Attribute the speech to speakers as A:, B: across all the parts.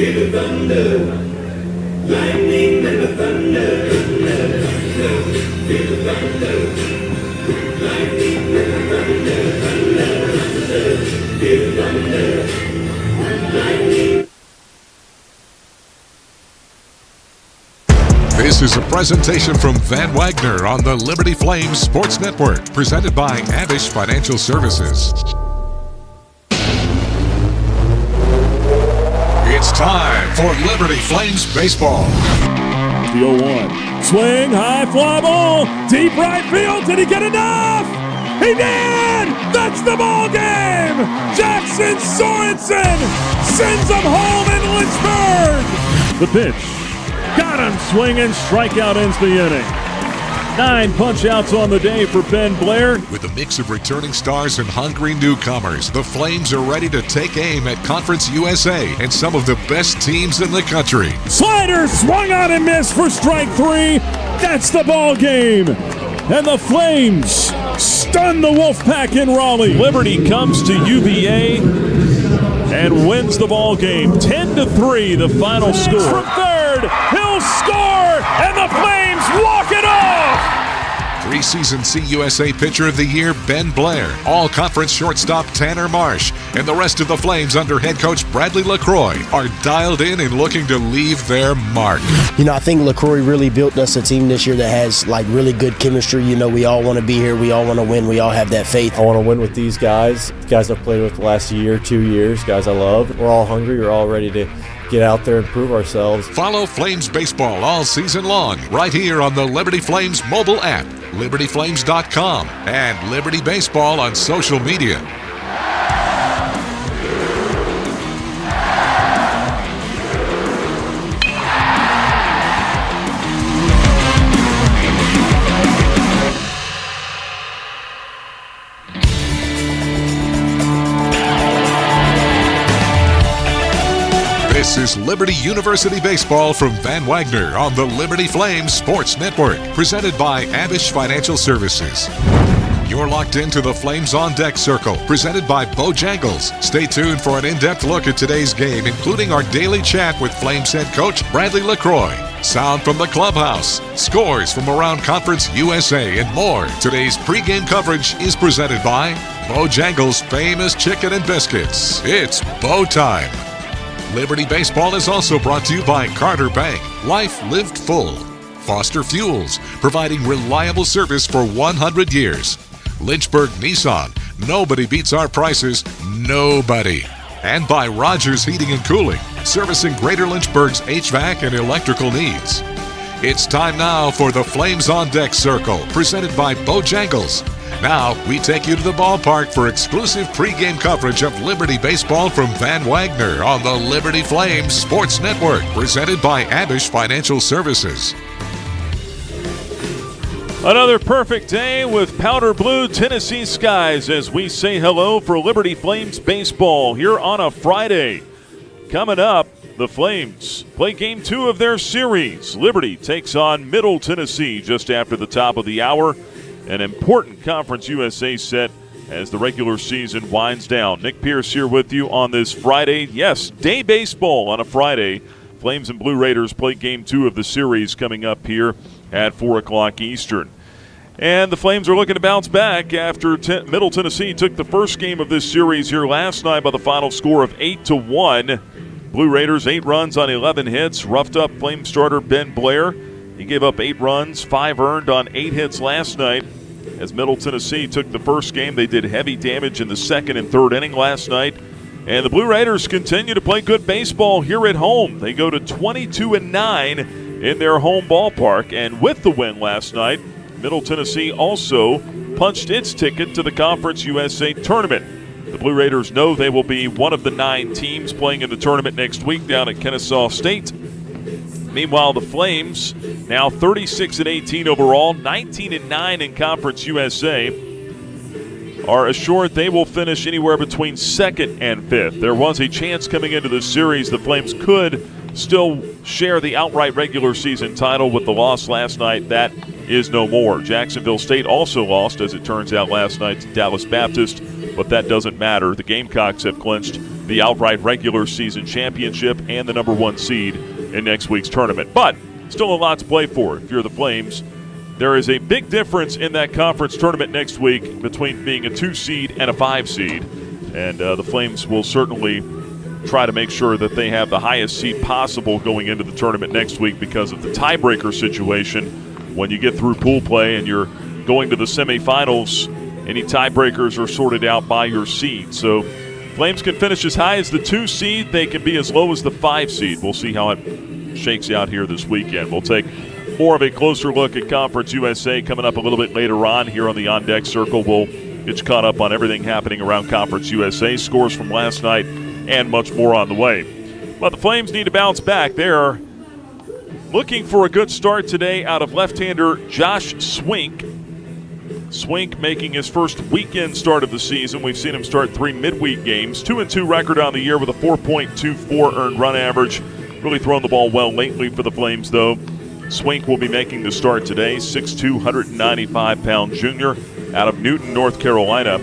A: Feel the thunder, lightning and the thunder, feel the thunder, lightning and the thunder, feel the thunder, lightning.
B: This is a presentation from Van Wagner on the Liberty Flames Sports Network, presented by Abish Financial Services. It's time for Liberty Flames baseball.
C: The 0-1. Swing, high fly ball, deep right field. Did he get enough? He did! That's the ball game! Jackson Sorensen sends him home in Lynchburg. The pitch. Got him swinging. Strikeout ends the inning. 9 punch-outs on the day for Ben Blair.
B: With a mix of returning stars and hungry newcomers, the Flames are ready to take aim at Conference USA and some of the best teams in the country.
C: Slider swung out and missed for strike 3. That's the ball game. And the Flames stun the Wolfpack in Raleigh. Liberty comes to UVA and wins the ball game. 10-3, the final score. From third, he'll score, and the Flames walk it off.
B: 3-season CUSA Pitcher of the Year, Ben Blair, All-Conference shortstop Tanner Marsh, and the rest of the Flames under head coach Bradley LaCroix are dialed in and looking to leave their mark.
D: You know, I think LaCroix really built us a team this year that has, like, really good chemistry. You know, we all want to be here. We all want to win. We all have that faith.
E: I want to win with these guys. Guys I've played with the last year, 2 years, guys I love. We're all hungry. We're all ready to get out there and prove ourselves.
B: Follow Flames baseball all season long right here on the Liberty Flames mobile app, libertyflames.com, and Liberty Baseball on social media. This is Liberty University Baseball from Van Wagner on the Liberty Flames Sports Network, presented by Abish Financial Services. You're locked into the Flames on Deck Circle, presented by Bojangles. Stay tuned for an in-depth look at today's game, including our daily chat with Flames head coach Bradley LaCroix. Sound from the clubhouse, scores from around Conference USA, and more. Today's pregame coverage is presented by Bojangles' famous chicken and biscuits. It's Bo time. Liberty Baseball is also brought to you by Carter Bank, Life Lived Full. Foster Fuels, providing reliable service for 100 years. Lynchburg Nissan, nobody beats our prices, nobody. And by Rogers Heating and Cooling, servicing Greater Lynchburg's HVAC and electrical needs. It's time now for the Flames on Deck Circle, presented by Bojangles. Now, we take you to the ballpark for exclusive pregame coverage of Liberty Baseball from Van Wagner on the Liberty Flames Sports Network, presented by Abish Financial Services.
C: Another perfect day with powder blue Tennessee skies as we say hello for Liberty Flames baseball here on a Friday. Coming up, the Flames play Game 2 of their series. Liberty takes on Middle Tennessee just after the top of the hour. An important Conference USA set as the regular season winds down. Nick Pierce here with you on this Friday. Yes, day baseball on a Friday. Flames and Blue Raiders play Game 2 of the series coming up here at 4 o'clock Eastern. And the Flames are looking to bounce back after Middle Tennessee took the first game of this series here last night by the final score of 8-1. Blue Raiders 8 runs on 11 hits. Roughed up Flame starter Ben Blair. He gave up 8 runs, 5 earned on 8 hits last night. As Middle Tennessee took the first game, they did heavy damage in the second and third inning last night. And the Blue Raiders continue to play good baseball here at home. They go to 22-9 in their home ballpark. And with the win last night, Middle Tennessee also punched its ticket to the Conference USA tournament. The Blue Raiders know they will be one of the 9 teams playing in the tournament next week down at Kennesaw State. Meanwhile, the Flames, now 36-18 overall, 19-9 in Conference USA, are assured they will finish anywhere between 2nd and 5th. There was a chance coming into this series the Flames could still share the outright regular season title with the loss last night. That is no more. Jacksonville State also lost, as it turns out, last night to Dallas Baptist, but that doesn't matter. The Gamecocks have clinched the outright regular season championship and the number 1 seed in next week's tournament. But still a lot to play for if you're the Flames. There is a big difference in that conference tournament next week between being a 2 seed and a 5 seed. And the Flames will certainly try to make sure that they have the highest seed possible going into the tournament next week because of the tiebreaker situation. When you get through pool play and you're going to the semifinals, any tiebreakers are sorted out by your seed. So Flames can finish as high as the 2 seed. They can be as low as the 5 seed. We'll see how it shakes out here this weekend. We'll take more of a closer look at Conference USA coming up a little bit later on here on the On Deck Circle. We'll get you caught up on everything happening around Conference USA, scores from last night, and much more on the way. But the Flames need to bounce back. They are looking for a good start today out of left-hander Josh Swink. Swink making his first weekend start of the season. We've seen him start 3 midweek games. 2-2 record on the year with a 4.24 earned run average. Really thrown the ball well lately for the Flames, though. Swink will be making the start today. 6'2", 195-pound junior out of Newton, North Carolina.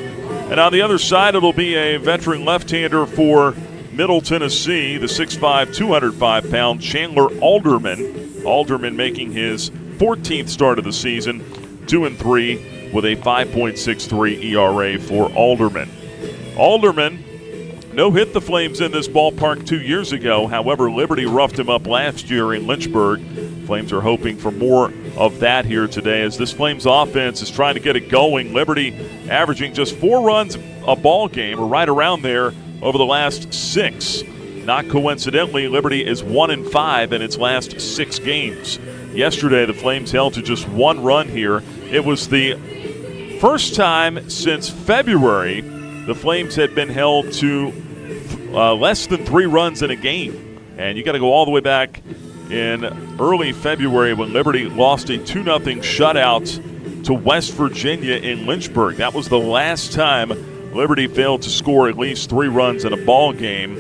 C: And on the other side, it'll be a veteran left-hander for Middle Tennessee, the 6'5", 205-pound Chandler Alderman. Alderman making his 14th start of the season, 2-3 with a 5.63 ERA for Alderman. Alderman no-hit the Flames in this ballpark 2 years ago. However, Liberty roughed him up last year in Lynchburg. Flames are hoping for more of that here today as this Flames offense is trying to get it going. Liberty averaging just 4 runs a ball game, or right around there, over the last 6. Not coincidentally, Liberty is 1-5 in its last 6 games. Yesterday, the Flames held to just 1 run here. It was the first time since February the Flames had been held to less than 3 runs in a game. And you got to go all the way back in early February when Liberty lost a 2-0 shutout to West Virginia in Lynchburg. That was the last time Liberty failed to score at least 3 runs in a ball game,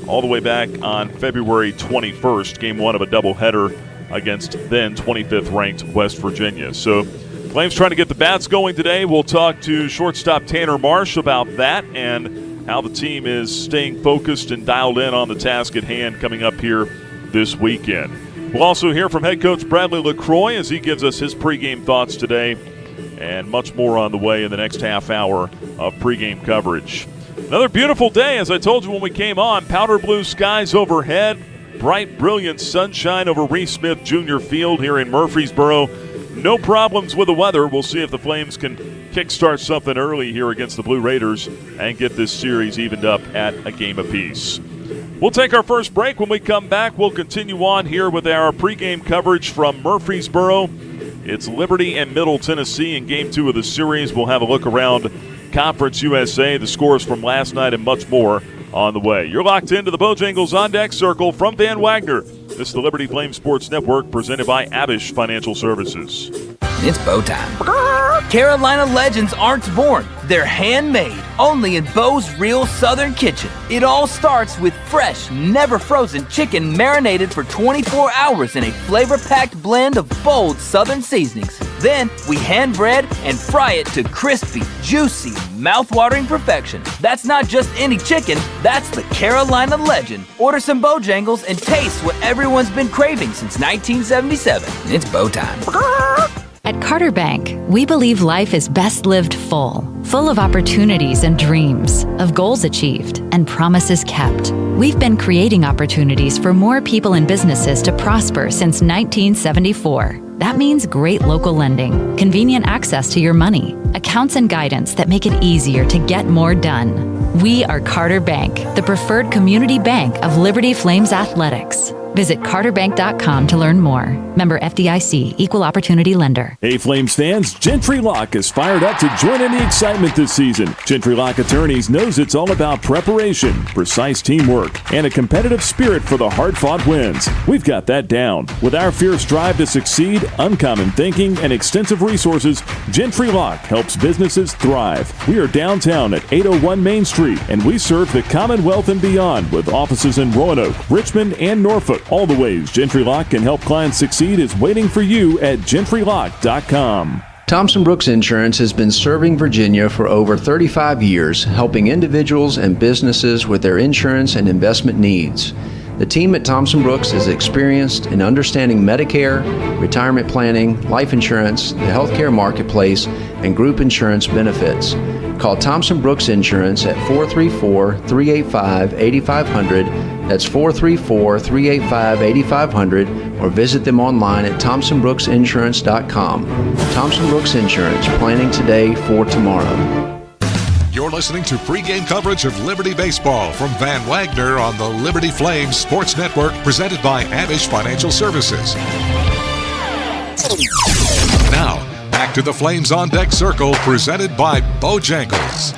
C: all the way back on February 21st, game 1 of a doubleheader against then 25th ranked West Virginia. So Flames trying to get the bats going today. We'll talk to shortstop Tanner Marsh about that and how the team is staying focused and dialed in on the task at hand coming up here this weekend. We'll also hear from head coach Bradley LaCroix as he gives us his pregame thoughts today, and much more on the way in the next half hour of pregame coverage. Another beautiful day, as I told you when we came on. Powder blue skies overhead, bright, brilliant sunshine over Reese Smith Jr. Field here in Murfreesboro. No problems with the weather. We'll see if the Flames can kickstart something early here against the Blue Raiders and get this series evened up at a game apiece. We'll take our first break. When we come back, we'll continue on here with our pregame coverage from Murfreesboro. It's Liberty and Middle Tennessee in Game 2 of the series. We'll have a look around Conference USA, the scores from last night, and much more on the way. You're locked into the Bojangles On Deck Circle from Van Wagner. This is the Liberty Flame Sports Network presented by Abish Financial Services.
F: It's bow time. Carolina legends aren't born. They're handmade, only in Bo's Real Southern Kitchen. It all starts with fresh, never frozen chicken marinated for 24 hours in a flavor-packed blend of bold Southern seasonings. Then we hand bread and fry it to crispy, juicy, mouth-watering perfection. That's not just any chicken, that's the Carolina legend. Order some Bojangles and taste what everyone's been craving since 1977. It's bow time.
G: At Carter Bank, we believe life is best lived full of opportunities and dreams, of goals achieved and promises kept. We've been creating opportunities for more people and businesses to prosper since 1974. That means great local lending, convenient access to your money, accounts and guidance that make it easier to get more done. We are Carter Bank, the preferred community bank of Liberty Flames Athletics. Visit carterbank.com to learn more. Member FDIC, Equal Opportunity Lender.
H: Hey, Flames fans, Gentry Lock is fired up to join in the excitement this season. Gentry Lock Attorneys knows it's all about preparation, precise teamwork, and a competitive spirit for the hard-fought wins. We've got that down. With our fierce drive to succeed, uncommon thinking, and extensive resources, Gentry Lock helps businesses thrive. We are downtown at 801 Main Street, and we serve the Commonwealth and beyond with offices in Roanoke, Richmond, and Norfolk. All the ways Gentry Lock can help clients succeed is waiting for you at gentrylock.com.
I: Thompson Brooks Insurance has been serving Virginia for over 35 years, helping individuals and businesses with their insurance and investment needs. The team at Thompson Brooks is experienced in understanding Medicare, retirement planning, life insurance, the healthcare marketplace, and group insurance benefits. Call Thompson Brooks Insurance at 434-385-8500. That's 434-385-8500, or visit them online at thompsonbrooksinsurance.com. Thompson Brooks Insurance, planning today for tomorrow.
B: You're listening to pregame coverage of Liberty Baseball from Van Wagner on the Liberty Flames Sports Network, presented by Amish Financial Services. Now, back to the Flames on Deck Circle, presented by Bojangles.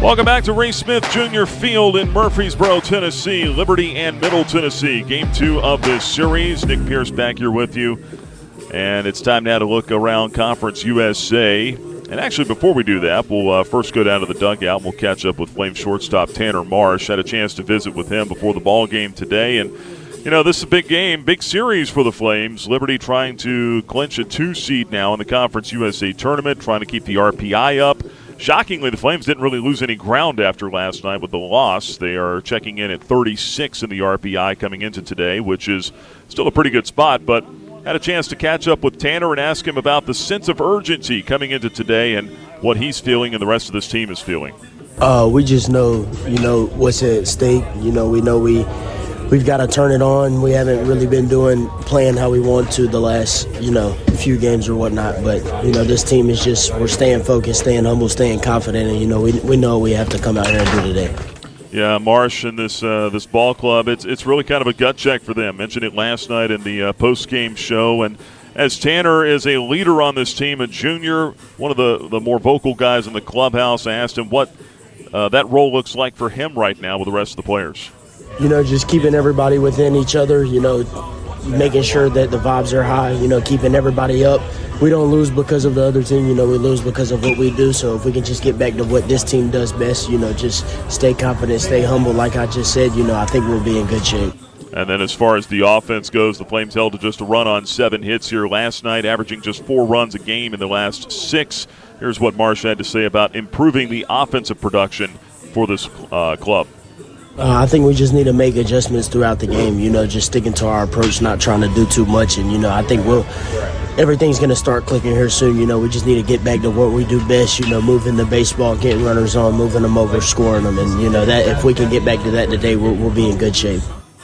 C: Welcome back to Ray Smith Jr. Field in Murfreesboro, Tennessee. Liberty and Middle Tennessee. Game 2 of this series. Nick Pierce back here with you. And it's time now to look around Conference USA. And actually, before we do that, we'll first go down to the dugout and we'll catch up with Flames shortstop Tanner Marsh. Had a chance to visit with him before the ball game today. And, you know, this is a big game, big series for the Flames. Liberty trying to clinch a 2 seed now in the Conference USA tournament, trying to keep the RPI up. Shockingly, the Flames didn't really lose any ground after last night with the loss. They are checking in at 36 in the RPI coming into today, which is still a pretty good spot, but had a chance to catch up with Tanner and ask him about the sense of urgency coming into today and what he's feeling and the rest of this team is feeling.
D: We just know, what's at stake. We know we've got to turn it on. We haven't really been playing how we want to the last, few games or whatnot. But, this team is we're staying focused, staying humble, staying confident. And, we know we have to come out here and do today.
C: Yeah, Marsh and this ball club, it's really kind of a gut check for them. Mentioned it last night in the post-game show. And as Tanner is a leader on this team, a junior, one of the more vocal guys in the clubhouse, I asked him what that role looks like for him right now with the rest of the players.
D: Just keeping everybody within each other, making sure that the vibes are high, keeping everybody up. We don't lose because of the other team, we lose because of what we do. So if we can just get back to what this team does best, just stay confident, stay humble, like I just said, I think we'll be in good shape.
C: And then as far as the offense goes, the Flames held to just a run on 7 hits here last night, averaging just 4 runs a game in the last 6. Here's what Marsh had to say about improving the offensive production for this club.
D: I think we just need to make adjustments throughout the game, just sticking to our approach, not trying to do too much. And, I think everything's going to start clicking here soon. We just need to get back to what we do best, moving the baseball, getting runners on, moving them over, scoring them. And, that if we can get back to that today, we'll be in good shape.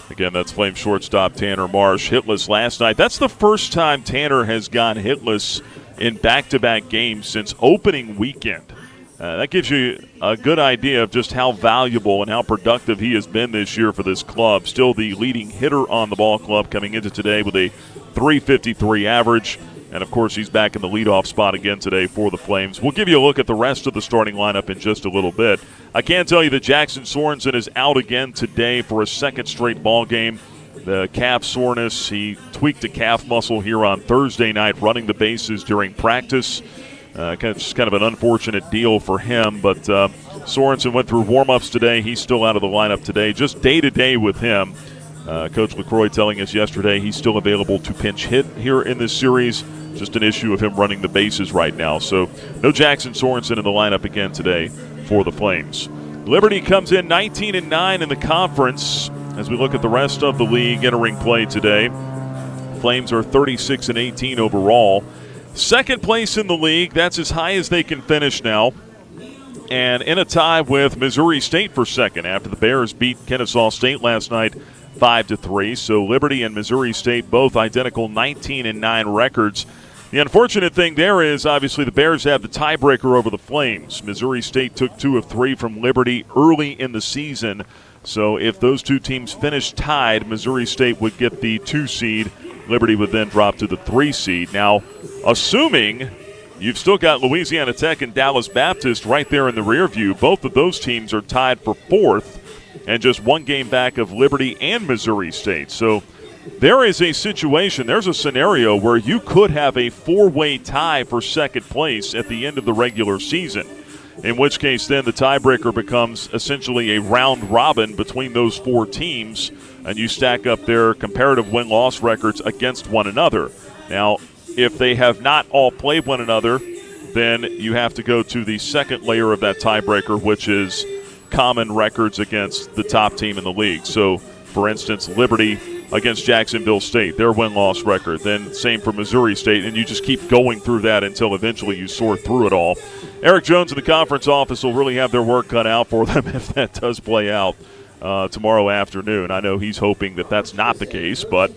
C: Again, that's Flames shortstop Tanner Marsh, hitless last night. That's the first time Tanner has gone hitless in back-to-back games since opening weekend. That gives you a good idea of just how valuable and how productive he has been this year for this club. Still the leading hitter on the ball club coming into today with a .353 average. And, of course, he's back in the leadoff spot again today for the Flames. We'll give you a look at the rest of the starting lineup in just a little bit. I can tell you that Jackson Sorensen is out again today for a second straight ball game. The calf soreness, he tweaked a calf muscle here on Thursday night running the bases during practice. Just kind of an unfortunate deal for him, but Sorensen went through warm-ups today. He's still out of the lineup today. Just day-to-day with him. Coach LaCroix telling us yesterday he's still available to pinch hit here in this series. Just an issue of him running the bases right now. So no Jackson Sorensen in the lineup again today for the Flames. Liberty comes in 19-9 in the conference as we look at the rest of the league entering play today. Flames are 36-18 overall. Second place in the league, that's as high as they can finish now. And in a tie with Missouri State for second after the Bears beat Kennesaw State last night 5-3. So Liberty and Missouri State both identical 19-9 records. The unfortunate thing there is obviously the Bears have the tiebreaker over the Flames. Missouri State took 2 of 3 from Liberty early in the season. So if those two teams finish tied, Missouri State would get the 2 seed. Liberty would then drop to the 3 seed. Now, assuming you've still got Louisiana Tech and Dallas Baptist right there in the rear view, both of those teams are tied for 4th and just 1 game back of Liberty and Missouri State. So there is a situation, there's a scenario where you could have a 4-way tie for second place at the end of the regular season, in which case then the tiebreaker becomes essentially a round robin between those 4 teams, and you stack up their comparative win-loss records against one another. Now, If they have not all played one another, then you have to go to the second layer of that tiebreaker, which is common records against the top team in the league. So, for instance, Liberty against Jacksonville State, their win-loss record. Then same for Missouri State, and you just keep going through that until eventually you sort through it all. Eric Jones in the conference office will really have their work cut out for them if that does play out tomorrow afternoon. I know he's hoping that that's not the case, but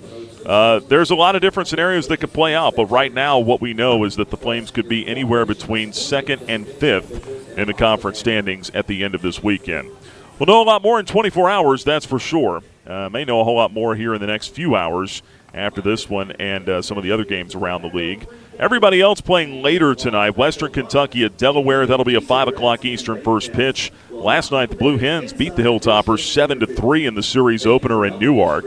C: there's a lot of different scenarios that could play out. But right now what we know is that the Flames could be anywhere between 2nd and 5th in the conference standings at the end of this weekend. We'll know a lot more in 24 hours, that's for sure. May know a whole lot more here in the next few hours after this one and some of the other games around the league. Everybody else playing later tonight. Western Kentucky at Delaware. That'll be a 5 o'clock Eastern first pitch. Last night, the Blue Hens beat the Hilltoppers 7-3 in the series opener in Newark.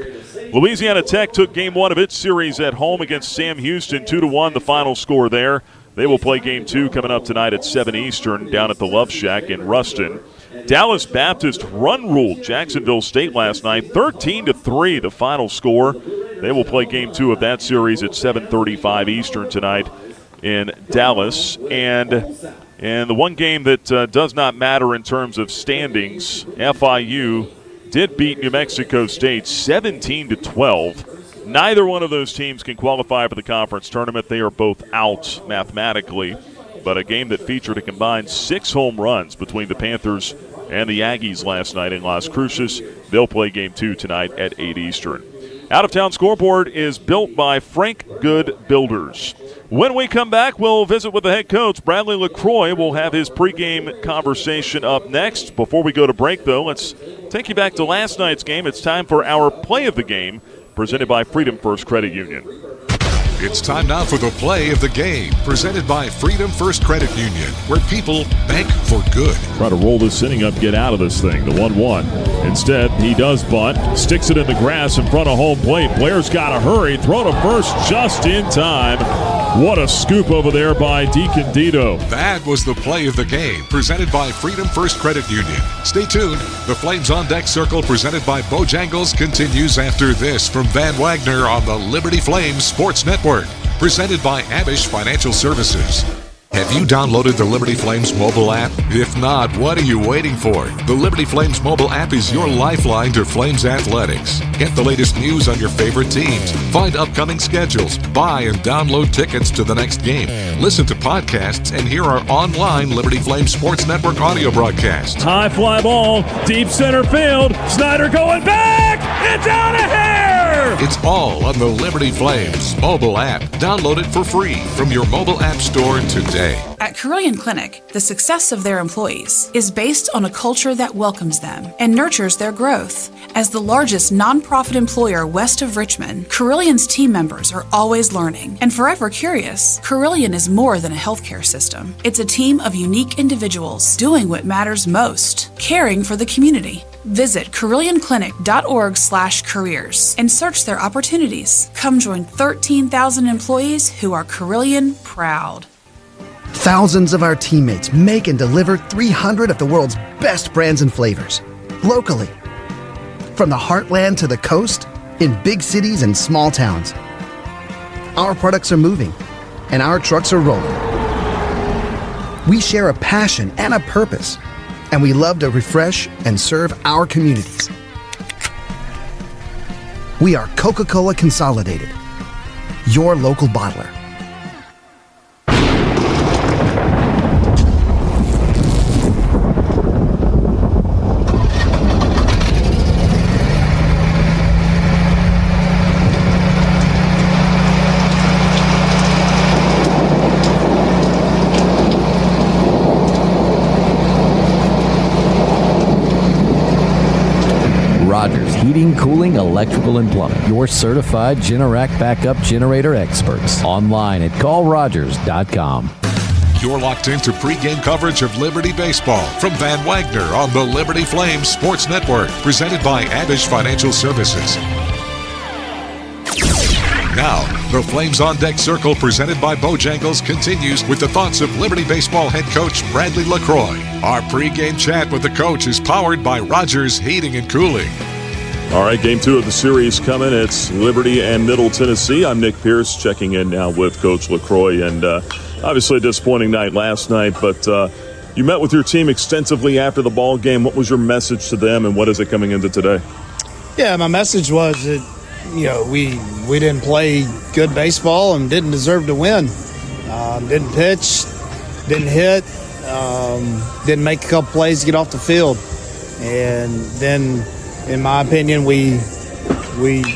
C: Louisiana Tech took game 1 of its series at home against Sam Houston, 2-1, the final score there. They will play game 2 coming up tonight at 7 Eastern down at the Love Shack in Ruston. Dallas Baptist run-ruled Jacksonville State last night, 13-3, the final score. They will play game 2 of that series at 7:35 Eastern tonight in Dallas. And the one game that does not matter in terms of standings, FIU did beat New Mexico State 17-12. Neither one of those teams can qualify for the conference tournament. They are both out mathematically. But a game that featured a combined 6 home runs between the Panthers and the Aggies last night in Las Cruces. They'll play game 2 tonight at 8 Eastern. Out-of-town scoreboard is built by Frank Good Builders. When we come back, we'll visit with the head coach. Bradley LaCroix will have his pregame conversation up next. Before we go to break, though, let's take you back to last night's game. It's time for our play of the game, presented by Freedom First Credit Union.
B: It's time now for the play of the game, presented by Freedom First Credit Union, where people bank for good.
H: Try to roll this inning up, get out of this thing, the 1-1. Instead, he does bunt, sticks it in the grass in front of home plate. Blair's got to hurry, throw to first just in time. What a scoop over there by Deacon Dito.
B: That was the play of the game, presented by Freedom First Credit Union. Stay tuned. The Flames on Deck Circle, presented by Bojangles, continues after this from Van Wagner on the Liberty Flames Sports Network, presented by Abish Financial Services. Have you downloaded the Liberty Flames mobile app? If not, what are you waiting for? The Liberty Flames mobile app is your lifeline to Flames athletics. Get the latest news on your favorite teams. Find upcoming schedules. Buy and download tickets to the next game. Listen to podcasts and hear our online Liberty Flames Sports Network audio broadcasts.
H: High fly ball, deep center field. Snyder going back. It's out of here.
B: It's all on the Liberty Flames mobile app. Download it for free from your mobile app store today.
J: At Carillion Clinic, the success of their employees is based on a culture that welcomes them and nurtures their growth. As the largest nonprofit employer west of Richmond, Carillion's team members are always learning and forever curious. Carillion is more than a healthcare system. It's a team of unique individuals doing what matters most, caring for the community. Visit CarillionClinic.org/careers and search their opportunities. Come join 13,000 employees who are Carillion proud.
K: Thousands of our teammates make and deliver 300 of the world's best brands and flavors, locally. From the heartland to the coast, in big cities and small towns. Our products are moving, and our trucks are rolling. We share a passion and a purpose, and we love to refresh and serve our communities. We are Coca-Cola Consolidated, your local bottler.
L: Rogers Heating, Cooling, Electrical, and Plumbing. Your certified Generac backup generator experts. Online at callrogers.com.
B: You're locked into pregame coverage of Liberty Baseball from Van Wagner on the Liberty Flames Sports Network, presented by Abish Financial Services. Now, the Flames on Deck Circle, presented by Bojangles, continues with the thoughts of Liberty Baseball head coach Bradley LaCroix. Our pregame chat with the coach is powered by Rogers Heating and Cooling.
C: All right, game 2 of the series coming. It's Liberty and Middle Tennessee. I'm Nick Pierce checking in now with Coach LaCroix. And obviously a disappointing night last night, but you met with your team extensively after the ball game. What was your message to them, and what is it coming into today?
M: Yeah, my message was that, we didn't play good baseball and didn't deserve to win. Didn't pitch, didn't hit, didn't make a couple plays to get off the field. And then, in my opinion, we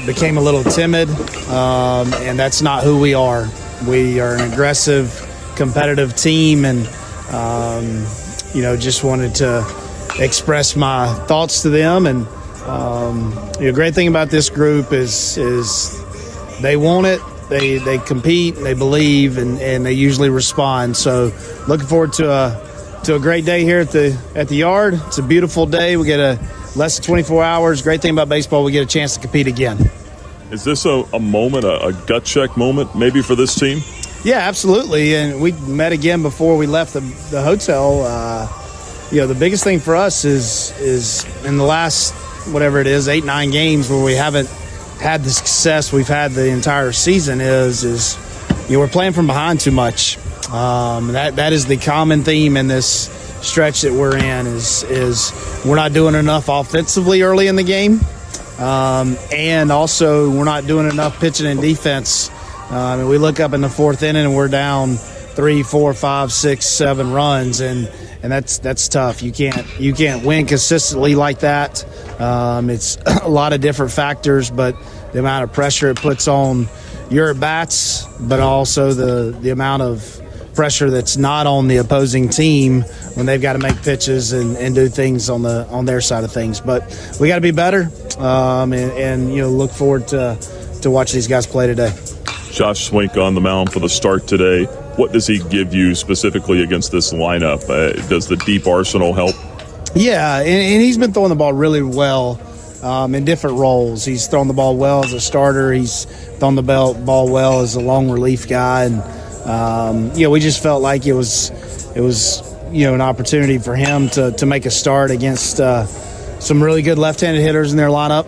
M: became a little timid, and that's not who we are. We are an aggressive, competitive team, and just wanted to express my thoughts to them. And the great thing about this group is they want it, they compete, they believe, and they usually respond. So looking forward to a great day here at the yard. It's a beautiful day. We get less than 24 hours. Great thing about baseball, we get a chance to compete again. Is this a moment, a gut check moment maybe for this team? Yeah, absolutely. And we met again before we left the hotel. The biggest thing for us is in the last, whatever it is, 8-9 games where we haven't had the success we've had the entire season is we're playing from behind too much. That is the common theme in this stretch that we're in is we're not doing enough offensively early in the game, and also we're not doing enough pitching and defense. We look up in the 4th inning and we're down 3, 4, 5, 6, 7 runs, and that's tough. You can't win consistently like that. It's a lot of different factors, but the amount of pressure it puts on your at-bats, but also the amount of pressure that's not on the opposing team when they've got to make pitches and do things on their side of things. But we got to be better, and look forward to watch these guys play today. Josh Swink on the mound for the start today. What does he give you specifically against this lineup? Does the deep arsenal help? Yeah, and he's been throwing the ball really well in different roles. He's thrown the ball well as a starter. He's thrown the ball well as a long relief guy. And, we just felt like it was an opportunity for him to make a start against some really good left-handed hitters in their lineup.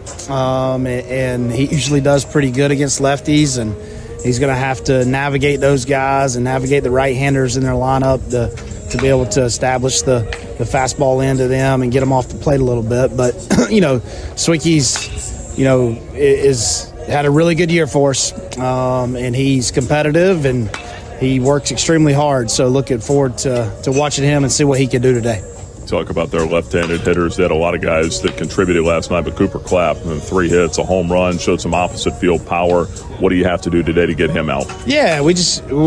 M: And he usually does pretty good against lefties, and he's going to have to navigate those guys and navigate the right-handers in their lineup to be able to establish the fastball into them and get them off the plate a little bit. But, Swinky's, is had a really good year for us, and he's competitive and he works extremely hard. So looking forward to watching him and see what he can do today. Talk about their left-handed hitters. They had a lot of guys that contributed last night, but Cooper Clapp, 3 hits, a home run, showed some opposite field power. What do you have to do today to get him out? Yeah,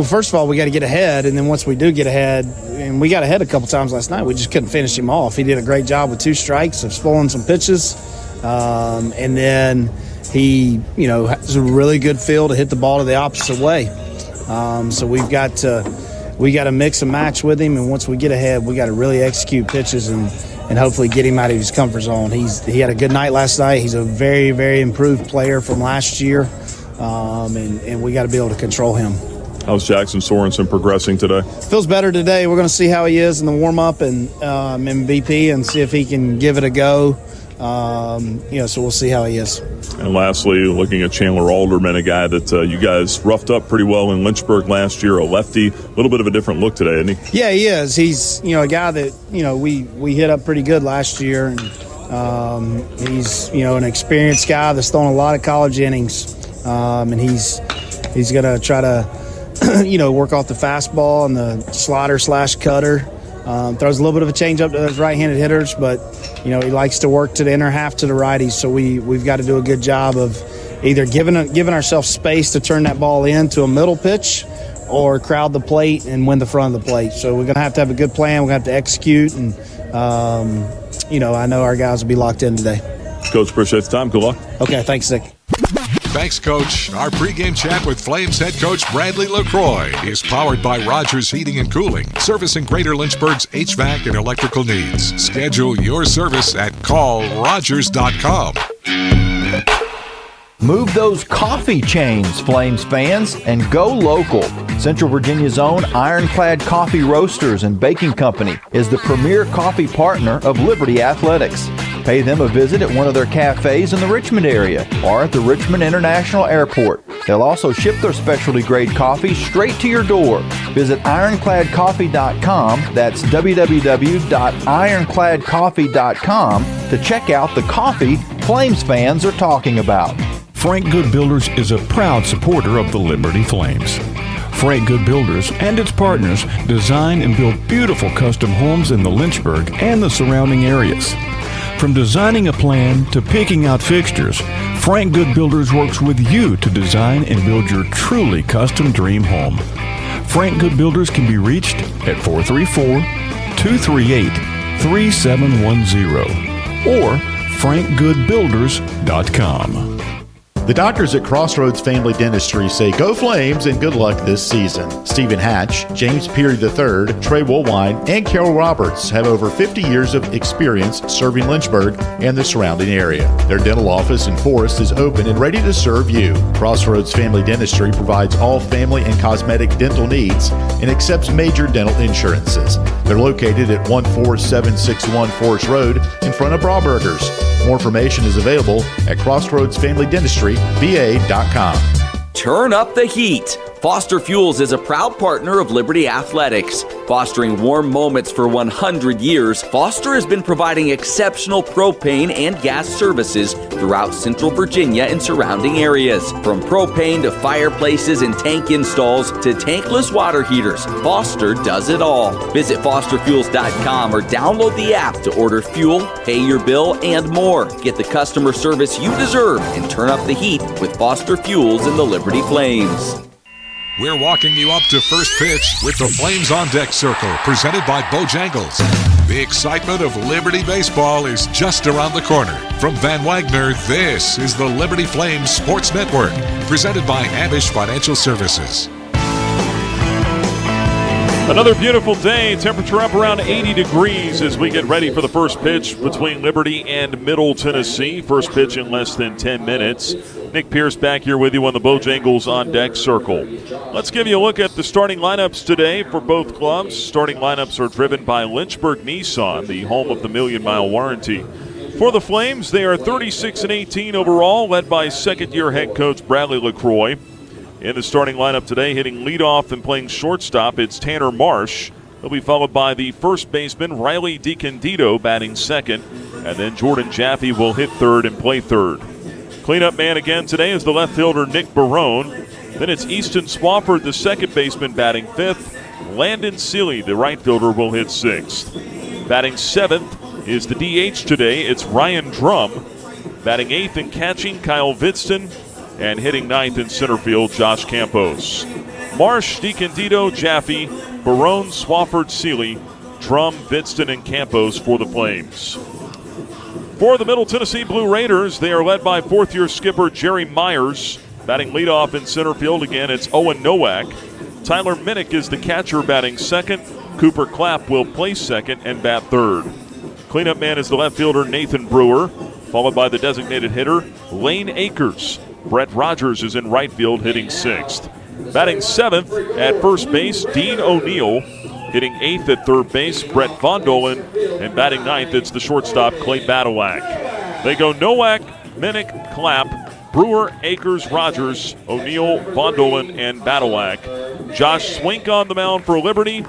M: first of all, we got to get ahead, and then once we do get ahead, and we got ahead a couple times last night, we just couldn't finish him off. He did a great job with 2 strikes of spoiling some pitches, and then he, has a really good feel to hit the ball to the opposite way. So we got to mix and match with him, and once we get ahead, we got to really execute pitches and hopefully get him out of his comfort zone. He had a good night last night. He's a very, very improved player from last year, and we got to be able to control him. How's Jackson Sorensen progressing today? Feels better today. We're going to see how he is in the warm-up and in BP and see if he can give it a go. So we'll see how he is. And lastly, looking at Chandler Alderman, a guy that you guys roughed up pretty well in Lynchburg last year, a lefty, a little bit of a different look today, isn't he? Yeah, he is. He's, a guy that, we hit up pretty good last year, and he's, an experienced guy that's thrown a lot of college innings, and he's going to try to, work off the fastball and the slider/cutter. Throws a little bit of a changeup to those right-handed hitters, but he likes to work to the inner half to the righties. So we've got to do a good job of either giving ourselves space to turn that ball into a middle pitch, or crowd the plate and win the front of the plate. So we're going to have a good plan. We're going to have to execute, and I know our guys will be locked in today. Coach, appreciate the time. Good luck. Okay, thanks, Nick.
B: Thanks, Coach. Our pregame chat with Flames head coach Bradley LaCroix is powered by Rogers Heating and Cooling, servicing Greater Lynchburg's HVAC and electrical needs. Schedule your service at callrogers.com.
N: Move those coffee chains, Flames fans, and go local. Central Virginia's own Ironclad Coffee Roasters and Baking Company is the premier coffee partner of Liberty Athletics. Pay them a visit at one of their cafes in the Richmond area or at the Richmond International Airport. They'll also ship their specialty grade coffee straight to your door. Visit ironcladcoffee.com. That's www.ironcladcoffee.com to check out the coffee Flames fans are talking about.
O: Frank Good Builders is a proud supporter of the Liberty Flames. Frank Good Builders and its partners design and build beautiful custom homes in the Lynchburg and the surrounding areas. From designing a plan to picking out fixtures, Frank Good Builders works with you to design and build your truly custom dream home. Frank Good Builders can be reached at 434-238-3710 or frankgoodbuilders.com.
P: The doctors at Crossroads Family Dentistry say go Flames and good luck this season. Stephen Hatch, James Peary III, Trey Woolwine, and Carol Roberts have over 50 years of experience serving Lynchburg and the surrounding area. Their dental office in Forest is open and ready to serve you. Crossroads Family Dentistry provides all family and cosmetic dental needs and accepts major dental insurances. They're located at 14761 Forest Road in front of Brauburgers. More information is available at crossroadsfamilydentistryva.com.
Q: Turn up the heat. Foster Fuels is a proud partner of Liberty Athletics. Fostering warm moments for 100 years, Foster has been providing exceptional propane and gas services throughout Central Virginia and surrounding areas. From propane to fireplaces and tank installs to tankless water heaters, Foster does it all. Visit fosterfuels.com or download the app to order fuel, pay your bill, and more. Get the customer service you deserve and turn up the heat with Foster Fuels and the Liberty Flames.
B: We're walking you up to first pitch with the Flames on Deck Circle, presented by Bojangles. The excitement of Liberty baseball is just around the corner. From Van Wagner, this is the Liberty Flames Sports Network, presented by Abish Financial Services.
C: Another beautiful day, temperature up around 80 degrees as we get ready for the first pitch between Liberty and Middle Tennessee. First pitch in less than 10 minutes. Nick Pierce back here with you on the Bojangles on Deck Circle. Let's give you a look at the starting lineups today for both clubs. Starting lineups are driven by Lynchburg Nissan, the home of the million-mile warranty. For the Flames, they are 36-18 overall, led by second-year head coach Bradley LaCroix. In the starting lineup today, hitting leadoff and playing shortstop, it's Tanner Marsh. He'll be followed by the first baseman, Riley DiCandido, batting second. And then Jordan Jaffe will hit third and play third. Cleanup man again today is the left fielder, Nick Barone. Then it's Easton Swafford, the second baseman, batting fifth. Landon Seeley, the right fielder, will hit sixth. Batting seventh is the DH today. It's Ryan Drum. Batting eighth and catching, Kyle Vidston. And hitting ninth in center field, Josh Campos. Marsh, DiCandido, Jaffe, Barone, Swafford, Seeley, Drum, Vidston, and Campos for the Flames. For the Middle Tennessee Blue Raiders, they are led by fourth-year skipper Jerry Myers. Batting leadoff in center field again, it's Owen Nowak. Tyler Minnick is the catcher, batting second. Cooper Clapp will play second and bat third. Cleanup man is the left fielder Nathan Brewer, followed by the designated hitter Lane Akers. Brett Rogers is in right field, hitting sixth. Batting seventh at first base, Dean O'Neill. Hitting eighth at third base, Brett Von Dolen. And batting ninth, it's the shortstop, Clay Badalak. They go Nowak, Minnick, Clapp, Brewer, Akers, Rogers, O'Neill, Von Dolen, and Badalak. Josh Swink on the mound for Liberty.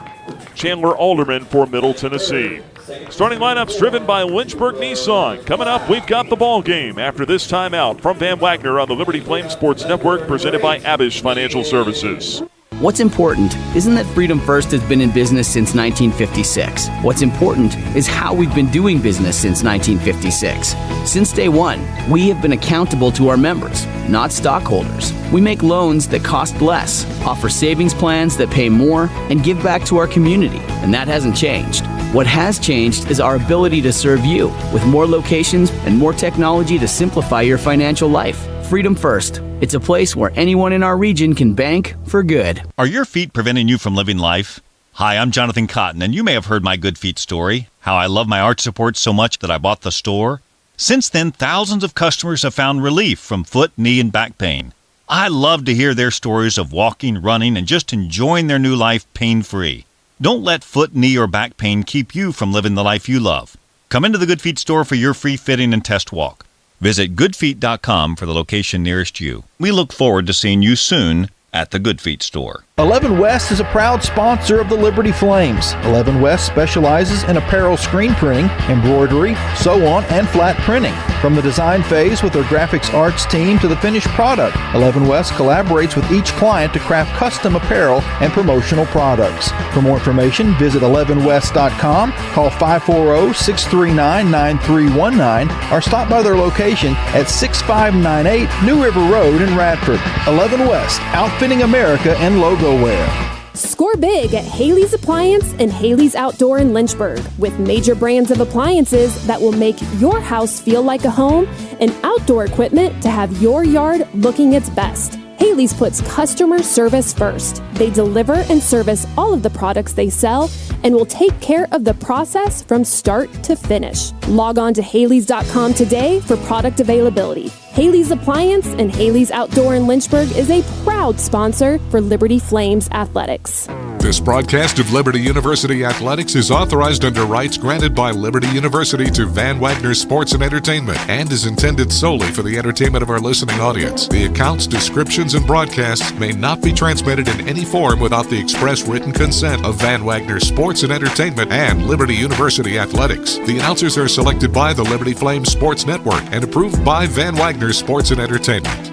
C: Chandler Alderman for Middle Tennessee. Starting lineups driven by Lynchburg Nissan. Coming up, we've got the ball game after this timeout from Van Wagner on the Liberty Flames Sports Network, presented by Abish Financial Services.
R: What's important isn't that Freedom First has been in business since 1956. What's important is how we've been doing business since 1956. Since day one, we have been accountable to our members, not stockholders. We make loans that cost less, offer savings plans that pay more, and give back to our community, and that hasn't changed. What has changed is our ability to serve you with more locations and more technology to simplify your financial life. Freedom First. It's a place where anyone in our region can bank for good.
S: Are your feet preventing you from living life? Hi, I'm Jonathan Cotton, and you may have heard my Good Feet story, how I love my arch support so much that I bought the store. Since then, thousands of customers have found relief from foot, knee, and back pain. I love to hear their stories of walking, running, and just enjoying their new life pain-free. Don't let foot, knee, or back pain keep you from living the life you love. Come into the Good Feet store for your free fitting and test walk. Visit goodfeet.com for the location nearest you. We look forward to seeing you soon at the Good Feet store.
N: 11 West is a proud sponsor of the Liberty Flames. 11 West specializes in apparel screen printing, embroidery, sew-on, and flat printing. From the design phase with their graphics arts team to the finished product, 11 West collaborates with each client to craft custom apparel and promotional products. For more information, visit 11west.com, call 540-639-9319, or stop by their location at 6598 New River Road in Radford. 11 West, outfitting America and logo wear.
T: Score big at Haley's Appliance and Haley's Outdoor in Lynchburg with major brands of appliances that will make your house feel like a home and outdoor equipment to have your yard looking its best. Haley's puts customer service first. They deliver and service all of the products they sell and will take care of the process from start to finish. Log on to Haley's.com today for product availability. Haley's Appliance and Haley's Outdoor in Lynchburg is a proud sponsor for Liberty Flames Athletics.
B: This broadcast of Liberty University Athletics is authorized under rights granted by Liberty University to Van Wagner Sports and Entertainment and is intended solely for the entertainment of our listening audience. The accounts, descriptions, and broadcasts may not be transmitted in any form without the express written consent of Van Wagner Sports and Entertainment and Liberty University Athletics. The announcers are selected by the Liberty Flames Sports Network and approved by Van Wagner Sports and Entertainment.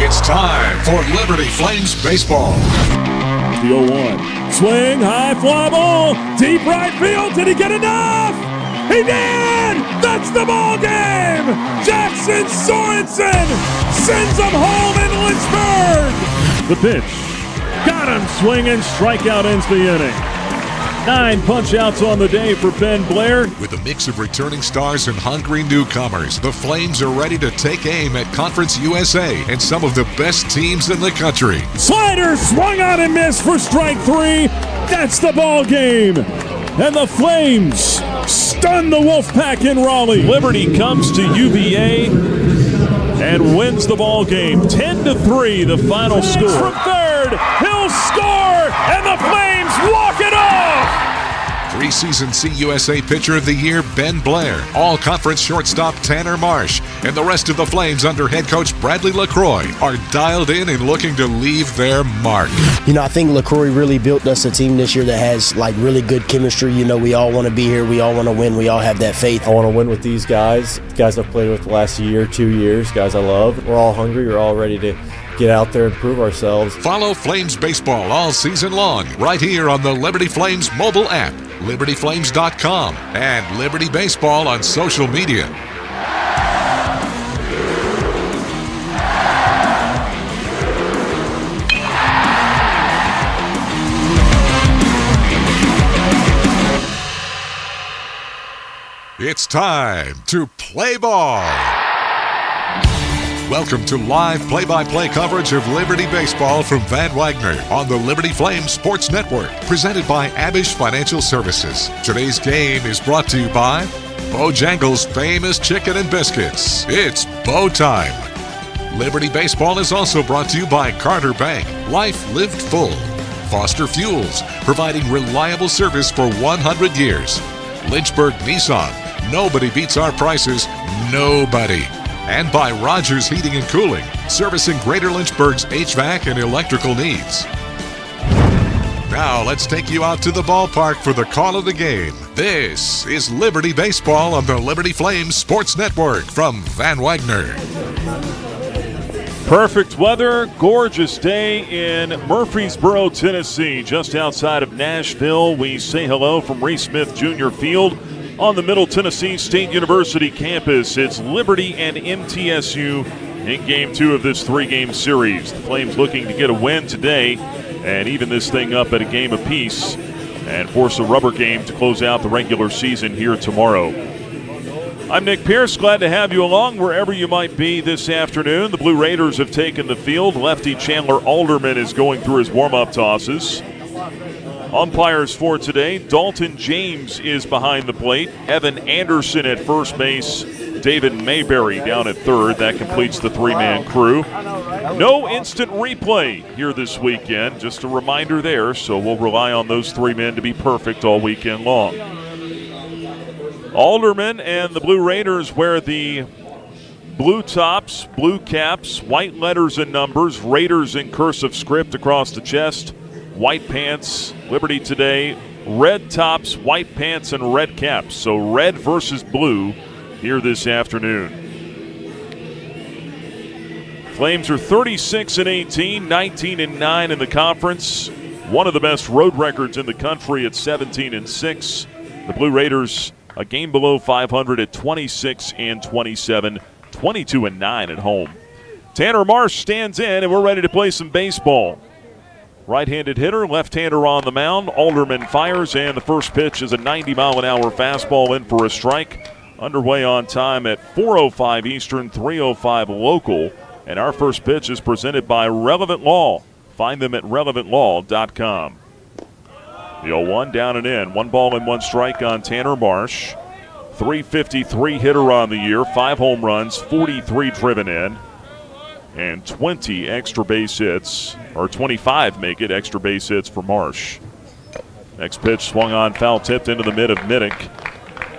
B: It's time for Liberty Flames Baseball.
H: The 0-1. Swing, high fly ball, deep right field. Did he get enough? He did! That's the ball game! Jackson Sorensen sends him home in Lynchburg! The pitch. Got him swinging. Strikeout ends the inning. 9 punch-outs on the day for Ben Blair.
B: With a mix of returning stars and hungry newcomers, the Flames are ready to take aim at Conference USA and some of the best teams in the country.
H: Slider swung on and missed for strike 3. That's the ball game. And the Flames stun the Wolfpack in Raleigh.
C: Liberty comes to UVA and wins the ball game. 10-3, the final score.
H: From third, he'll score, and the Flames walk it off.
B: Preseason CUSA Pitcher of the Year, Ben Blair, All-Conference shortstop Tanner Marsh, and the rest of the Flames under head coach Bradley LaCroix are dialed in and looking to leave their mark.
D: You know, I think LaCroix really built us a team this year that has like really good chemistry. You know, we all want to be here. We all want to win. We all have that faith.
E: I want to win with these guys. Guys I've played with the last year, 2 years. Guys I love. We're all hungry. We're all ready to get out there and prove ourselves.
B: Follow Flames Baseball all season long right here on the Liberty Flames mobile app, libertyflames.com, and Liberty Baseball on social media. It's time to play ball. Welcome to live play-by-play coverage of Liberty Baseball from Van Wagner on the Liberty Flames Sports Network, presented by Abish Financial Services. Today's game is brought to you by Bojangles' famous chicken and biscuits. It's Bo time. Liberty Baseball is also brought to you by Carter Bank, Life Lived Full. Foster Fuels, providing reliable service for 100 years. Lynchburg Nissan, nobody beats our prices, nobody. And by Rogers Heating and Cooling, servicing Greater Lynchburg's HVAC and electrical needs. Now let's take you out to the ballpark for the call of the game. This is Liberty Baseball on the Liberty Flames Sports Network from Van Wagner.
C: Perfect weather, gorgeous day in Murfreesboro, Tennessee, just outside of Nashville. We say hello from Ray Smith Jr. Field on the Middle Tennessee State University campus. It's Liberty and MTSU in Game 2 of this 3-game series. The Flames looking to get a win today and even this thing up at a game apiece and force a rubber game to close out the regular season here tomorrow. I'm Nick Pierce, glad to have you along wherever you might be this afternoon. The Blue Raiders have taken the field. Lefty Chandler Alderman is going through his warm-up tosses. Umpires for today, Dalton James is behind the plate. Evan Anderson at first base. David Mayberry down at third. That completes the three-man crew. No instant replay here this weekend. Just a reminder there, so we'll rely on those three men to be perfect all weekend long. Alderman and the Blue Raiders wear the blue tops, blue caps, white letters and numbers, Raiders in cursive script across the chest, white pants. Liberty today, red tops, white pants, and red caps. So red versus blue here this afternoon. Flames are 36-18, 19-9 in the conference. One of the best road records in the country at 17-6. The Blue Raiders a game below 500 at 26-27, 22-9 at home. Tanner Marsh stands in, and we're ready to play some baseball. Right-handed hitter, left-hander on the mound. Alderman fires, and the first pitch is a 90-mile-an-hour fastball in for a strike. Underway on time at 4:05 Eastern, 3:05 local. And our first pitch is presented by Relevant Law. Find them at relevantlaw.com. The 0-1 down and in. 1 ball and 1 strike on Tanner Marsh. .353 hitter on the year. 5 home runs, 43 driven in. And 20 extra base hits, or 25 make it extra base hits for Marsh. Next pitch swung on, foul tipped into the mid of Minnick.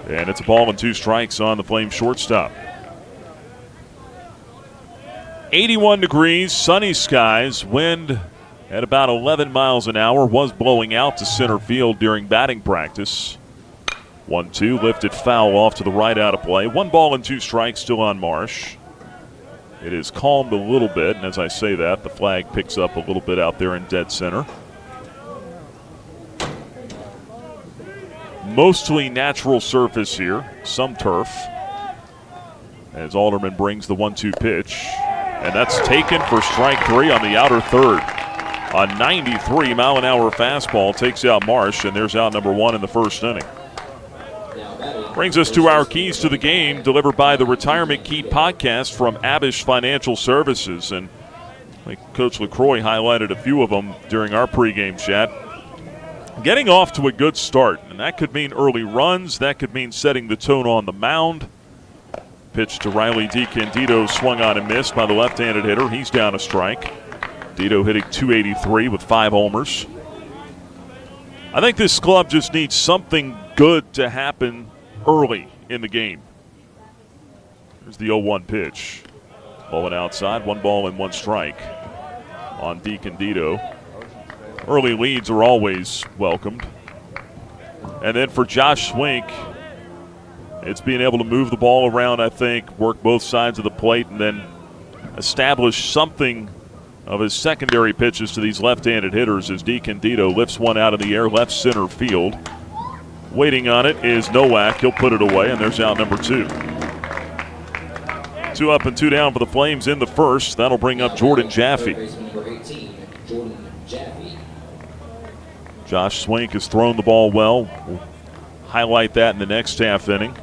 C: And it's a ball and 2 strikes on the Flames shortstop. 81 degrees, sunny skies, wind at about 11 miles an hour, was blowing out to center field during batting practice. 1-2, lifted foul off to the right out of play. 1 ball and 2 strikes still on Marsh. It is calmed a little bit, and as I say that, the flag picks up a little bit out there in dead center. Mostly natural surface here, some turf. As Alderman brings the 1-2 pitch, and that's taken for strike 3 on the outer third. A 93-mile-an-hour fastball takes out Marsh, and there's out number 1 in the first inning. Brings us to our keys to the game, delivered by the Retirement Key podcast from Abish Financial Services. And like Coach LaCroix highlighted a few of them during our pregame chat. Getting off to a good start, and that could mean early runs. That could mean setting the tone on the mound. Pitch to Riley DiCandido, swung on and missed by the left-handed hitter. He's down a strike. Dito hitting .283 with 5 homers. I think this club just needs something good to happen early in the game. Here's the 0-1 pitch. Bowling outside, 1 ball and 1 strike on DiCandido. Early leads are always welcomed. And then for Josh Swink, it's being able to move the ball around, I think, work both sides of the plate, and then establish something of his secondary pitches to these left-handed hitters as DiCandido lifts one out in the air, left center field. Waiting on it is Nowak. He'll put it away, and there's out number 2. 2 up and 2 down for the Flames in the first. That'll bring up Jordan Jaffe. Josh Swink has thrown the ball well. We'll highlight that in the next half inning.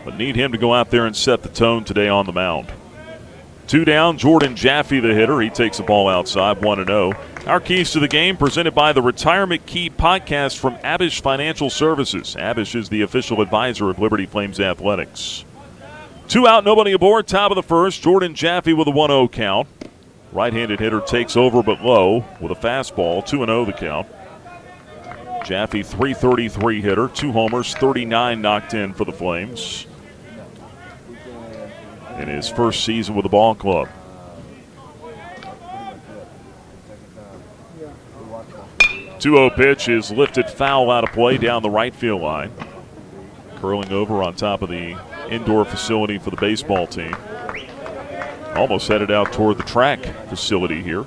C: But need him to go out there and set the tone today on the mound. 2 down, Jordan Jaffe, the hitter. He takes the ball outside, 1-0. Our keys to the game presented by the Retirement Key podcast from Abish Financial Services. Abish is the official advisor of Liberty Flames Athletics. 2 out, nobody aboard, top of the first. Jordan Jaffe with a 1-0 count. Right-handed hitter takes over but low with a fastball, 2-0 the count. Jaffe, .333 hitter, 2 homers, 39 knocked in for the Flames in his first season with the ball club. The 2-0 pitch is lifted foul out of play down the right field line. Curling over on top of the indoor facility for the baseball team. Almost headed out toward the track facility here.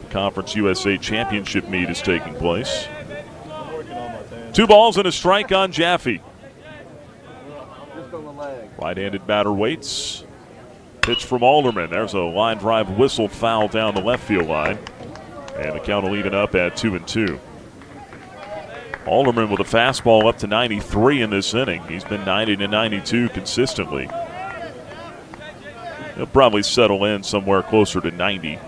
C: The Conference USA Championship meet is taking place. 2 balls and a strike on Jaffe. Right-handed batter waits. Pitch from Alderman. There's a line drive whistle foul down the left field line. And the count will even up at 2-2. Alderman with a fastball up to 93 in this inning. He's been 90 to 92 consistently. He'll probably settle in somewhere closer to 90.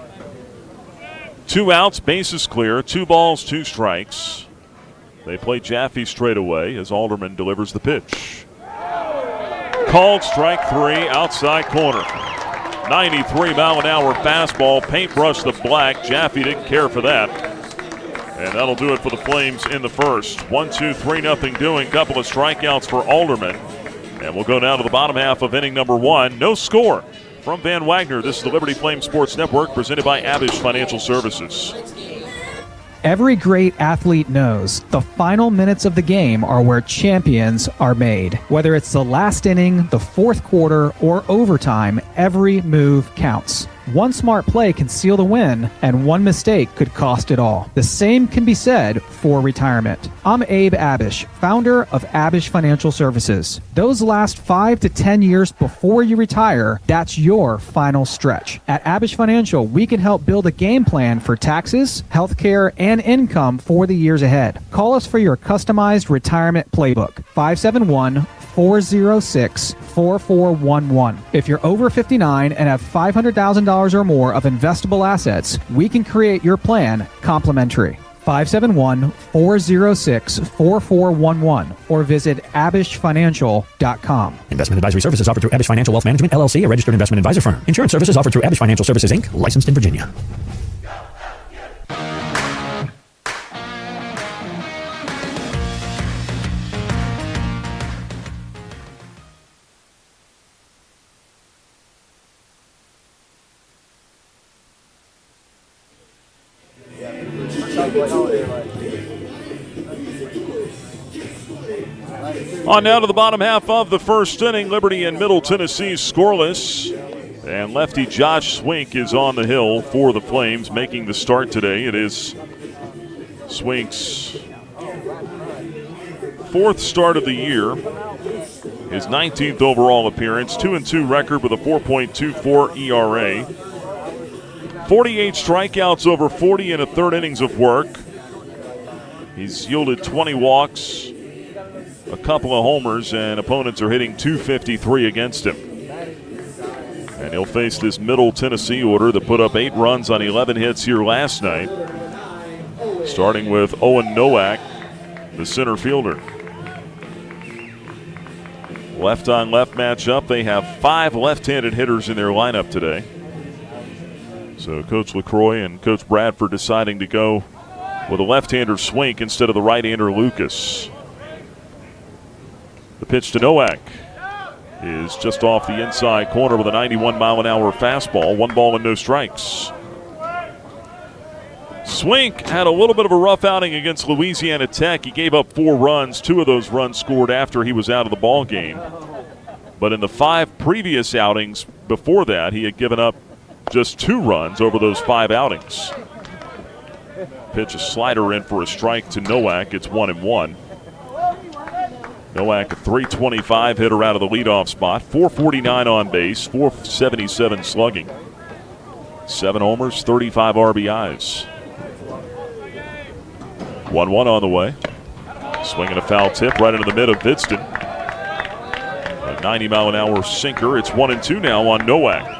C: 2 outs, bases clear, 2 balls, 2 strikes. They play Jaffe straight away as Alderman delivers the pitch. Called strike 3, outside corner. 93-mile-an-hour fastball, paintbrush the black. Jaffe didn't care for that. And that'll do it for the Flames in the first. 1-2, 3-0 doing. Couple of strikeouts for Alderman. And we'll go down to the bottom half of inning number 1. No score from Van Wagner. This is the Liberty Flame Sports Network presented by Abish Financial Services.
U: Every great athlete knows the final minutes of the game are where champions are made. Whether it's the last inning, the fourth quarter, or overtime, every move counts. One smart play can seal the win, and one mistake could cost it all. The same can be said for retirement. I'm Abe Abish, founder of Abish Financial Services. Those last 5 to 10 years before you retire, that's your final stretch. At Abish Financial, we can help build a game plan for taxes, healthcare, and income for the years ahead. Call us for your customized retirement playbook. 571-406-4411. If you're over 59 and have $500,000 or more of investable assets, we can create your plan complimentary. 571-406-4411 or visit abishfinancial.com.
V: Investment advisory services offered through Abish Financial Wealth Management, LLC, a registered investment advisor firm. Insurance services offered through Abish Financial Services, Inc., licensed in Virginia.
C: On now to the bottom half of the first inning. Liberty and Middle Tennessee scoreless. And lefty Josh Swink is on the hill for the Flames, making the start today. It is Swink's 4th start of the year. His 19th overall appearance. 2-2 record with a 4.24 ERA. 48 strikeouts over 40 and a third innings of work. He's yielded 20 walks, a couple of homers, and opponents are hitting .253 against him. And he'll face this Middle Tennessee order that put up 8 runs on 11 hits here last night. Starting with Owen Nowak, the center fielder. Left-on-left matchup. They have 5 left-handed hitters in their lineup today. So Coach LaCroix and Coach Bradford deciding to go with a left-hander Swink instead of the right-hander Lucas. The pitch to Nowak is just off the inside corner with a 91-mile-an-hour fastball. 1 ball and no strikes. Swink had a little bit of a rough outing against Louisiana Tech. He gave up 4 runs. 2 of those runs scored after he was out of the ball game. But in the 5 previous outings before that, he had given up just 2 runs over those 5 outings. Pitch a slider in for a strike to Nowak. It's 1-1. Nowak, a .325 hitter out of the leadoff spot. .449 on base, .477 slugging. 7 homers, 35 RBIs. 1-1 on the way. Swinging a foul tip right into the mid of Vidston. A 90-mile-an-hour sinker. It's 1-2 now on Nowak.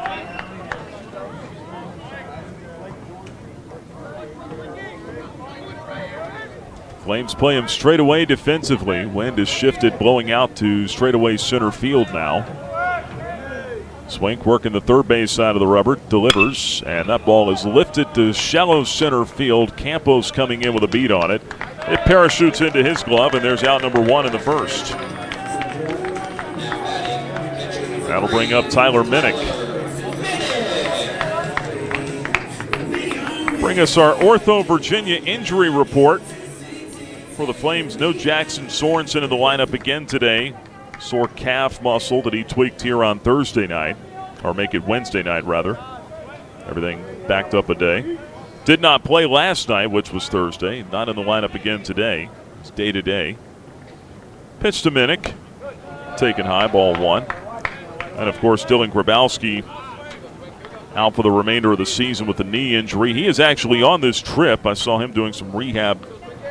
C: Flames play him straight away defensively. Wind is shifted, blowing out to straightaway center field now. Swink working the third base side of the rubber, delivers, and that ball is lifted to shallow center field. Campos coming in with a beat on it. It parachutes into his glove, and there's out number 1 in the first. That'll bring up Tyler Minnick. Bring us our Ortho Virginia injury report. For the Flames, no Jackson Sorensen in the lineup again today. Sore calf muscle that he tweaked here on Thursday night, or make it Wednesday night rather. Everything backed up a day. Did not play last night, which was Thursday. Not in the lineup again today. It's day to day. Pitch to Minnick. Taken high, ball 1. And of course, Dylan Grabowski out for the remainder of the season with a knee injury. He is actually on this trip. I saw him doing some rehab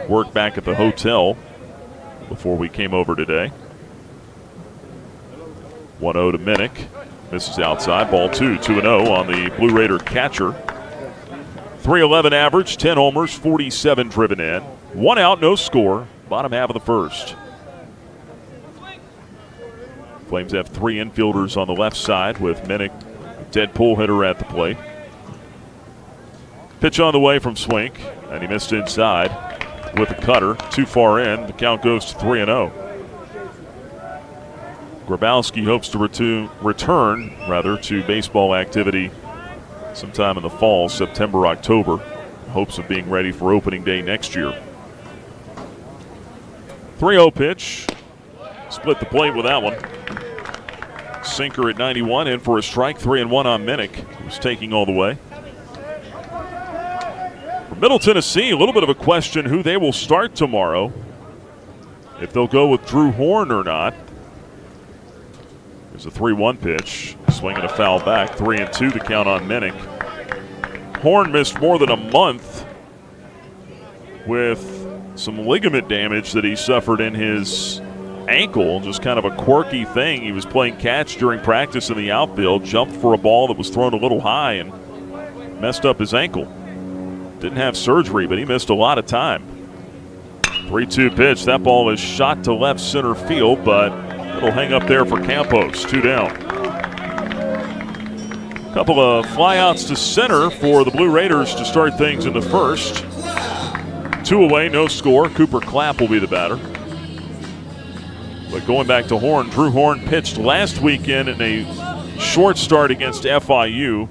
C: work back at the hotel before we came over today. 1-0 to Minnick. Misses outside. Ball 2, 2-0 on the Blue Raider catcher. .311 average, 10 homers, 47 driven in. 1 out, no score. Bottom half of the first. Flames have 3 infielders on the left side with Minnick, dead pull hitter at the plate. Pitch on the way from Swink, and he missed inside with a cutter. Too far in. The count goes to 3-0. Grabowski hopes to return to baseball activity sometime in the fall, September, October. Hopes of being ready for opening day next year. 3-0 pitch. Split the plate with that one. Sinker at 91, in for a strike. 3-1 on Minnick, who's taking all the way. For Middle Tennessee, a little bit of a question who they will start tomorrow. If they'll go with Drew Horn or not. There's a 3-1 pitch. Swinging a foul back. 3-2 the count on Minnick. Horn missed more than a month with some ligament damage that he suffered in his ankle. Just kind of a quirky thing. He was playing catch during practice in the outfield, jumped for a ball that was thrown a little high and messed up his ankle. Didn't have surgery, but he missed a lot of time. 3-2 pitch. That ball is shot to left center field, but it'll hang up there for Campos. 2 down. Couple of flyouts to center for the Blue Raiders to start things in the first. 2 away, no score. Cooper Clapp will be the batter. But going back to Horn, Drew Horn pitched last weekend in a short start against FIU.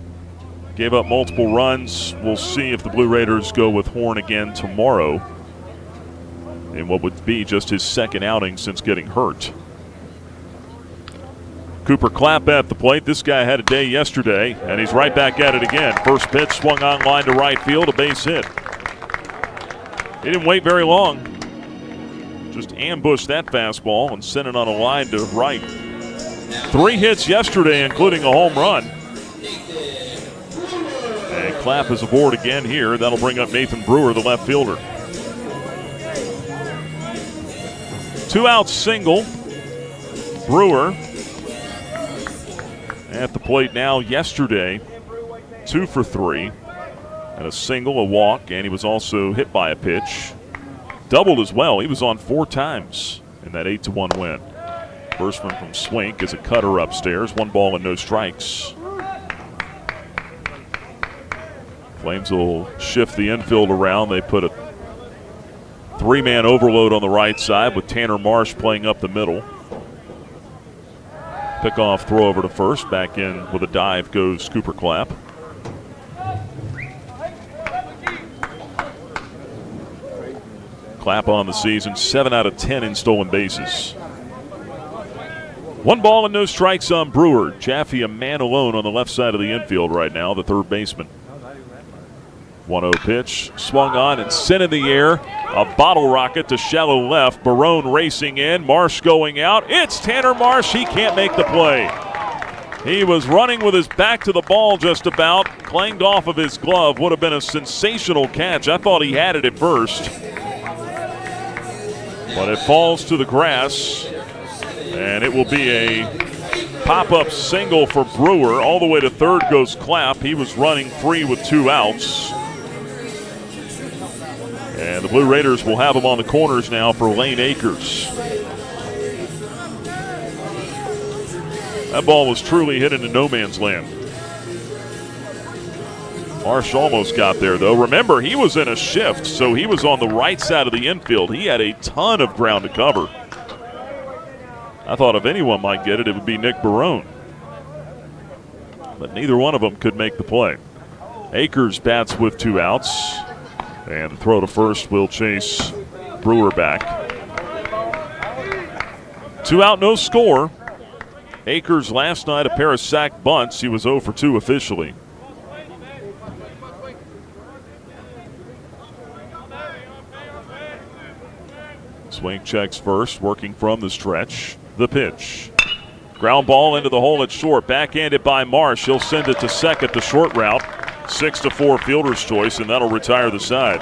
C: Gave up multiple runs. We'll see if the Blue Raiders go with Horn again tomorrow in what would be just his second outing since getting hurt. Cooper Clapp at the plate. This guy had a day yesterday, and he's right back at it again. First pitch swung on line to right field, a base hit. He didn't wait very long. Just ambushed that fastball and sent it on a line to right. 3 hits yesterday, including a home run. And Clapp is aboard again here. That'll bring up Nathan Brewer, the left fielder. 2-out single. Brewer at the plate now. Yesterday, 2 for 3. And a single, a walk, and he was also hit by a pitch. Doubled as well. He was on 4 times in that 8-1 win. First one from Swink is a cutter upstairs. 1 ball and no strikes. Flames will shift the infield around. They put a 3-man overload on the right side with Tanner Marsh playing up the middle. Pickoff throw over to first. Back in with a dive goes Cooper Clapp. Clapp on the season, 7 out of 10 in stolen bases. 1 ball and no strikes on Brewer. Chaffee a man alone on the left side of the infield right now, the third baseman. 1-0 pitch, swung on and sent in the air. A bottle rocket to shallow left. Barone racing in, Marsh going out. It's Tanner Marsh, he can't make the play. He was running with his back to the ball just about. Clanged off of his glove, would have been a sensational catch. I thought he had it at first. But it falls to the grass, and it will be a pop-up single for Brewer. All the way to third goes Clapp. He was running free with 2 outs. And the Blue Raiders will have him on the corners now for Lane Akers. That ball was truly hit into no man's land. Marsh almost got there, though. Remember, he was in a shift, so he was on the right side of the infield. He had a ton of ground to cover. I thought if anyone might get it, it would be Nick Barone. But neither one of them could make the play. Akers bats with 2 outs. And the throw to first will chase Brewer back. 2 out, no score. Akers last night a pair of sack bunts. He was 0 for 2 officially. Swing checks first, working from the stretch. The pitch. Ground ball into the hole at short. Backhanded by Marsh. He'll send it to second, the short route. 6-4 fielder's choice, and that'll retire the side.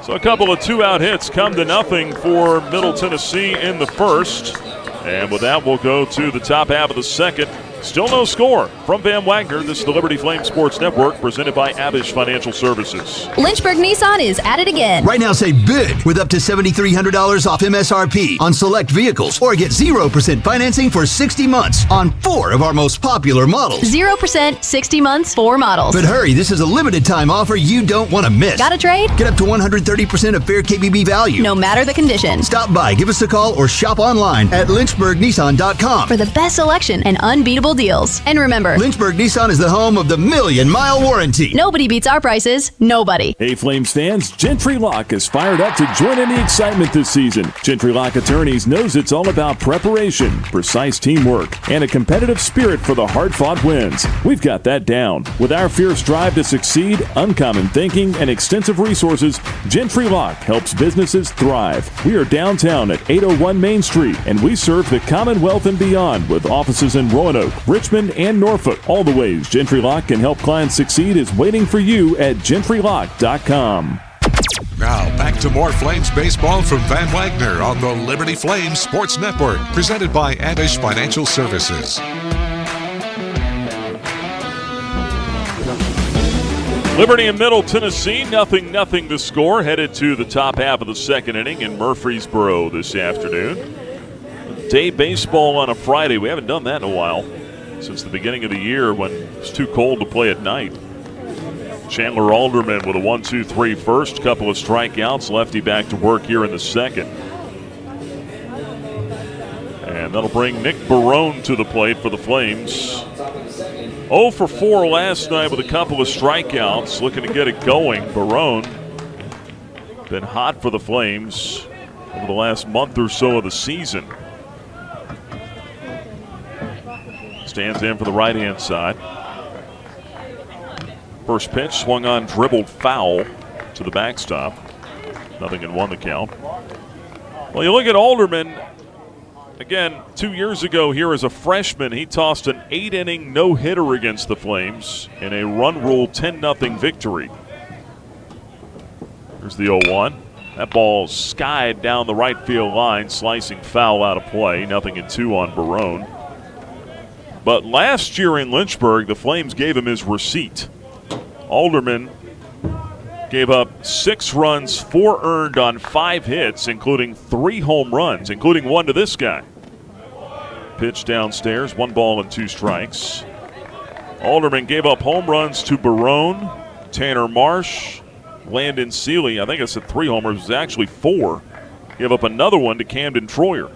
C: So a couple of 2-out hits come to nothing for Middle Tennessee in the first. And with that, we'll go to the top half of the second. Still no score. From Van Wagner, this is the Liberty Flame Sports Network, presented by Abish Financial Services.
A: Lynchburg Nissan is at it again.
F: Right now, save big with up to $7,300 off MSRP on select vehicles, or get 0% financing for 60 months on 4 of our most popular models.
A: 0%, 60 months, 4 models.
F: But hurry, this is a limited time offer you don't want to miss.
A: Got a trade?
F: Get up to 130% of fair KBB value.
A: No matter the condition.
F: Stop by, give us a call, or shop online at lynchburgnissan.com
A: for the best selection and unbeatable deals. And remember,
F: Lynchburg Nissan is the home of the 1,000,000-mile warranty.
A: Nobody beats our prices. Nobody.
H: Hey, Flames fans, Gentry Lock is fired up to join in the excitement this season. Gentry Lock Attorneys knows it's all about preparation, precise teamwork, and a competitive spirit for the hard-fought wins. We've got that down. With our fierce drive to succeed, uncommon thinking, and extensive resources, Gentry Lock helps businesses thrive. We are downtown at 801 Main Street, and we serve the Commonwealth and beyond with offices in Roanoke, Richmond, and Norfolk. All the ways Gentry Lock can help clients succeed is waiting for you at gentrylock.com.
B: Now back to more Flames baseball from Van Wagner on the Liberty Flames Sports Network, presented by Abish Financial Services.
C: Liberty and Middle Tennessee, 0-0 to score, headed to the top half of the second inning in Murfreesboro this afternoon. Day baseball on a Friday. We haven't done that in a while, since the beginning of the year when it was too cold to play at night. Chandler Alderman with a 1-2-3 first, couple of strikeouts, lefty back to work here in the second. And that'll bring Nick Barone to the plate for the Flames. 0 for 4 last night with a couple of strikeouts, looking to get it going. Barone been hot for the Flames over the last month or so of the season. Stands in for the right-hand side. First pitch swung on, dribbled foul to the backstop. 0-1 the count. Well, you look at Alderman. Again, 2 years ago here as a freshman, he tossed an 8-inning no-hitter against the Flames in a run-rule 10-0 victory. Here's the 0-1. That ball skied down the right field line, slicing foul out of play. 0-2 on Barone. But last year in Lynchburg, the Flames gave him his receipt. Alderman gave up 6 runs, 4 earned on 5 hits, including 3 home runs, including 1 to this guy. Pitch downstairs, 1 ball and 2 strikes. Alderman gave up home runs to Barone, Tanner Marsh, Landon Seeley. I think I said 3 homers. It was actually 4. Gave up another one to Camden Troyer.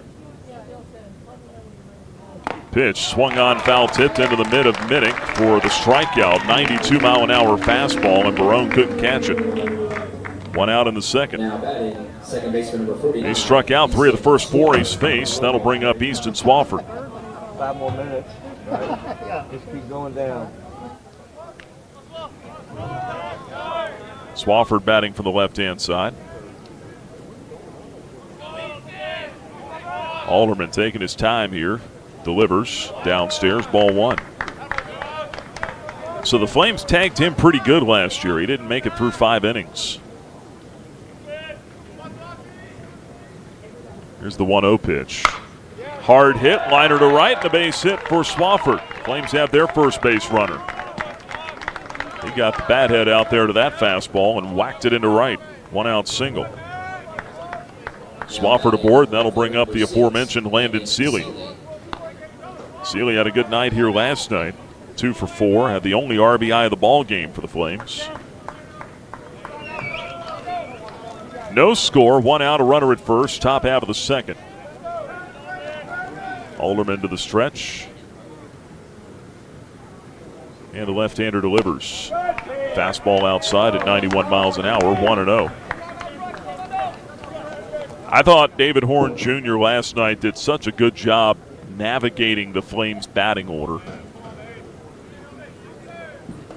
C: Pitch swung on, foul tipped into the mid of Minnick for the strikeout. 92-mile-an-hour fastball, and Barone couldn't catch it. 1 out in the second.
W: Second baseman number 40.
C: He struck out 3 of the first 4 he's faced. That'll bring up Easton Swafford.
X: 5 more minutes. Right? Just keep going down.
C: Swafford batting from the left-hand side. Alderman taking his time here. Delivers downstairs, ball 1. So the Flames tagged him pretty good last year. He didn't make it through 5 innings. Here's the 1-0 pitch. Hard hit, liner to right, and a base hit for Swafford. Flames have their first base runner. He got the bat head out there to that fastball and whacked it into right. 1 out single. Swafford aboard, and that'll bring up the aforementioned Landon Seeley. Seeley had a good night here last night. 2 for 4, had the only RBI of the ball game for the Flames. No score, 1 out, a runner at first, top half of the second. Alderman to the stretch. And the left-hander delivers. Fastball outside at 91 miles an hour, 1-0. I thought David Horn Jr. last night did such a good job navigating the Flames batting order.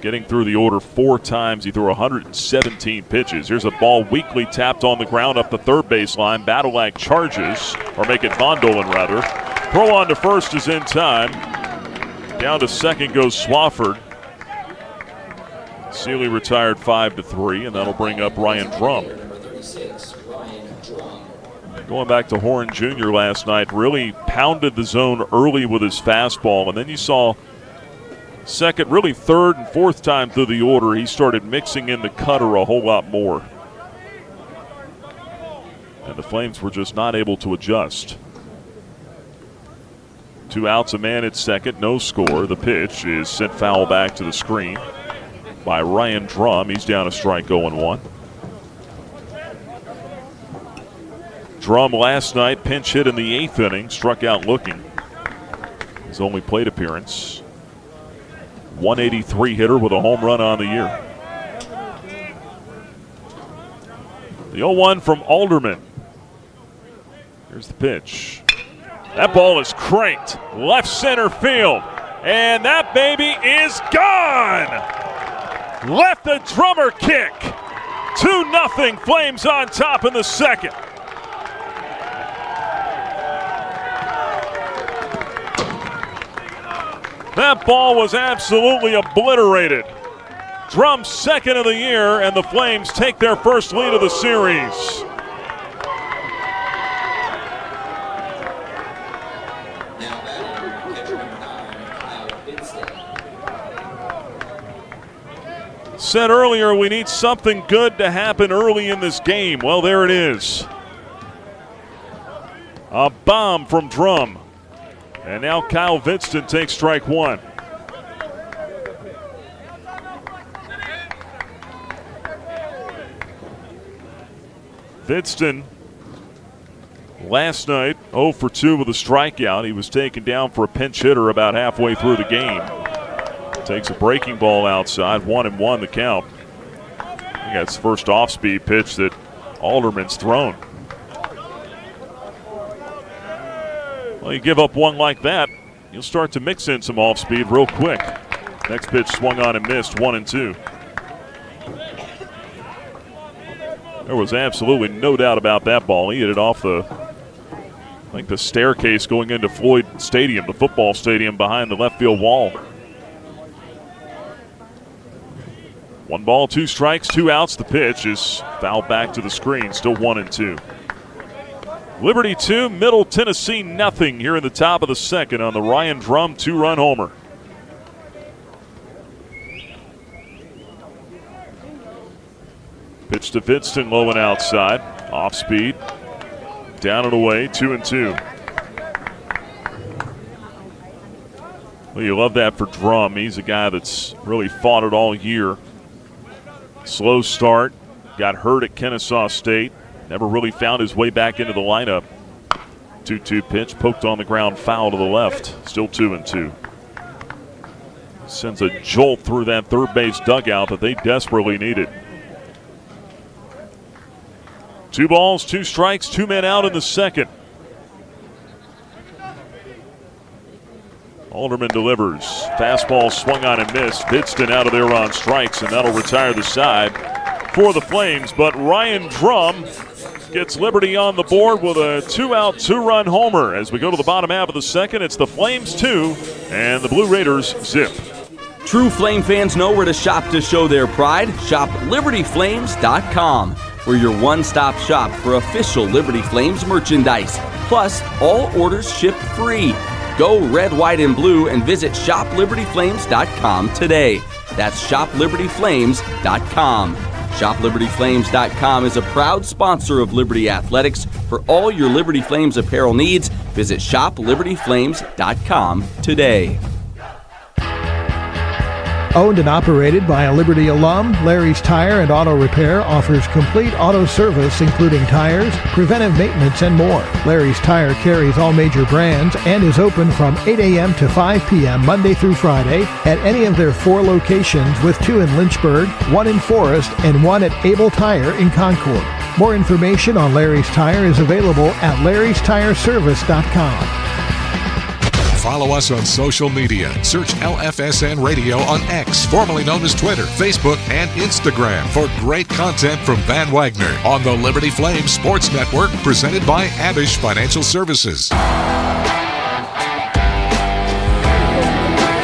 C: Getting through the order 4 times. He threw 117 pitches. Here's a ball weakly tapped on the ground up the third baseline. Badalak charges, or make it Vondolan rather. Throw on to first is in time. Down to second goes Swafford. Seeley retired 5-3, and that'll bring up Ryan Drum. Going back to Horn Jr. last night, really pounded the zone early with his fastball, and then you saw second, really third and fourth time through the order, he started mixing in the cutter a whole lot more. And the Flames were just not able to adjust. 2 outs, a man at second, no score. The pitch is sent foul back to the screen by Ryan Drum. He's down a strike 0-1. Drum last night pinch hit in the 8th inning, struck out looking. His only plate appearance. 183 hitter with a home run on the year. The 0-1 from Alderman. Here's the pitch. That ball is cranked left center field, and that baby is gone. Left the drummer kick. 2-0 Flames on top in the second. That ball was absolutely obliterated. Drum's second of the year, and the Flames take their first lead of the series. Said earlier we need something good to happen early in this game. Well, there it is. A bomb from Drum. And now Kyle Vinston takes strike 1. Vinston last night 0 for 2 with a strikeout. He was taken down for a pinch hitter about halfway through the game. Takes a breaking ball outside, 1-1 the count. I think that's the first off-speed pitch that Alderman's thrown. Well, you give up one like that, you'll start to mix in some off-speed real quick. Next pitch swung on and missed, 1-2. There was absolutely no doubt about that ball. He hit it off the staircase going into Floyd Stadium, the football stadium behind the left field wall. 1 ball, 2 strikes, 2 outs. The pitch is fouled back to the screen, still 1-2. Liberty 2, Middle Tennessee nothing here in the top of the second on the Ryan Drum 2-run homer. Pitch to Vinston, low and outside. Off speed. Down and away, 2-2. Well, you love that for Drum. He's a guy that's really fought it all year. Slow start. Got hurt at Kennesaw State. Never really found his way back into the lineup. 2-2 pitch, poked on the ground, foul to the left. Still 2-2. Sends a jolt through that third base dugout that they desperately needed. 2 balls, 2 strikes, 2 men out in the second. Alderman delivers. Fastball swung on and missed. Vinston out of there on strikes, and that'll retire the side for the Flames. But Ryan Drum gets Liberty on the board with a 2-out, 2-run homer. As we go to the bottom half of the second, it's the Flames 2 and the Blue Raiders zip.
Q: True Flame fans know where to shop to show their pride. Shop LibertyFlames.com. We're your one-stop shop for official Liberty Flames merchandise. Plus, all orders ship free. Go red, white, and blue and visit ShopLibertyFlames.com today. That's ShopLibertyFlames.com. ShopLibertyFlames.com is a proud sponsor of Liberty Athletics. For all your Liberty Flames apparel needs, visit ShopLibertyFlames.com today.
G: Owned and operated by a Liberty alum, Larry's Tire and Auto Repair offers complete auto service including tires, preventive maintenance, and more. Larry's Tire carries all major brands and is open from 8 a.m. to 5 p.m. Monday through Friday at any of their 4 locations, with 2 in Lynchburg, 1 in Forest, and 1 at Able Tire in Concord. More information on Larry's Tire is available at larrystireservice.com.
B: Follow us on social media. Search LFSN Radio on X, formerly known as Twitter, Facebook, and Instagram for great content from Van Wagner on the Liberty Flames Sports Network, presented by Abish Financial Services.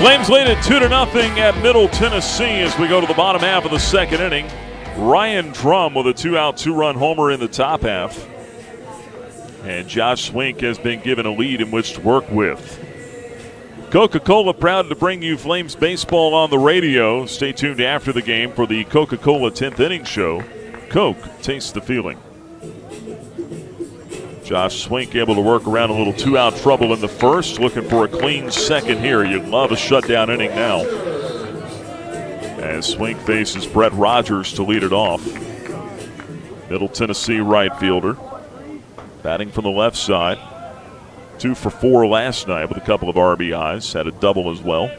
C: Flames lead at 2-0 at Middle Tennessee as we go to the bottom half of the second inning. Ryan Drum with a 2-out, 2-run homer in the top half. And Josh Swink has been given a lead in which to work with. Coca-Cola proud to bring you Flames baseball on the radio. Stay tuned after the game for the Coca-Cola 10th inning show. Coke, taste the feeling. Josh Swink able to work around a little two-out trouble in the first, looking for a clean second here. You'd love a shutdown inning now. As Swink faces Brett Rogers to lead it off. Middle Tennessee right fielder. Batting from the left side. 2 for 4 last night with a couple of RBIs. Had a double as well.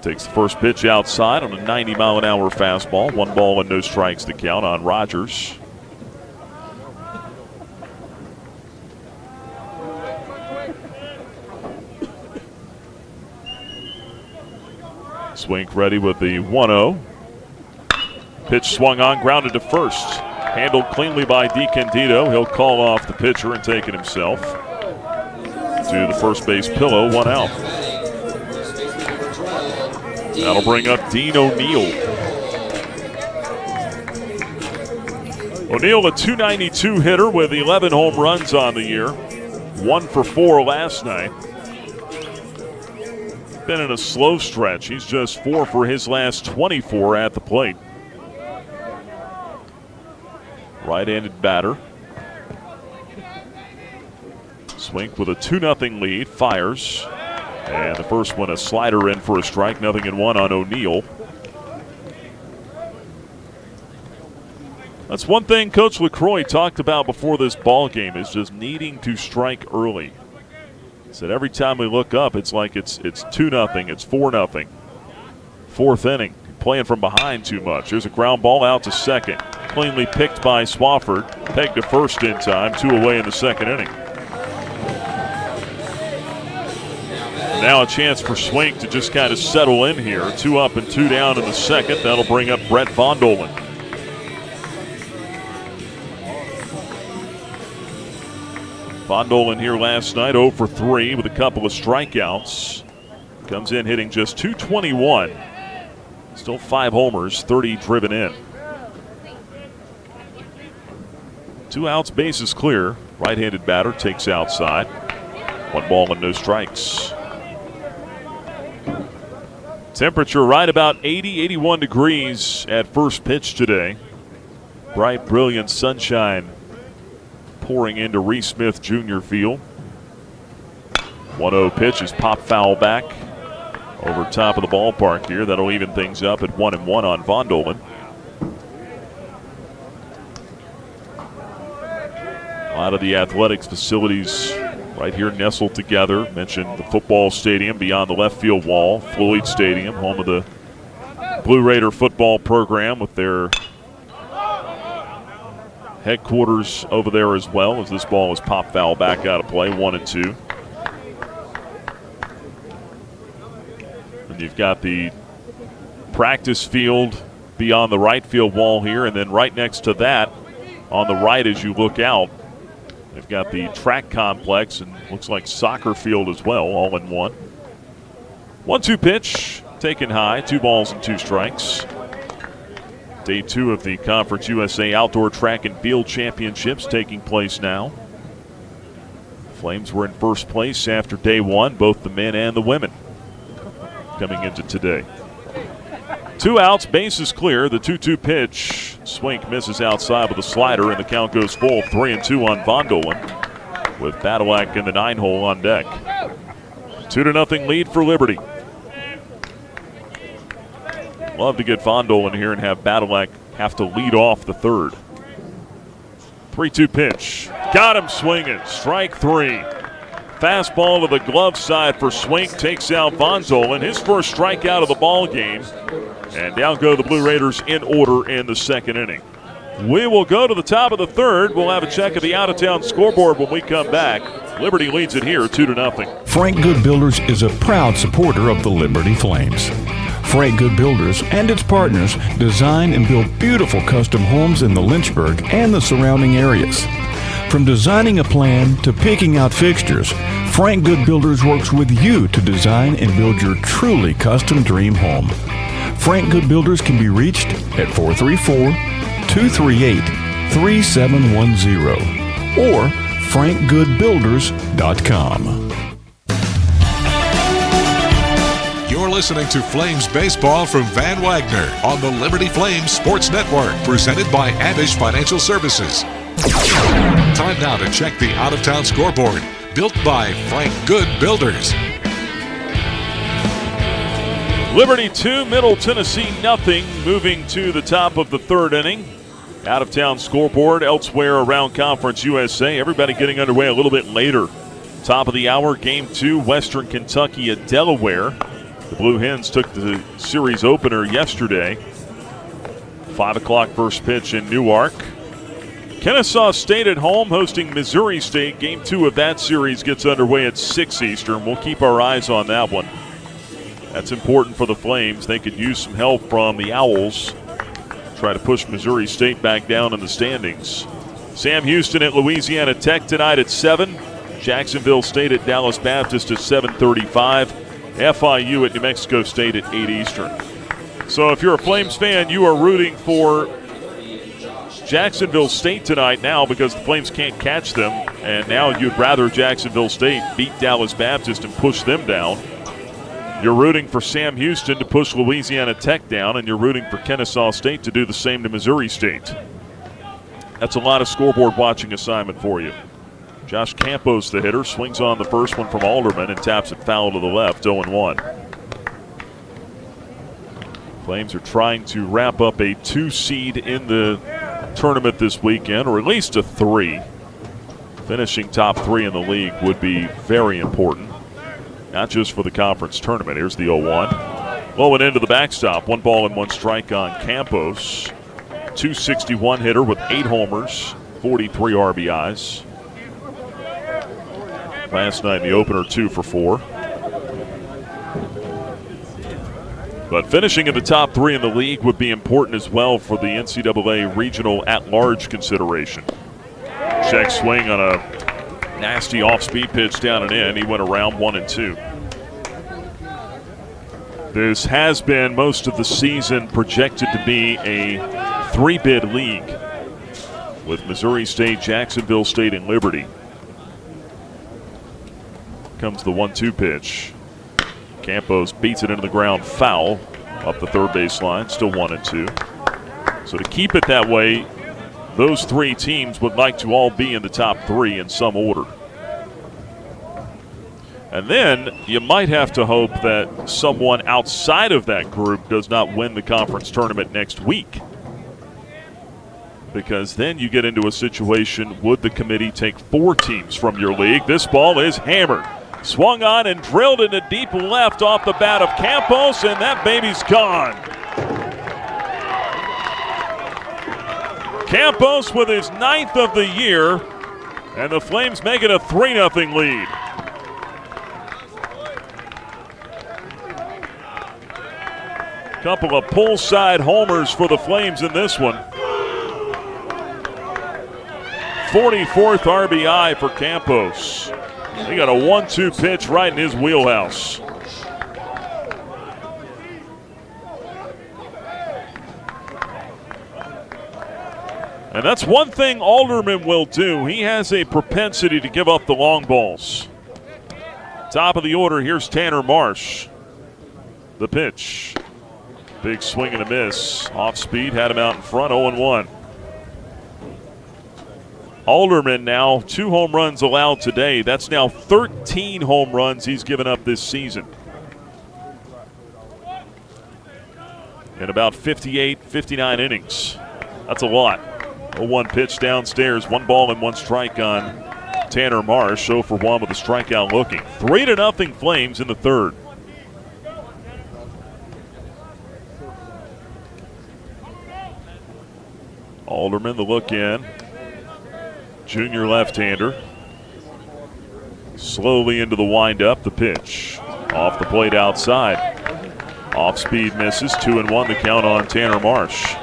C: Takes the first pitch outside on a 90-mile-an-hour fastball. 1 ball and no strikes to count on Rogers. Swink ready with the 1-0. Pitch swung on, grounded to first. Handled cleanly by DiCandido. He'll call off the pitcher and take it himself. To the first base pillow, 1 out. That'll bring up Dean O'Neill. O'Neill, a .292 hitter with 11 home runs on the year. 1 for 4 last night. Been in a slow stretch. He's just 4 for his last 24 at the plate. Right-handed batter. Swink with a 2-0 lead. Fires. And the first one a slider in for a strike. 0-1 on O'Neill. That's one thing Coach LaCroix talked about before this ball game, is just needing to strike early. He said every time we look up, it's like it's 2-0, it's 4-0. Fourth inning, playing from behind too much. There's a ground ball out to second. Cleanly picked by Swafford. Pegged to first in time. 2 away in the second inning. Now a chance for Swink to just kind of settle in here. 2 up and 2 down in the second. That'll bring up Brett Von Dolan. Von Dolan here last night, 0 for 3 with a couple of strikeouts. Comes in hitting just .221. Still 5 homers, 30 driven in. 2 outs, bases clear. Right-handed batter takes outside. 1 ball and no strikes. Temperature right about 80, 81 degrees at first pitch today. Bright, brilliant sunshine pouring into Reese Smith Jr. Field. 1-0 pitch is pop foul back over top of the ballpark here. That'll even things up at 1-1 on Von Dolan. A lot of the athletics facilities right here nestled together. Mentioned the football stadium beyond the left field wall. Floyd Stadium, home of the Blue Raider football program, with their headquarters over there as well, as this ball is pop foul back out of play, 1-2. And you've got the practice field beyond the right field wall here, and then right next to that on the right as you look out, they've got the track complex and looks like soccer field as well, all in one. 1-2 pitch, taken high, 2 balls and 2 strikes. Day 2 of the Conference USA Outdoor Track and Field Championships taking place now. Flames were in first place after day 1, both the men and the women coming into today. 2 outs, bases clear. The 2-2 pitch. Swink misses outside with a slider, and the count goes full. 3-2 on Von Dolan, with Badalak in the 9-hole on deck. 2-0 lead for Liberty. Love to get Von Dolan here and have Badalak have to lead off the third. 3-2 pitch. Got him swinging. Strike 3. Fastball to the glove side for Swink. Takes out Von Dolan. His first strikeout of the ball game. And down go the Blue Raiders in order in the second inning. We will go to the top of the third. We'll have a check of the out-of-town scoreboard when we come back. Liberty leads it here 2-0.
O: Frank Good Builders is a proud supporter of the Liberty Flames. Frank Good Builders and its partners design and build beautiful custom homes in the Lynchburg and the surrounding areas. From designing a plan to picking out fixtures, Frank Good Builders works with you to design and build your truly custom dream home. Frank Good Builders can be reached at 434-238-8888 3710 or frankgoodbuilders.com.
B: You're listening to Flames Baseball from Van Wagner on the Liberty Flames Sports Network, presented by Abish Financial Services. Time now to check the out-of-town scoreboard, built by Frank Good Builders.
C: Liberty 2, Middle Tennessee nothing, moving to the top of the third inning. Out-of-town scoreboard elsewhere around Conference USA. Everybody getting underway a little bit later. Top of the hour, Game 2, Western Kentucky at Delaware. The Blue Hens took the series opener yesterday. 5 o'clock first pitch in Newark. Kennesaw State at home hosting Missouri State. Game 2 of that series gets underway at 6 Eastern. We'll keep our eyes on that one. That's important for the Flames. They could use some help from the Owls. Try to push Missouri State back down in the standings. Sam Houston at Louisiana Tech tonight at 7. Jacksonville State at Dallas Baptist at 7:35. FIU at New Mexico State at 8 Eastern. So if you're a Flames fan, you are rooting for Jacksonville State tonight now because the Flames can't catch them. And now you'd rather Jacksonville State beat Dallas Baptist and push them down. You're rooting for Sam Houston to push Louisiana Tech down, and you're rooting for Kennesaw State to do the same to Missouri State. That's a lot of scoreboard watching assignment for you. Josh Campos, the hitter, swings on the first one from Alderman and taps it foul to the left, 0-1. Flames are trying to wrap up a 2 seed in the tournament this weekend, or at least a 3. Finishing top 3 in the league would be very important. Not just for the conference tournament. Here's the 0-1. Low and into the backstop. 1 ball and 1 strike on Campos. 261 hitter with 8 homers, 43 RBIs. Last night in the opener, 2 for 4. But finishing in the top 3 in the league would be important as well for the NCAA regional at-large consideration. Check swing on a nasty off-speed pitch down and in. He went around 1-2. This has been most of the season projected to be a 3-bid league with Missouri State, Jacksonville State, and Liberty. Comes the 1-2 pitch. Campos beats it into the ground foul up the third base line. Still 1-2. So to keep it that way, those 3 teams would like to all be in the top 3 in some order. And then you might have to hope that someone outside of that group does not win the conference tournament next week. Because then you get into a situation, would the committee take 4 teams from your league? This ball is hammered. Swung on and drilled into deep left off the bat of Campos, and that baby's gone. Campos with his 9th of the year, and the Flames make it a 3-0 lead. Couple of pull-side homers for the Flames in this one. 44th RBI for Campos. He got a 1-2 pitch right in his wheelhouse. And that's one thing Alderman will do. He has a propensity to give up the long balls. Top of the order, here's Tanner Marsh. The pitch. Big swing and a miss. Off speed, had him out in front, 0-1. Alderman now 2 home runs allowed today. That's now 13 home runs he's given up this season. In about 58, 59 innings. That's a lot. 0-1 pitch downstairs. 1 ball and 1 strike on Tanner Marsh. 0 for 1 with a strikeout looking. 3-0 Flames in the third. Alderman, the look in. Junior left-hander. Slowly into the windup, the pitch. Off the plate outside. Off speed misses, 2-1 the count on Tanner Marsh.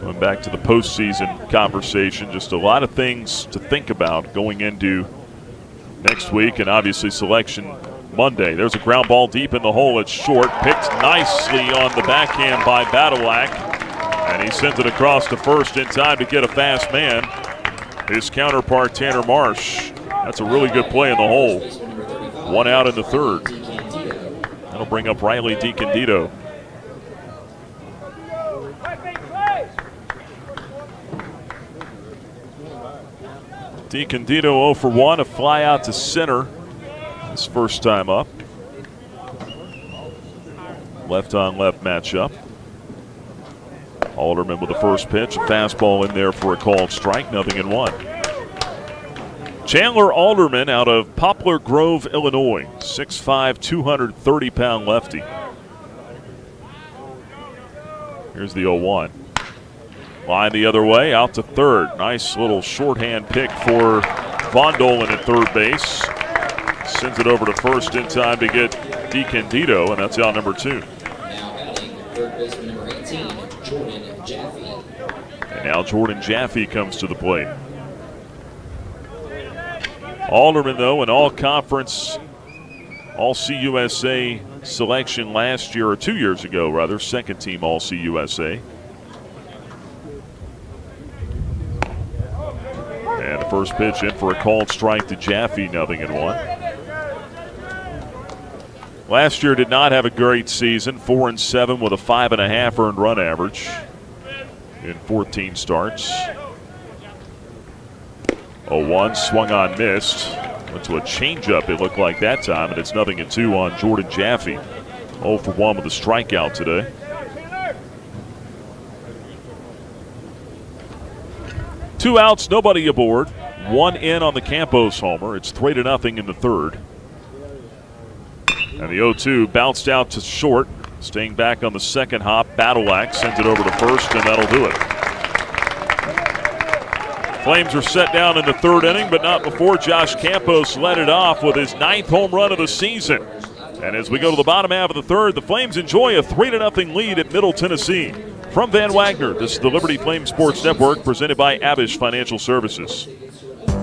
C: Going back to the postseason conversation, just a lot of things to think about going into next week, and obviously selection Monday. There's a ground ball deep in the hole. It's short. Picked nicely on the backhand by Badalak. And he sends it across to first in time to get a fast man. His counterpart, Tanner Marsh. That's a really good play in the hole. One out in the third. That'll bring up Riley DiCandido. DiCandido 0 for 1, a fly out to center. His first time up. Left on left matchup. Alderman with the first pitch, a fastball in there for a called strike, 0-1. Chandler Alderman out of Poplar Grove, Illinois, 6'5", 230-pound lefty. Here's the 0-1. Line the other way, out to third. Nice little shorthand pick for Von Dolan at third base. Sends it over to first in time to get DiCandido, and that's out number 2.
W: Now batting, third baseman number 18, Jordan Jaffe.
C: And now Jordan Jaffe comes to the plate. Alderman, though, an all-conference, all-CUSA selection last year, or 2 years ago, rather, second-team all-CUSA. And the first pitch in for a called strike to Jaffe, 0-1. Last year did not have a great season, 4-7 with a 5.5 earned run average in 14 starts. 0-1, swung on, missed. Went to a changeup, it looked like that time, and it's 0-2 on Jordan Jaffe. 0 for 1 with a strikeout today. Two outs, nobody aboard. One in on the Campos homer. It's 3-0 in the third. And the 0-2 bounced out to short. Staying back on the second hop, Badalak sends it over to first, and that'll do it. Flames are set down in the third inning, but not before Josh Campos led it off with his 9th home run of the season. And as we go to the bottom half of the third, the Flames enjoy a 3-0 lead at Middle Tennessee. From Van Wagner, this is the Liberty Flame Sports Network, presented by Abish Financial Services.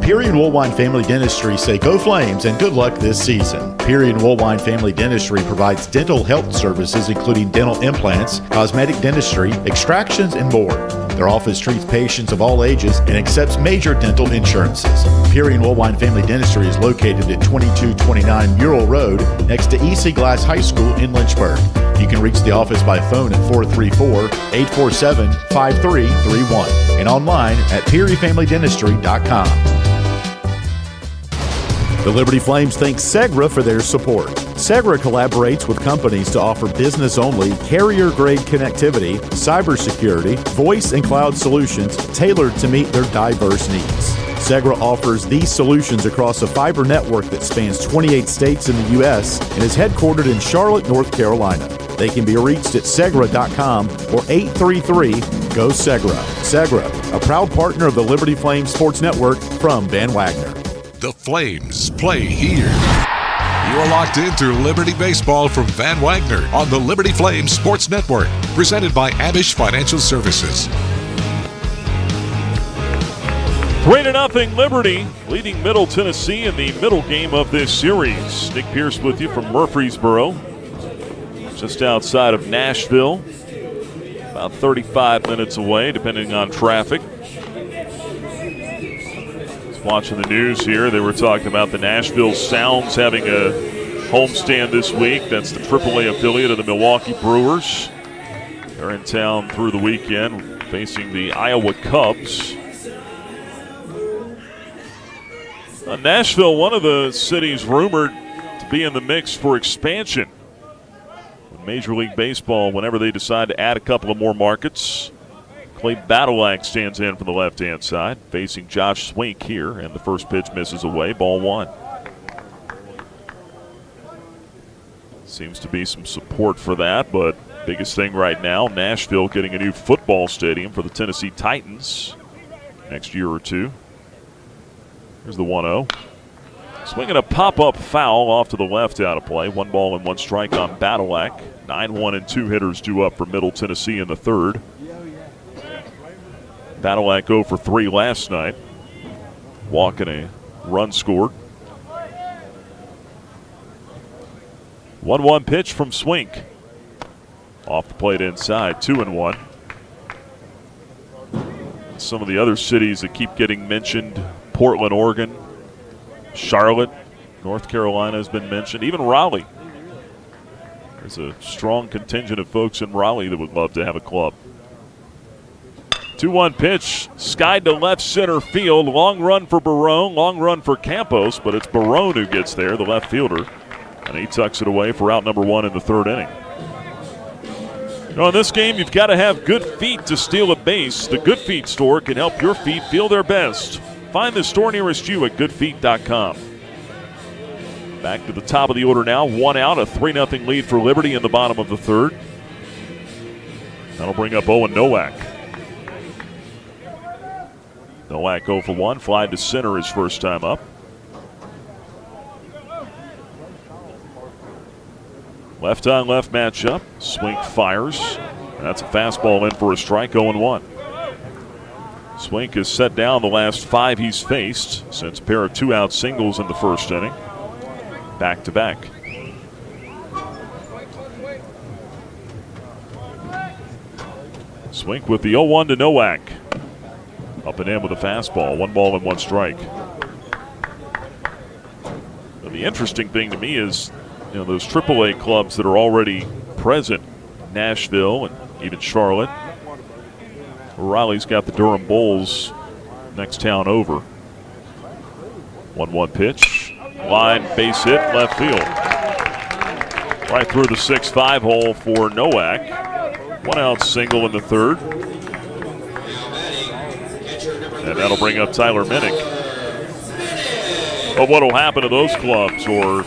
P: Peary and Woolwine Family Dentistry say go Flames and good luck this season. Peary and Woolwine Family Dentistry provides dental health services including dental implants, cosmetic dentistry, extractions, and more. Their office treats patients of all ages and accepts major dental insurances. Peary and Woolwine Family Dentistry is located at 2229 Mural Road next to EC Glass High School in Lynchburg. You can reach the office by phone at 434-847-5331 and online at PearyFamilyDentistry.com. The Liberty Flames thank Segra for their support. Segra collaborates with companies to offer business-only, carrier-grade connectivity, cybersecurity, voice and cloud solutions tailored to meet their diverse needs. Segra offers these solutions across a fiber network that spans 28 states in the U.S. and is headquartered in Charlotte, North Carolina. They can be reached at Segra.com or 833-GO-SEGRA. Segra, a proud partner of the Liberty Flames Sports Network from Van Wagner.
B: The Flames play here. You're locked into Liberty Baseball from Van Wagner on the Liberty Flames Sports Network, presented by Abish Financial Services.
C: 3-0 Liberty, leading Middle Tennessee in the middle game of this series. Nick Pierce with you from Murfreesboro, just outside of Nashville, about 35 minutes away, depending on traffic. Watching the news here, they were talking about the Nashville Sounds having a homestand this week. That's the AAA affiliate of the Milwaukee Brewers. They're in town through the weekend, facing the Iowa Cubs. Nashville, one of the cities rumored to be in the mix for expansion. Major League Baseball, whenever they decide to add a couple of more markets. Clay Badalak stands in from the left-hand side, facing Josh Swink here, and the first pitch misses away, ball 1. Seems to be some support for that, but biggest thing right now, Nashville getting a new football stadium for the Tennessee Titans next year or two. Here's the 1-0. Swinging a pop-up foul off to the left out of play. 1 ball and 1 strike on Badalak. 9-1 and 2 hitters due up for Middle Tennessee in the third. Badalak 0 for 3 last night. Walk and a run scored. 1-1 pitch from Swink. Off the plate inside, 2-1. Some of the other cities that keep getting mentioned, Portland, Oregon, Charlotte, North Carolina has been mentioned, even Raleigh. There's a strong contingent of folks in Raleigh that would love to have a club. 2-1 pitch, skied to left center field. Long run for Barone, long run for Campos, but it's Barone who gets there, the left fielder. And he tucks it away for out number 1 in the 3rd inning. In this game, you've got to have good feet to steal a base. The Good Feet store can help your feet feel their best. Find the store nearest you at goodfeet.com. Back to the top of the order now. 1 out, a 3-0 lead for Liberty in the bottom of the 3rd. That'll bring up Owen Nowak. Nowak 0 for 1, fly to center his first time up. Left on left matchup. Swink fires. That's a fastball in for a strike, 0-1. Swink has set down the last 5 he's faced since a pair of 2-out singles in the first inning. Back to back. Swink with the 0-1 to Nowak. Up and in with a fastball. 1 ball and 1 strike. Now, the interesting thing to me is, those AAA clubs that are already present, Nashville and even Charlotte. Riley's got the Durham Bulls next town over. 1-1 pitch. Line, base hit, left field. Right through the 6-5 hole for Nowak. 1-out single in the 3rd. And that'll bring up Tyler Minnick. But what will happen to those clubs? Or,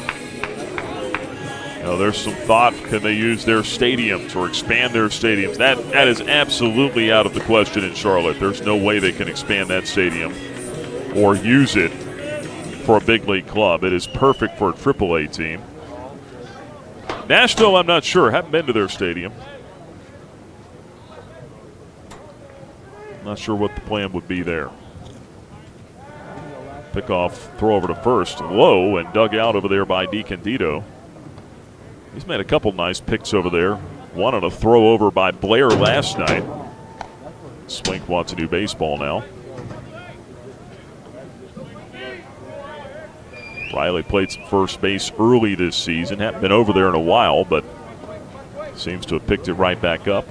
C: there's some thought, can they use their stadiums or expand their stadiums? That is absolutely out of the question in Charlotte. There's no way they can expand that stadium or use it for a big league club. It is perfect for a AAA team. Nashville, I'm not sure. Haven't been to their stadium. Not sure what the plan would be there. Pickoff, throw over to first. Low and dug out over there by DiCandido. He's made a couple nice picks over there. One on a throw over by Blair last night. Swink wants a new baseball now. Riley played some first base early this season. Hadn't been over there in a while, but seems to have picked it right back up.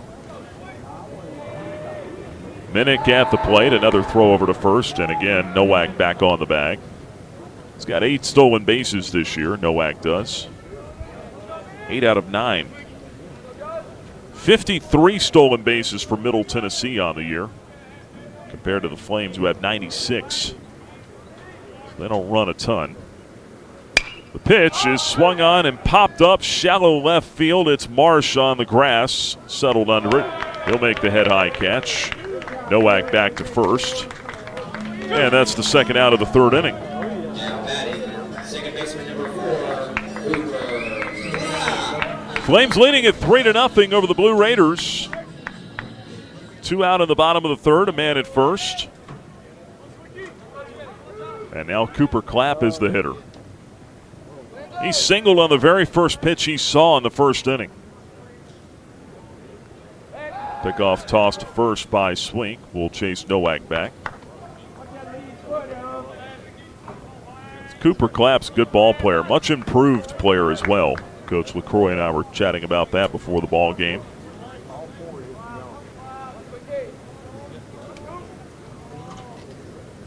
C: Minnick at the plate, another throw over to first, and again, Nowak back on the bag. He's got 8 stolen bases this year, Nowak does. 8 out of 9. 53 stolen bases for Middle Tennessee on the year, compared to the Flames, who have 96. So they don't run a ton. The pitch is swung on and popped up, shallow left field. It's Marsh on the grass, settled under it. He'll make the head-high catch. Nowak back to first. And that's the 2nd out of the 3rd inning. Flames leading at 3-0 over the Blue Raiders. 2 out in the bottom of the 3rd, a man at first. And now Cooper Clapp is the hitter. He singled on the very first pitch he saw in the first inning. Pickoff toss to first by Swink. Will chase Nowak back. Cooper Clapp's a good ball player. Much improved player as well. Coach LaCroix and I were chatting about that before the ball game.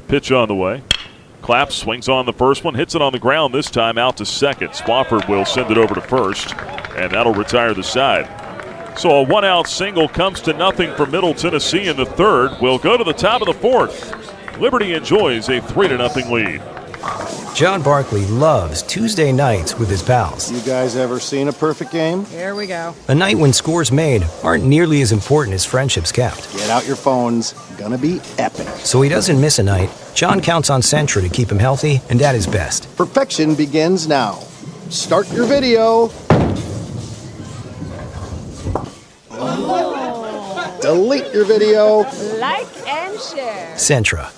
C: Pitch on the way. Clapp swings on the first one, hits it on the ground this time, out to second. Swafford will send it over to first, and that'll retire the side. So a 1-out single comes to nothing for Middle Tennessee in the 3rd. We'll go to the top of the 4th. Liberty enjoys a 3-0 lead.
I: John Barkley loves Tuesday nights with his pals.
J: You guys ever seen a perfect game?
K: Here we go.
I: A night when scores made aren't nearly as important as friendships kept.
J: Get out your phones. Gonna be epic.
I: So he doesn't miss a night. John counts on Sentra to keep him healthy and at his best.
J: Perfection begins now. Start your video. delete your video.
K: Like and share.
I: Sentra,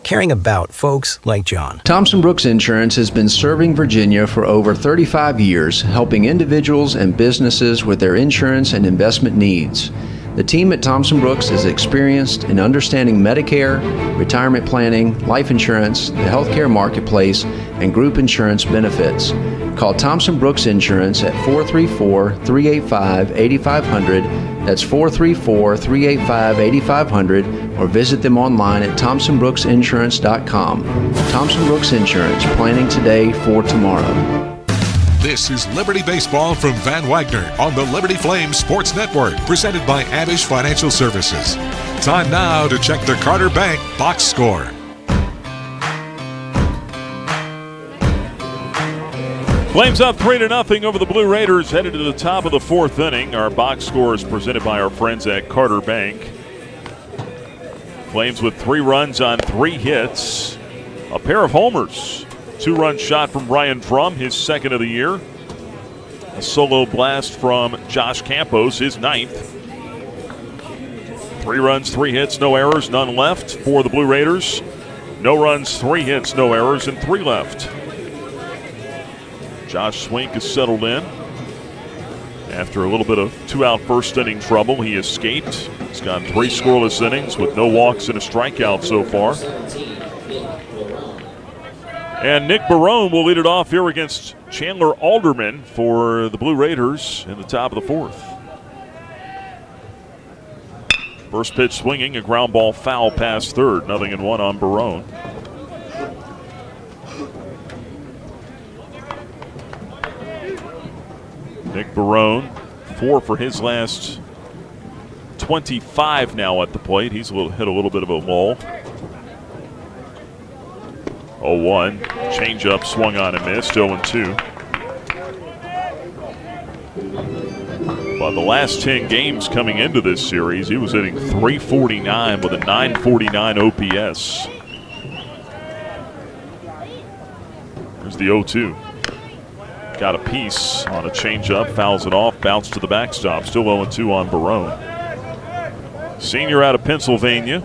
I: caring about folks like John.
L: Thompson Brooks Insurance has been serving Virginia for over 35 years, helping individuals and businesses with their insurance and investment needs. The team at Thompson Brooks is experienced in understanding Medicare, retirement planning, life insurance, the healthcare marketplace, and group insurance benefits. Call Thompson Brooks Insurance at 434-385-8500. That's 434-385-8500, or visit them online at thompsonbrooksinsurance.com. Thompson Brooks Insurance, planning today for tomorrow.
B: This is Liberty Baseball from Van Wagner on the Liberty Flames Sports Network, presented by Abish Financial Services. Time now to check the Carter Bank box score.
C: Flames up 3-0 over the Blue Raiders, headed to the top of the fourth inning. Our box score is presented by our friends at Carter Bank. Flames with 3 runs on 3 hits, a pair of homers. 2-run shot from Ryan Drum, his second of the year. A solo blast from Josh Campos, his 9th. 3 runs, 3 hits, no errors, none left for the Blue Raiders. No runs, 3 hits, no errors, and 3 left. Josh Swink is settled in. After a little bit of 2-out first inning trouble, he escaped. He's got 3 scoreless innings with no walks and a strikeout so far. And Nick Barone will lead it off here against Chandler Alderman for the Blue Raiders in the top of the fourth. First pitch swinging, a ground ball foul past third. 0-1 on Barone. Nick Barone, 4 for his last 25 now at the plate. He's hit a little bit of a lull. 0-1. Changeup swung on and missed. 0-2. But the last 10 games coming into this series, he was hitting .349 with a .949 OPS. There's the 0-2. Got a piece on a changeup, fouls it off, bounced to the backstop. Still 0-2 on Barone. Senior out of Pennsylvania.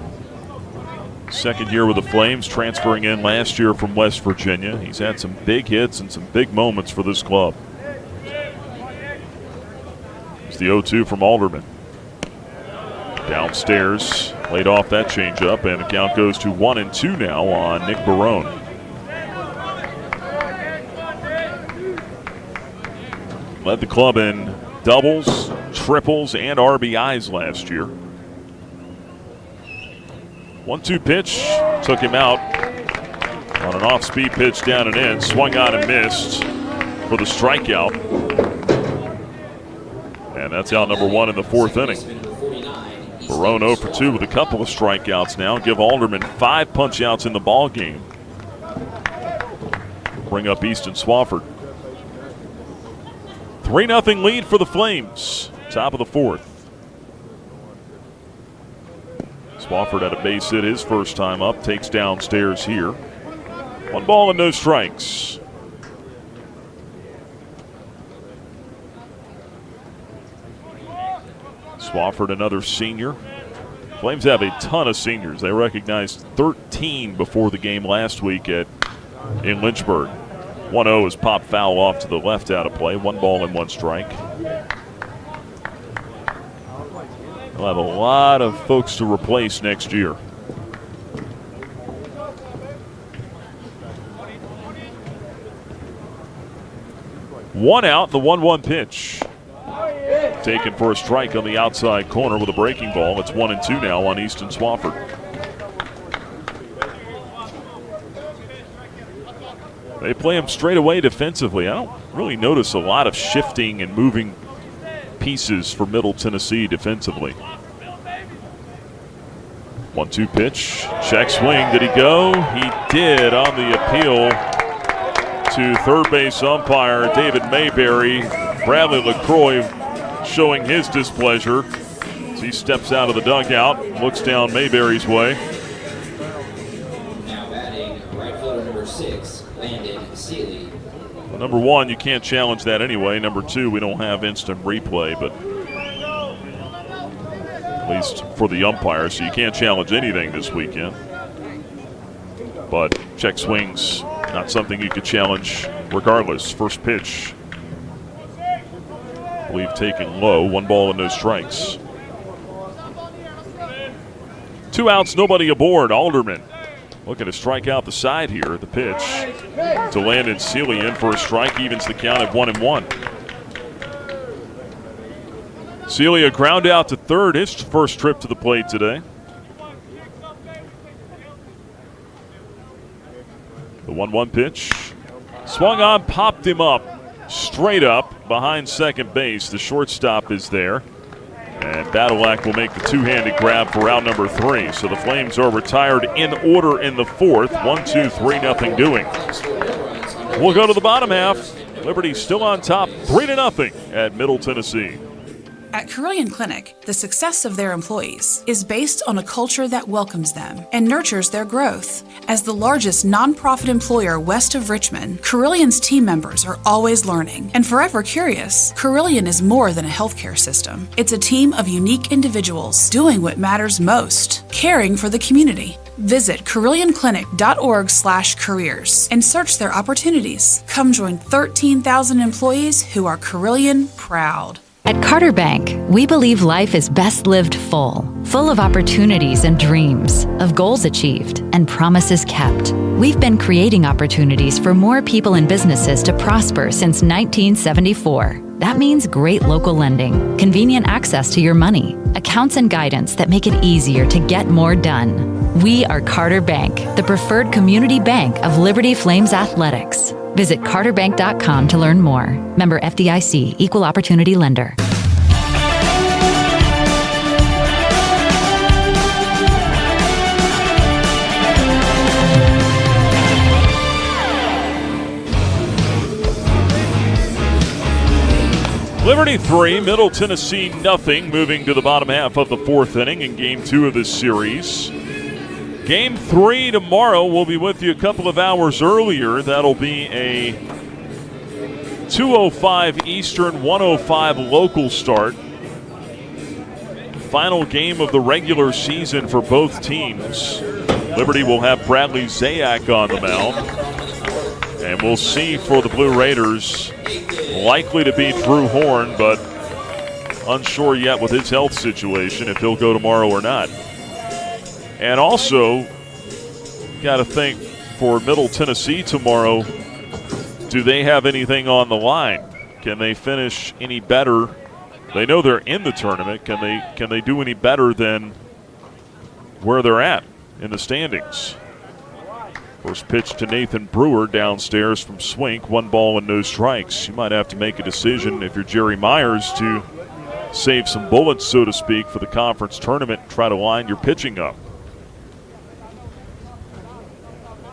C: Second year with the Flames, transferring in last year from West Virginia. He's had some big hits and some big moments for this club. It's the 0-2 from Alderman. Downstairs, laid off that changeup, and the count goes to 1-2 now on Nick Barone. Led the club in doubles, triples, and RBIs last year. 1-2 pitch, took him out on an off-speed pitch down and in. Swung on and missed for the strikeout. And that's out number 1 in the fourth inning. Barone 0 for 2 with a couple of strikeouts now. Give Alderman 5 punch-outs in the ball game. Bring up Easton Swafford. 3-0 lead for the Flames. Top of the fourth. Swafford had a base hit his first time up. Takes downstairs here. 1 ball and no strikes. Swafford, another senior. Flames have a ton of seniors. They recognized 13 before the game last week in Lynchburg. 1-0 is popped foul off to the left out of play. 1 ball and 1 strike. We'll have a lot of folks to replace next year. One out, the 1-1 pitch. Taken for a strike on the outside corner with a breaking ball. It's 1-2 now on Easton Swafford. They play him straight away defensively. I don't really notice a lot of shifting and moving pieces for Middle Tennessee defensively. 1-2 pitch. Check swing. Did he go? He did on the appeal to third base umpire David Mayberry. Bradley LaCroix showing his displeasure as he steps out of the dugout, looks down Mayberry's way.
W: Now batting right fielder number 6, Landon Seeley.
C: Well, number 1, you can't challenge that anyway. Number 2, we don't have instant replay, but at least for the umpire, so you can't challenge anything this weekend. But check swings, not something you could challenge regardless. First pitch, I believe taken low. 1 ball and no strikes. 2 outs, nobody aboard. Alderman looking to strike out the side here. The pitch to Landon Seeley in for a strike, evens the count at 1-1. Seeley a ground out to third, his first trip to the plate today. The 1-1 pitch. Swung on, popped him up, straight up behind second base. The shortstop is there. And Badalak will make the two-handed grab for out number 3. So the Flames are retired in order in the fourth. 1-2, 3-0 doing. We'll go to the bottom half. Liberty still on top, 3-0 at Middle Tennessee.
M: At Carilion Clinic, the success of their employees is based on a culture that welcomes them and nurtures their growth. As the largest nonprofit employer west of Richmond, Carillion's team members are always learning and forever curious. Carilion is more than a healthcare system. It's a team of unique individuals doing what matters most, caring for the community. Visit CarillionClinic.org/careers and search their opportunities. Come join 13,000 employees who are Carilion proud.
N: At Carter Bank, we believe life is best lived full of opportunities and dreams, of goals achieved and promises kept. We've been creating opportunities for more people and businesses to prosper since 1974. That means great local lending, convenient access to your money, accounts and guidance that make it easier to get more done. We are Carter Bank, the preferred community bank of Liberty Flames Athletics. Visit carterbank.com to learn more. Member FDIC, Equal Opportunity Lender.
C: Liberty 3, Middle Tennessee nothing, moving to the bottom half of the fourth inning in Game 2 of this series. Game 3 tomorrow. We'll be with you a couple of hours earlier. That'll be a 2:05 Eastern, 1:05 local start. Final game of the regular season for both teams. Liberty will have Bradley Zayak on the mound. And we'll see for the Blue Raiders, likely to be Drew Horn, but unsure yet with his health situation if he'll go tomorrow or not. And also, got to think for Middle Tennessee tomorrow, do they have anything on the line? Can they finish any better? They know they're in the tournament. Can they do any better than where they're at in the standings? First pitch to Nathan Brewer downstairs from Swink. 1 ball and no strikes. You might have to make a decision if you're Jerry Myers to save some bullets, so to speak, for the conference tournament and try to line your pitching up.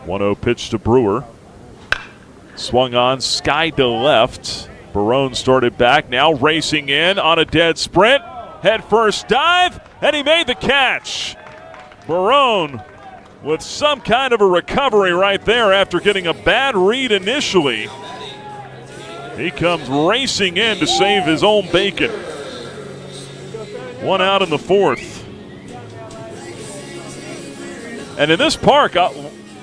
C: 1-0 pitch to Brewer. Swung on, skied to left. Barone started back, now racing in on a dead sprint. Head first dive, and he made the catch. Barone with some kind of a recovery right there after getting a bad read initially. He comes racing in to save his own bacon. 1 out in the fourth. And in this park,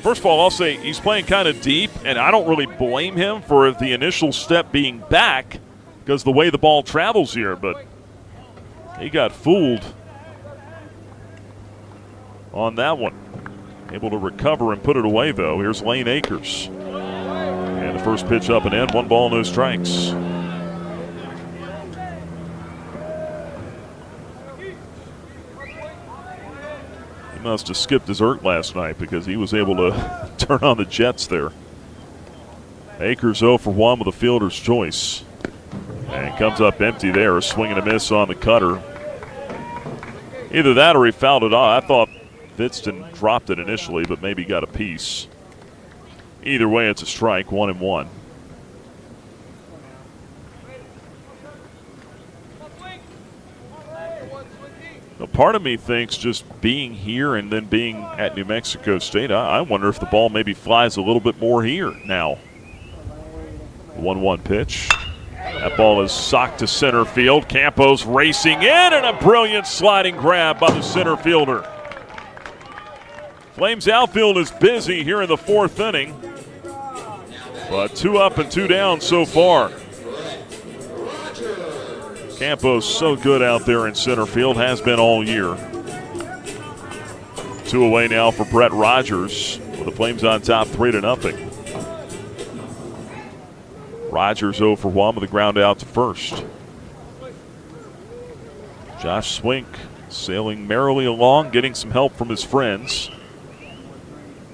C: first of all, I'll say he's playing kind of deep, and I don't really blame him for the initial step being back because the way the ball travels here, but he got fooled on that one. Able to recover and put it away, though. Here's Lane Akers. And the first pitch up and in, 1 ball, no strikes. He must have skipped dessert last night because he was able to turn on the Jets there. Akers 0 for 1 with a fielder's choice. And comes up empty there, a swing and a miss on the cutter. Either that or he fouled it off. I thought Vidston dropped it initially, but maybe got a piece. Either way, it's a strike, 1-1. Now, part of me thinks just being here and then being at New Mexico State, I wonder if the ball maybe flies a little bit more here now. 1-1 pitch. That ball is socked to center field. Campos racing in, and a brilliant sliding grab by the center fielder. Flames outfield is busy here in the fourth inning, but 2 up and 2 down so far. Campos so good out there in center field, has been all year. 2 away now for Brett Rogers, with the Flames on top 3-0. Rogers 0 for 1 with a ground out to first. Josh Swink sailing merrily along, getting some help from his friends.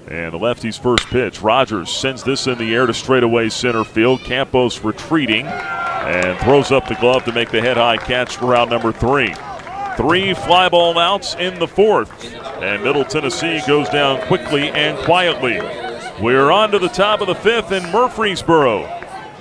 C: And the lefty's first pitch. Rogers sends this in the air to straightaway center field. Campos retreating and throws up the glove to make the head-high catch for round number 3. 3 fly ball outs in the fourth. And Middle Tennessee goes down quickly and quietly. We're on to the top of the fifth in Murfreesboro.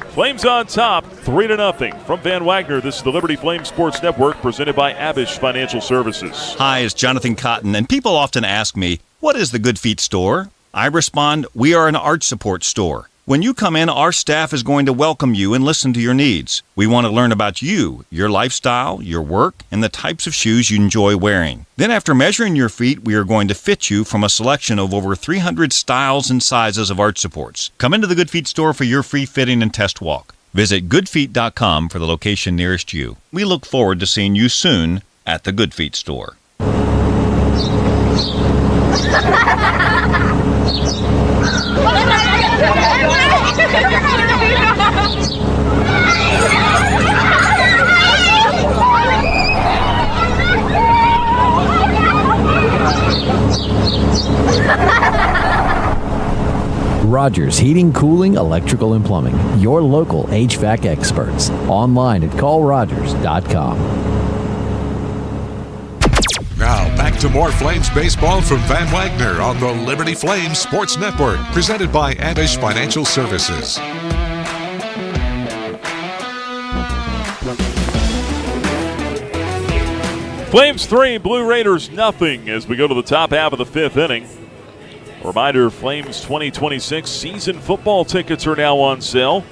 C: Flames on top, 3-0 from Van Wagner. This is the Liberty Flames Sports Network, presented by Abish Financial Services.
D: Hi, it's Jonathan Cotton, and people often ask me, what is the Good Feet store? I respond, we are an arch support store. When you come in, our staff is going to welcome you and listen to your needs. We want to learn about you, your lifestyle, your work, and the types of shoes you enjoy wearing. Then after measuring your feet, we are going to fit you from a selection of over 300 styles and sizes of arch supports. Come into the Good Feet store for your free fitting and test walk. Visit goodfeet.com for the location nearest you. We look forward to seeing you soon at the Good Feet store.
R: Rogers Heating, Cooling, Electrical, and Plumbing. Your local HVAC experts. Online at callrogers.com.
B: Now back to more Flames baseball from Van Wagner on the Liberty Flames Sports Network, presented by Abish Financial Services.
C: Flames 3, Blue Raiders nothing as we go to the top half of the fifth inning. Reminder, Flames 2026 season football tickets are now on sale.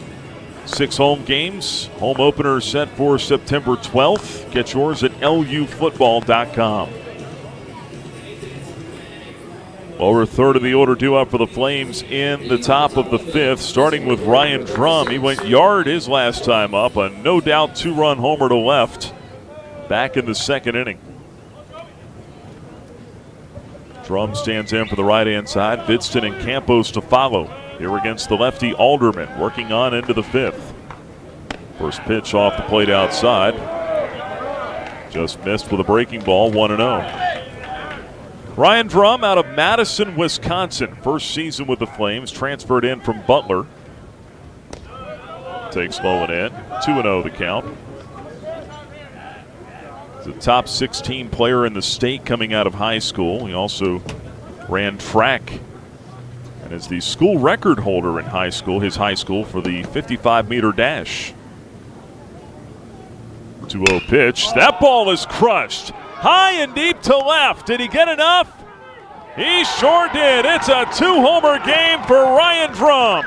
C: 6 home games. Home opener set for September 12th. Get yours at lufootball.com. Lower third of the order due up for the Flames in the top of the fifth, starting with Ryan Drum. He went yard his last time up. A no-doubt 2-run homer to left back in the second inning. Drum stands in for the right-hand side. Vidston and Campos to follow. Here against the lefty Alderman, working on into the fifth. First pitch off the plate outside. Just missed with a breaking ball, 1-0. Ryan Drum out of Madison, Wisconsin. First season with the Flames, transferred in from Butler. Takes low and in. 2-0 the count. He's a top 16 player in the state coming out of high school. He also ran track and is the school record holder in high school, his high school, for the 55-meter dash. 2-0 pitch. That ball is crushed. High and deep to left. Did he get enough? He sure did. It's a 2-homer game for Ryan Drum.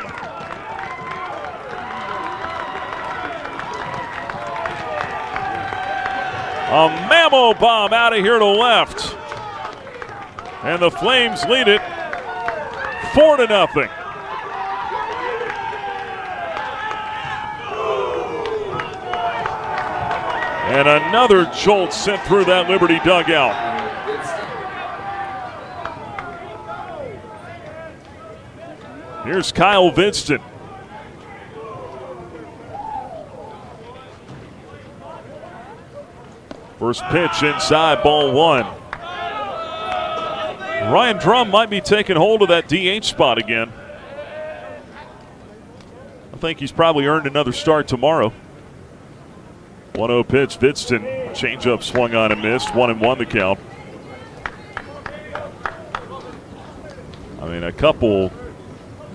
C: A mammo bomb out of here to left. And the Flames lead it 4-0. And another jolt sent through that Liberty dugout. Here's Kyle Vidston. First pitch inside, ball 1. Ryan Drum might be taking hold of that DH spot again. I think he's probably earned another start tomorrow. 1-0 pitch, Vidston. Changeup swung on and missed. 1-1 the count. I mean, a couple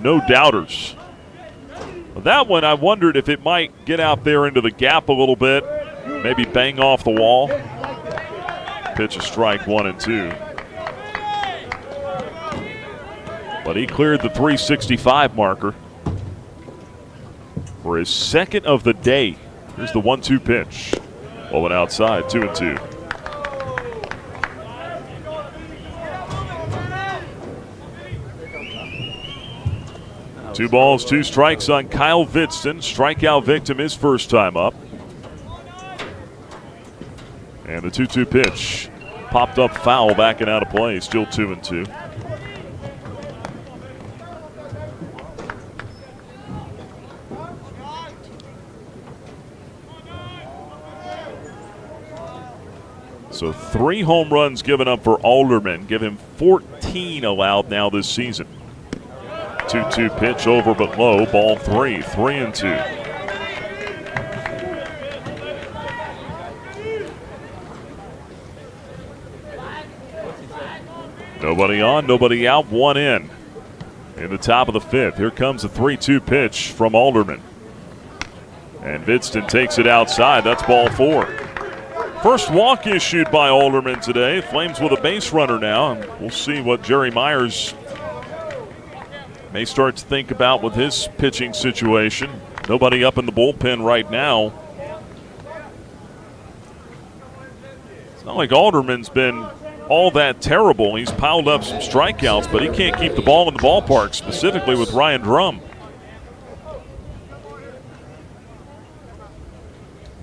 C: no-doubters. That one, I wondered if it might get out there into the gap a little bit. Maybe bang off the wall. Pitch a strike, 1-2. But he cleared the 365 marker for his second of the day Here's the 1-2 pitch. Low and outside, 2-2. Two balls, 2 strikes on Kyle Vidston. Strikeout victim his first time up. And the 2-2 pitch popped up foul, backing out of play. Still 2-2. So 3 home runs given up for Alderman. Give him 14 allowed now this season. 2-2 pitch over but low. Ball 3, 3-2. Nobody on, nobody out, 1 in the top of the 5th. Here comes the 3-2 pitch from Alderman. And Vidston takes it outside. That's ball 4. First walk issued by Alderman today. Flames with a base runner now. And we'll see what Jerry Myers may start to think about with his pitching situation. Nobody up in the bullpen right now. It's not like Alderman's been all that terrible. He's piled up some strikeouts, but he can't keep the ball in the ballpark, specifically with Ryan Drum.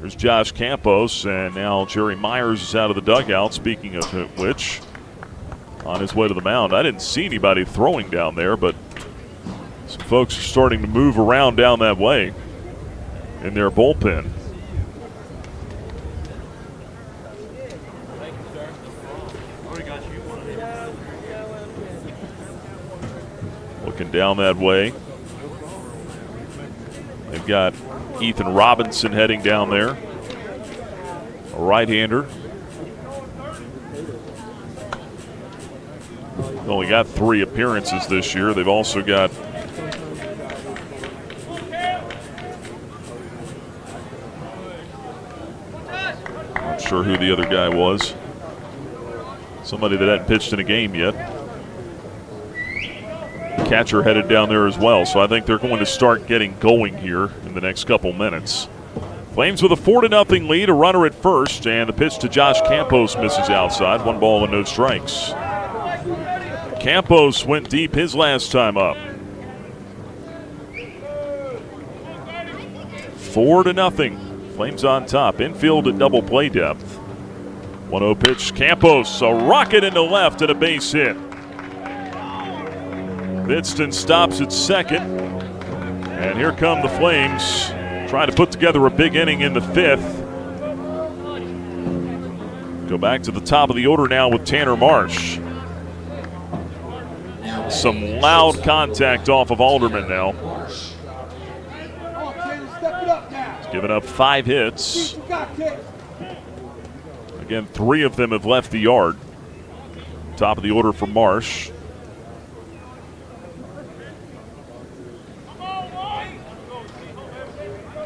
C: There's Josh Campos, and now Jerry Myers is out of the dugout, speaking of which, on his way to the mound. I didn't see anybody throwing down there, but some folks are starting to move around down that way in their bullpen. Looking down that way. They've got Ethan Robinson heading down there, a right-hander. Only got 3 appearances this year. They've also got not sure who the other guy was. Somebody that hadn't pitched in a game yet. Catcher headed down there as well, so I think they're going to start getting going here in the next couple minutes. Flames with a 4-0 lead, a runner at first, and the pitch to Josh Campos misses outside. 1 ball and no strikes. Campos went deep his last time up. 4-0. Flames on top. Infield at double play depth. 1-0 pitch. Campos, a rocket into left and a base hit. Vidston stops at second. And here come the Flames, trying to put together a big inning in the 5th. Go back to the top of the order now with Tanner Marsh. Some loud contact off of Alderman now. He's given up 5 hits. Again, 3 of them have left the yard. Top of the order for Marsh.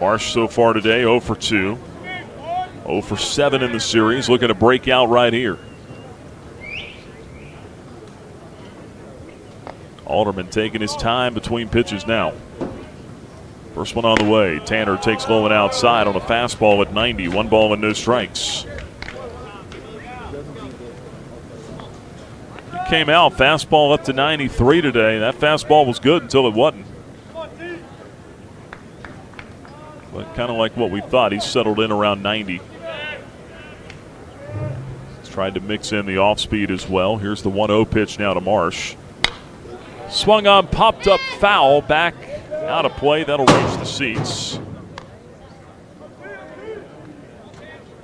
C: Marsh so far today 0 for 2. 0 for 7 in the series. Looking to break out right here. Alderman taking his time between pitches now. First one on the way. Tanner takes low and outside on a fastball at 90. 1 ball and no strikes. He came out fastball up to 93 today. That fastball was good until it wasn't. But kind of like what we thought, he's settled in around 90. He's tried to mix in the off speed as well. Here's the 1-0 pitch now to Marsh. Swung on, popped up foul, back out of play. That'll reach the seats.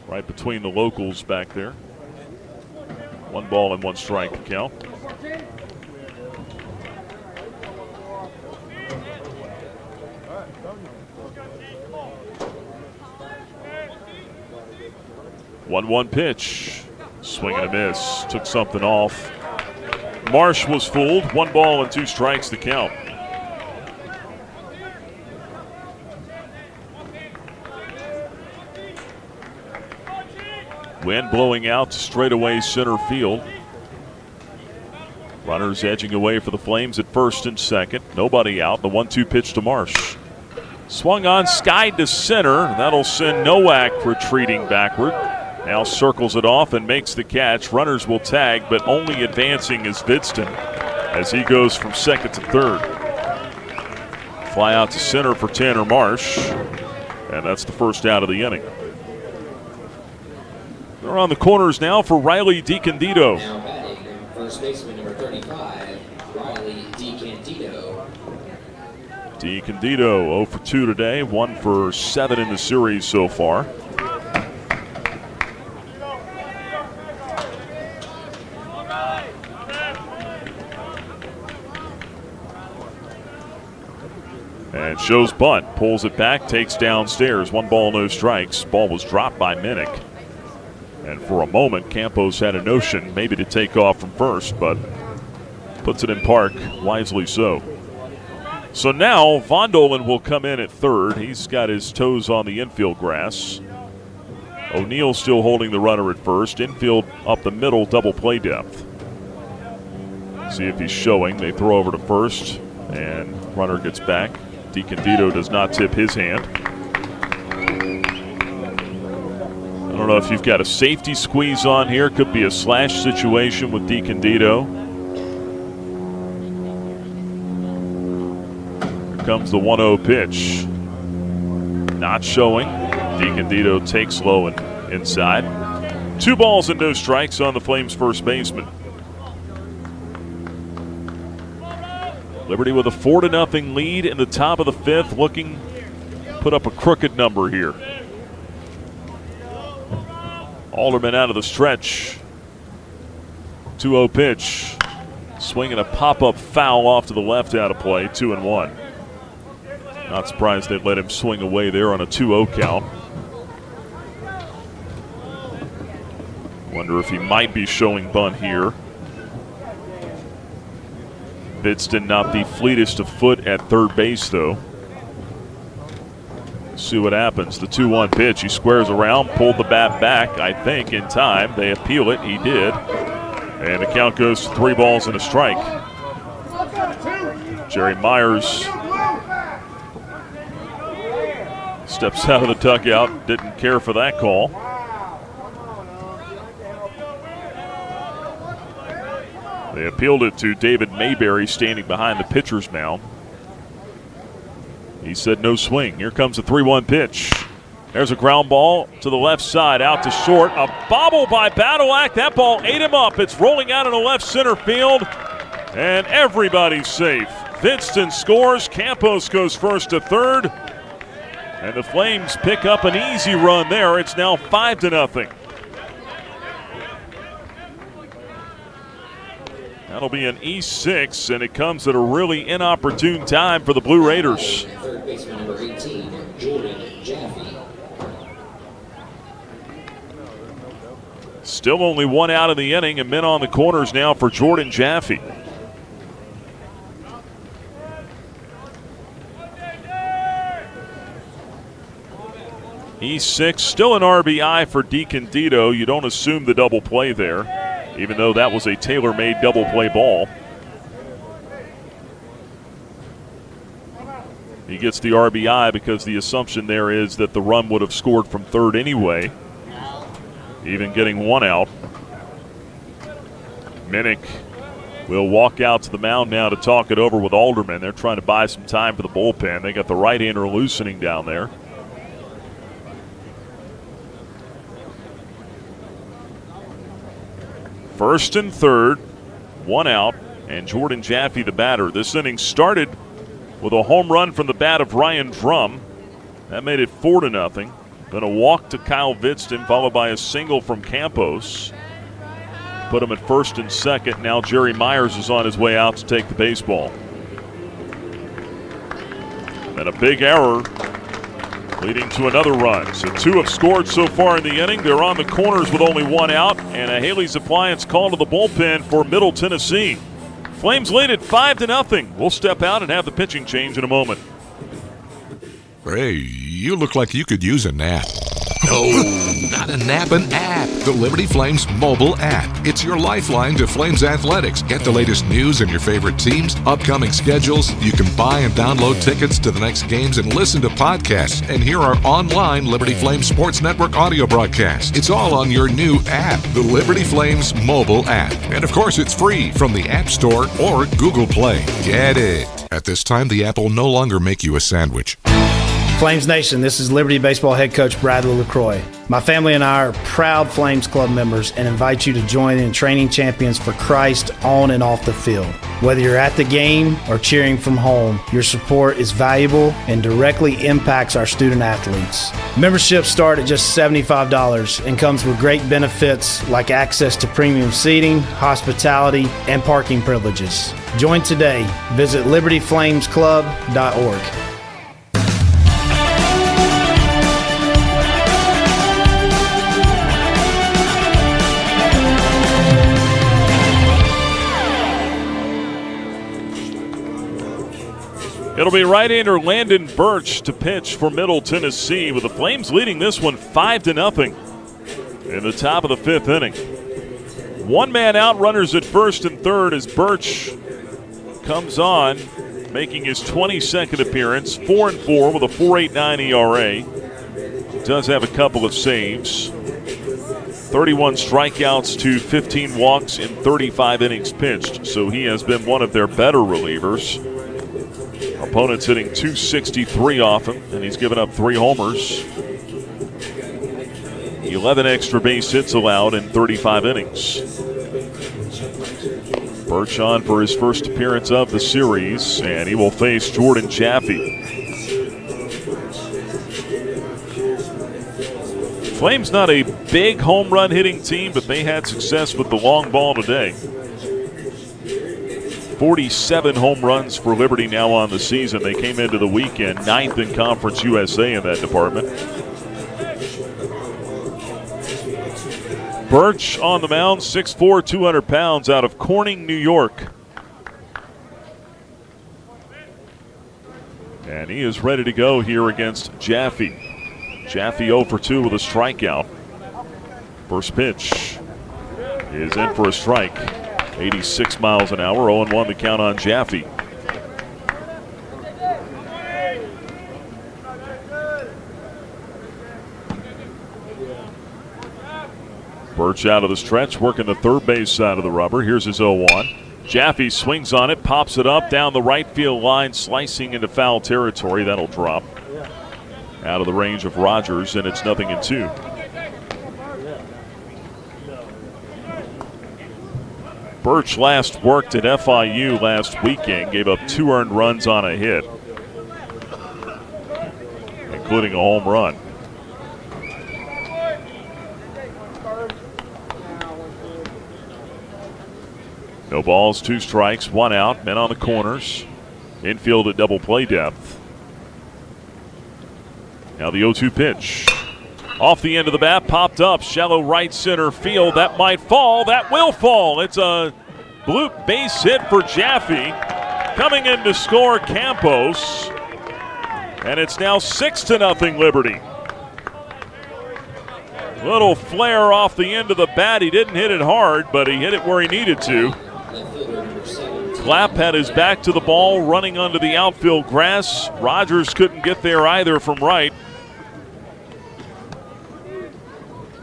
C: Right between the locals back there. 1 ball and 1 strike to count. One pitch. Swing and a miss. Took something off. Marsh was fooled. 1 ball and 2 strikes to count. Wind blowing out to straightaway center field. Runners edging away for the Flames at first and second. Nobody out. The 1-2 pitch to Marsh. Swung on, skied to center. That'll send Nowak retreating backward. Now circles it off and makes the catch. Runners will tag, but only advancing is Vidston as he goes from second to third. Fly out to center for Tanner Marsh, and that's the first out of the inning. They're on the corners now for Riley DiCandido.
W: Now batting, first baseman number 35, Riley DiCandido.
C: DiCandido 0 for 2 today, 1 for 7 in the series so far. And shows bunt, pulls it back, takes downstairs. 1 ball, no strikes. Ball was dropped by Minnick. And for a moment, Campos had a notion maybe to take off from first, but puts it in park, wisely so. So now Vondolen will come in at third. He's got his toes on the infield grass. O'Neill still holding the runner at first. Infield up the middle, double play depth. See if he's showing. They throw over to first, and runner gets back. DiCandido does not tip his hand. I don't know if you've got a safety squeeze on here. Could be a slash situation with DiCandido. Here comes the 1-0 pitch. Not showing. DiCandido takes low and inside. 2 balls and no strikes on the Flames' first baseman. Liberty with a 4-0 lead in the top of the 5th, looking put up a crooked number here. Alderman out of the stretch. 2-0 pitch. Swinging a pop-up foul off to the left out of play, 2-1. Not surprised they let him swing away there on a 2-0 count. Wonder if he might be showing bunt here. Vidston not the fleetest of foot at third base, though. See what happens. The 2-1 pitch. He squares around, pulled the bat back, I think, in time. They appeal it. He did. And the count goes to 3 balls and a strike. Jerry Myers steps out of the dugout. Didn't care for that call. They appealed it to David Mayberry standing behind the pitcher's mound. He said no swing. Here comes a 3-1 pitch. There's a ground ball to the left side, out to short. A bobble by Badalak. That ball ate him up. It's rolling out in the left center field, and everybody's safe. Vidston scores. Campos goes first to third, and the Flames pick up an easy run there. It's now 5-0. That'll be an E6, and it comes at a really inopportune time for the Blue Raiders.
W: Third baseman number 18, Jordan Jaffe.
C: Still only 1 out in the inning, and men on the corners now for Jordan Jaffe. E6, still an RBI for DiCandido. You don't assume the double play there, even though that was a tailor-made double play ball. He gets the RBI because the assumption there is that the run would have scored from third anyway, even getting 1 out. Minnick will walk out to the mound now to talk it over with Alderman. They're trying to buy some time for the bullpen. They got the right-hander loosening down there. First and third, 1 out, and Jordan Jaffe the batter. This inning started with a home run from the bat of Ryan Drum. That made it 4-0. Then a walk to Kyle Vidston, followed by a single from Campos. Put him at first and second. Now Jerry Myers is on his way out to take the baseball. And a big error leading to another run. So 2 have scored so far in the inning. They're on the corners with only 1 out, and a Haley's Appliance call to the bullpen for Middle Tennessee. Flames lead at 5-0. We'll step out and have the pitching change in a moment.
B: Hey, you look like you could use a nap. No, not a nap, an app. The Liberty Flames mobile app. It's your lifeline to Flames athletics. Get the latest news and your favorite teams, upcoming schedules. You can buy and download tickets to the next games and listen to podcasts and hear our online Liberty Flames Sports Network audio broadcast. It's all on your new app, the Liberty Flames mobile app. And of course, it's free from the App Store or Google Play. Get it. At this time, the app will no longer make you a sandwich.
E: Flames Nation, this is Liberty Baseball head coach Bradley LaCroix. My family and I are proud Flames Club members and invite you to join in Training Champions for Christ on and off the field. Whether you're at the game or cheering from home, your support is valuable and directly impacts our student athletes. Memberships start at just $75 and comes with great benefits like access to premium seating, hospitality, and parking privileges. Join today. Visit libertyflamesclub.org.
C: It'll be right-hander Landon Birch to pitch for Middle Tennessee, with the Flames leading this one 5-0 in the top of the fifth inning. One man out, runners at first and third as Birch comes on, making his 22nd appearance, 4-4 with a 4.89 ERA. Does have a couple of saves. 31 strikeouts to 15 walks in 35 innings pitched, so he has been one of their better relievers. Opponents hitting .263 off him, and he's given up 3 homers. 11 extra base hits allowed in 35 innings. Birch on for his first appearance of the series, and he will face Jordan Jaffe. Flames not a big home run hitting team, but they had success with the long ball today. 47 home runs for Liberty now on the season. They came into the weekend 9th in Conference USA in that department. Birch on the mound, 6'4", 200 pounds, out of Corning, New York. And he is ready to go here against Jaffe. Jaffe 0 for 2 with a strikeout. First pitch is in for a strike. 86 miles an hour, 0-1 the count on Jaffe. Birch out of the stretch, working the third base side of the rubber. Here's his 0-1. Jaffe swings on it, pops it up down the right field line, slicing into foul territory. That'll drop out of the range of Rogers, and it's 0-2. Birch last worked at FIU last weekend, gave up 2 earned runs on a hit, including a home run. No balls, 2 strikes, 1 out, men on the corners. Infield at double play depth. Now the 0-2 pitch. Off the end of the bat, popped up, shallow right center field. That might fall, that will fall. It's a bloop base hit for Jaffe. Coming in to score Campos. And it's now 6-0 Liberty. Little flare off the end of the bat. He didn't hit it hard, but he hit it where he needed to. Clapp had his back to the ball, running onto the outfield grass. Rogers couldn't get there either from right.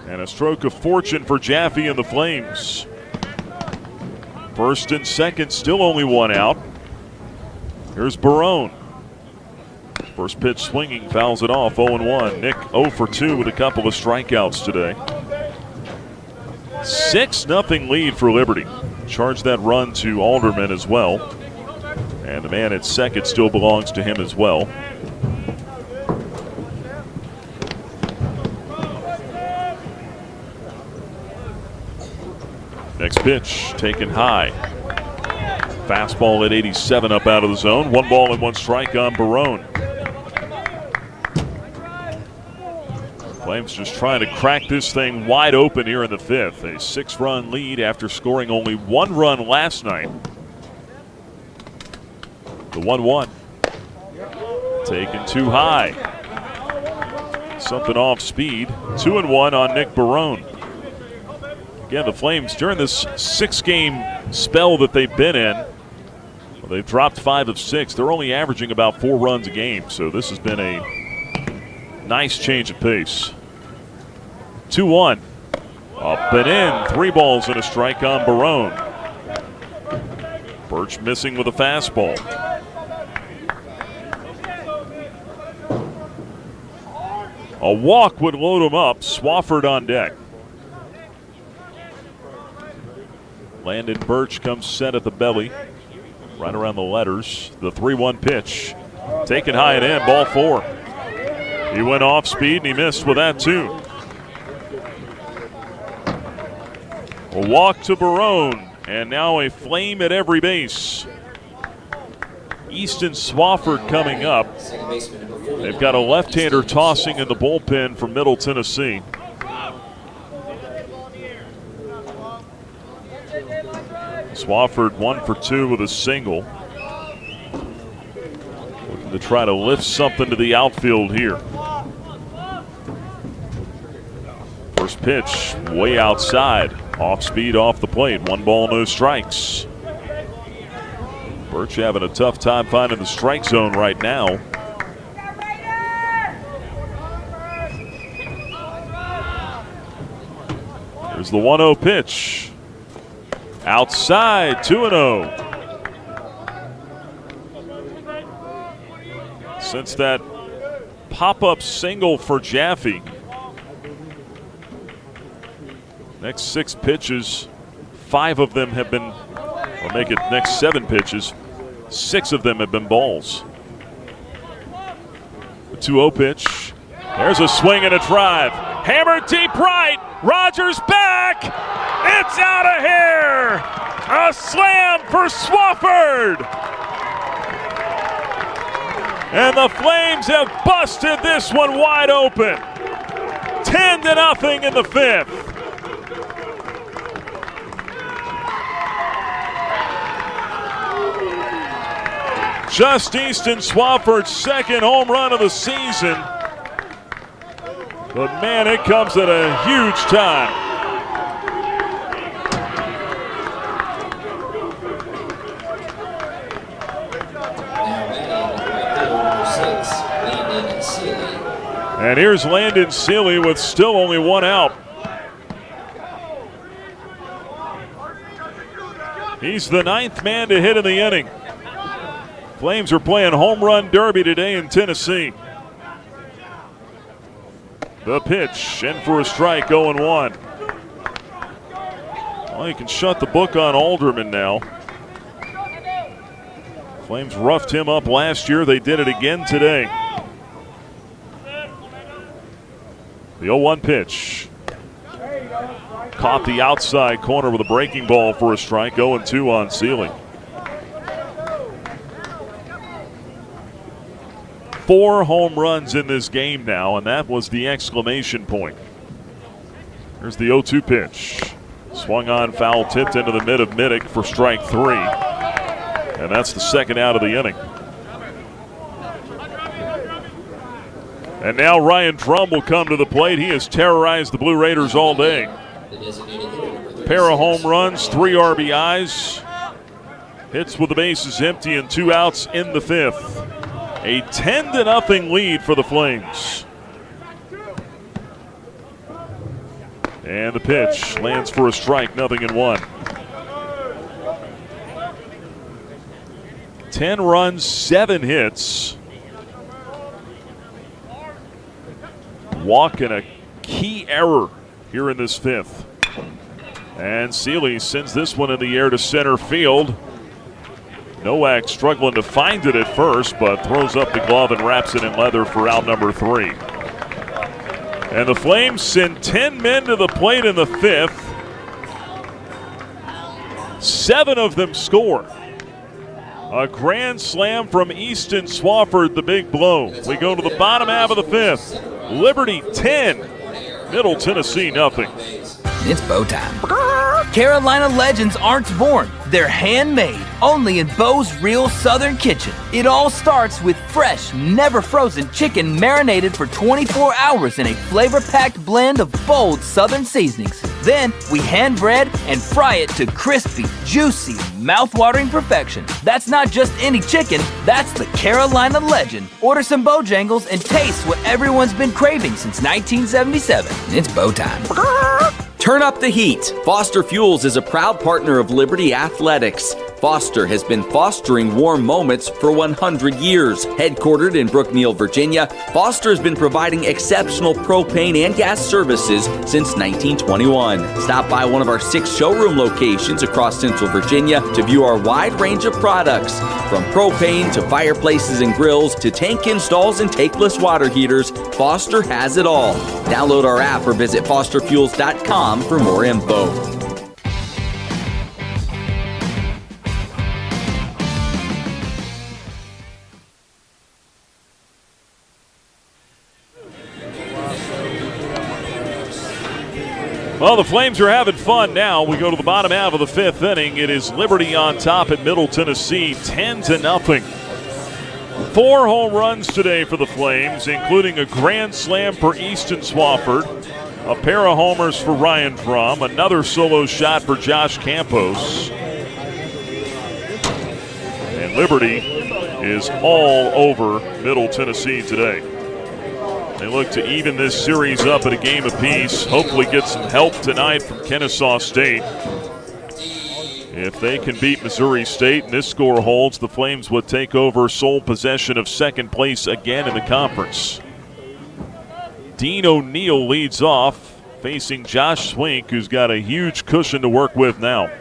C: And a stroke of fortune for Jaffe and the Flames. First and second, still only 1 out. Here's Barone. First pitch swinging, fouls it off, 0-1. Nick 0 for 2 with a couple of strikeouts today. 6-0 lead for Liberty. Charge that run to Alderman as well. And the man at second still belongs to him as well. Next pitch taken high. Fastball at 87 up out of the zone. 1 ball and 1 strike on Barone. Flames just trying to crack this thing wide open here in the 5th. A 6-run lead after scoring only 1 run last night. The 1-1. Taken too high. something off speed. 2-1 on Nick Barone. Again, the Flames, during this 6-game spell that they've been in, well, they've dropped 5 of 6. They're only averaging about 4 runs a game, so this has been a nice change of pace. 2-1. Up and in. 3 balls and a strike on Barone. Birch missing with a fastball. A walk would load him up. Swafford on deck. Landon Birch comes set at the belly. Right around the letters. The 3-1 pitch. Taken high and in. Ball 4. He went off speed and he missed with that too. A walk to Barone. And now a Flame at every base. Easton Swafford coming up. They've got a left-hander tossing in the bullpen from Middle Tennessee. Swafford 1 for 2 with a single. Looking to try to lift something to the outfield here. First pitch way outside. Off speed off the plate. 1 ball, no strikes. Birch having a tough time finding the strike zone right now. Here's the 1-0 pitch. Outside, 2-0. Since that pop-up single for Jaffe, next 6 pitches, 5 of them have been, or make it next 7 pitches, 6 of them have been balls. The 2-0 pitch. There's a swing and a drive. Hammered deep right. Rogers back. It's out of here. A slam for Swafford. And the Flames have busted this one wide open. 10-0 in the 5th. Just Easton Swafford's 2nd home run of the season. But man, it comes at a huge time. And here's Landon Seeley with still only 1 out. He's the 9th man to hit in the inning. Flames are playing home run derby today in Tennessee. The pitch, in for a strike, 0-1. Well, you can shut the book on Alderman now. Flames roughed him up last year. They did it again today. The 0-1 pitch. Caught the outside corner with a breaking ball for a strike, 0-2 on Seeley. 4 home runs in this game now, and that was the exclamation point. Here's the 0-2 pitch. Swung on, foul, tipped into the mid of Middick for strike 3. And that's the 2nd out of the inning. And now Ryan Drum will come to the plate. He has terrorized the Blue Raiders all day. Pair of home runs, 3 RBIs. Hits with the bases empty and 2 outs in the 5th. A 10-0 lead for the Flames. And the pitch lands for a strike, 0-1. 10 runs, 7 hits. Walk and a key error here in this 5th. And Seeley sends this one in the air to center field. Nowak struggling to find it at first, but throws up the glove and wraps it in leather for out number 3. And the Flames send 10 men to the plate in the 5th. 7 of them score. A grand slam from Easton Swafford, the big blow. We go to the bottom half of the 5th. Liberty 10, Middle Tennessee nothing.
S: It's bow time. Carolina legends aren't born, they're handmade, only in Bo's Real Southern Kitchen. It all starts with fresh, never frozen chicken marinated for 24 hours in a flavor-packed blend of bold Southern seasonings. Then we hand bread and fry it to crispy, juicy, mouth-watering perfection. That's not just any chicken, that's the Carolina legend. Order some Bojangles and taste what everyone's been craving since 1977. It's Bo time.
Q: Turn up the heat. Foster Fuels is a proud partner of Liberty Athletics. Foster has been fostering warm moments for 100 years. Headquartered in Brookneal, Virginia, Foster has been providing exceptional propane and gas services since 1921. Stop by one of our 6 showroom locations across Central Virginia to view our wide range of products. From propane to fireplaces and grills to tank installs and tankless water heaters, Foster has it all. Download our app or visit fosterfuels.com for more info.
C: Well, the Flames are having fun now. We go to the bottom half of the 5th inning. It is Liberty on top at Middle Tennessee, 10-0. 4 home runs today for the Flames, including a grand slam for Easton Swafford, a pair of homers for Ryan Fromm, another solo shot for Josh Campos. And Liberty is all over Middle Tennessee today. They look to even this series up at a game apiece. Hopefully get some help tonight from Kennesaw State. If they can beat Missouri State and this score holds, the Flames would take over sole possession of second place again in the conference. Dean O'Neill leads off, facing Josh Swink, who's got a huge cushion to work with now.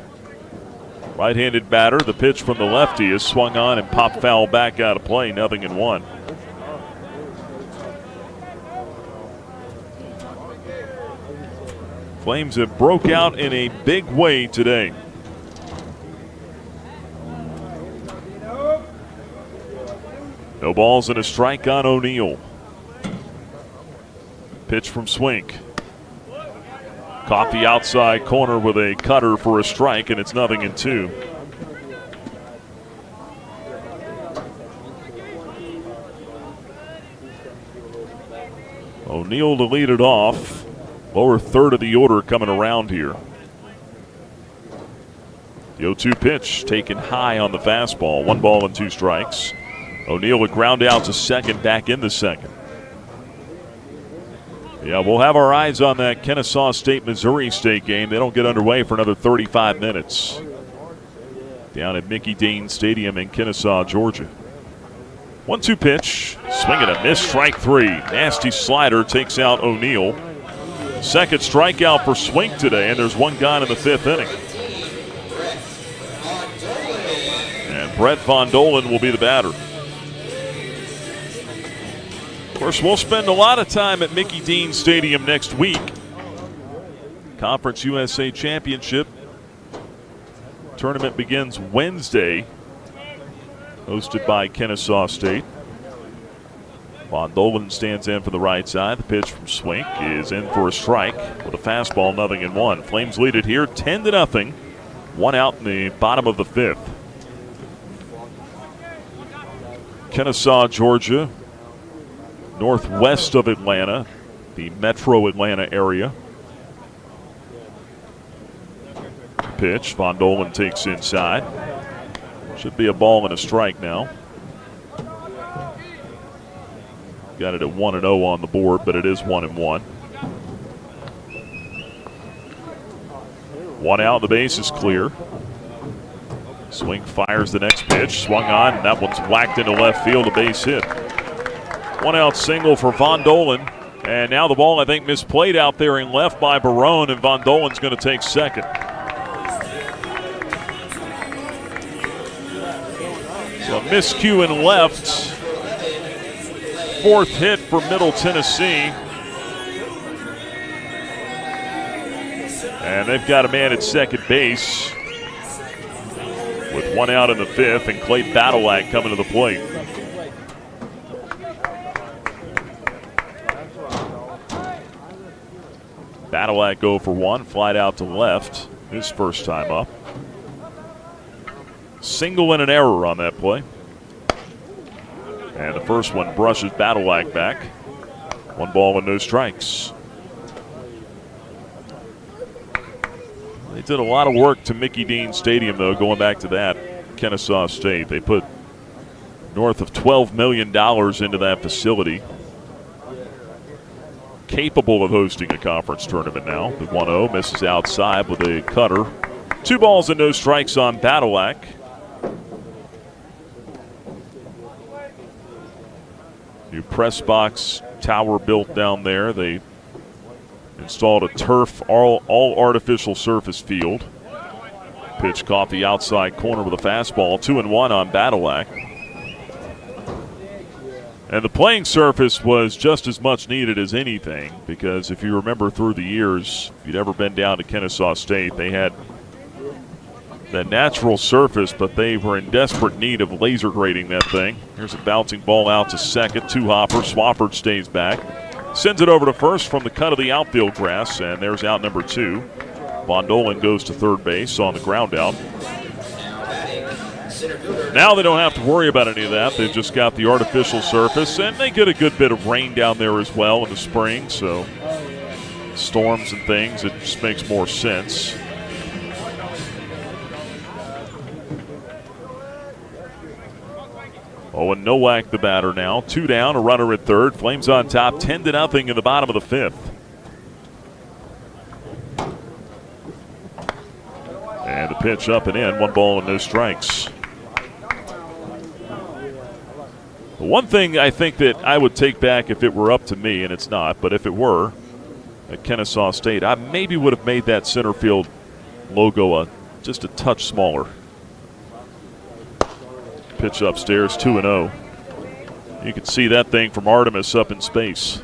C: Right-handed batter, the pitch from the lefty is swung on and popped foul back out of play, 0-1. Flames have broke out in a big way today. No balls and a strike on O'Neill. Pitch from Swink. Caught the outside corner with a cutter for a strike, and it's 0-2. O'Neill to lead it off. Lower third of the order coming around here. The 0-2 pitch taken high on the fastball. 1 ball and 2 strikes. O'Neill would ground out to second, back in the second. Yeah, we'll have our eyes on that Kennesaw State-Missouri State game. They don't get underway for another 35 minutes. Down at Mickey Dean Stadium in Kennesaw, Georgia. 1-2 pitch. Swing and a miss, strike 3. Nasty slider takes out O'Neill. Second strikeout for Swink today, and there's 1 gone in the 5th inning. And Brett Von Dolen will be the batter. Of course, we'll spend a lot of time at Mickey Dean Stadium next week. Conference USA Championship tournament begins Wednesday, hosted by Kennesaw State. Von Dolen stands in for the right side. The pitch from Swink is in for a strike with a fastball, 0-1. Flames lead it here 10-0. 1 out in the bottom of the 5th. Kennesaw, Georgia, northwest of Atlanta, the metro Atlanta area. Pitch, Von Dolen takes inside. Should be a ball and a strike now. Got it at 1-0 on the board, but it is 1-1. 1 out, the base is clear. Swink fires the next pitch, swung on, and that one's whacked into left field, a base hit. 1 out single for Von Dolen, and now the ball, I think, misplayed out there in left by Barone, and Von Dolen's going to take second. So a miscue in left. 4th hit for Middle Tennessee. And they've got a man at second base with 1 out in the 5th, and Clay Badalak coming to the plate. Badalak go for 1, flied out to left. his first time up. Single and an error on that play. And the first one brushes Badilak back. 1 ball and no strikes. They did a lot of work to Mickey Dean Stadium, though, going back to that, Kennesaw State. They put north of $12 million into that facility. Capable of hosting a conference tournament now. The 1-0 misses outside with a cutter. 2 balls and no strikes on Badilak. New press box tower built down there. They installed a turf, all artificial surface field. Pitch caught the outside corner with a fastball. 2-1 on Badilak. And the playing surface was just as much needed as anything, because if you remember through the years, if you'd ever been down to Kennesaw State, they had that natural surface, but they were in desperate need of laser grading that thing. Here's a bouncing ball out to second. 2-hopper. Swafford stays back. Sends it over to first from the cut of the outfield grass, and there's out number 2. Von Dolan goes to third base on the ground out. Now they don't have to worry about any of that. They've just got the artificial surface, and they get a good bit of rain down there as well in the spring, so storms and things, it just makes more sense. Owen Nowak the batter now. 2 down, a runner at third. Flames on top, 10-0 in the bottom of the 5th. And the pitch up and in. 1 ball and no strikes. The one thing I think that I would take back if it were up to me, and it's not, but if it were at Kennesaw State, I maybe would have made that center field logo just a touch smaller. Pitch upstairs, 2-0. You can see that thing from Artemis up in space.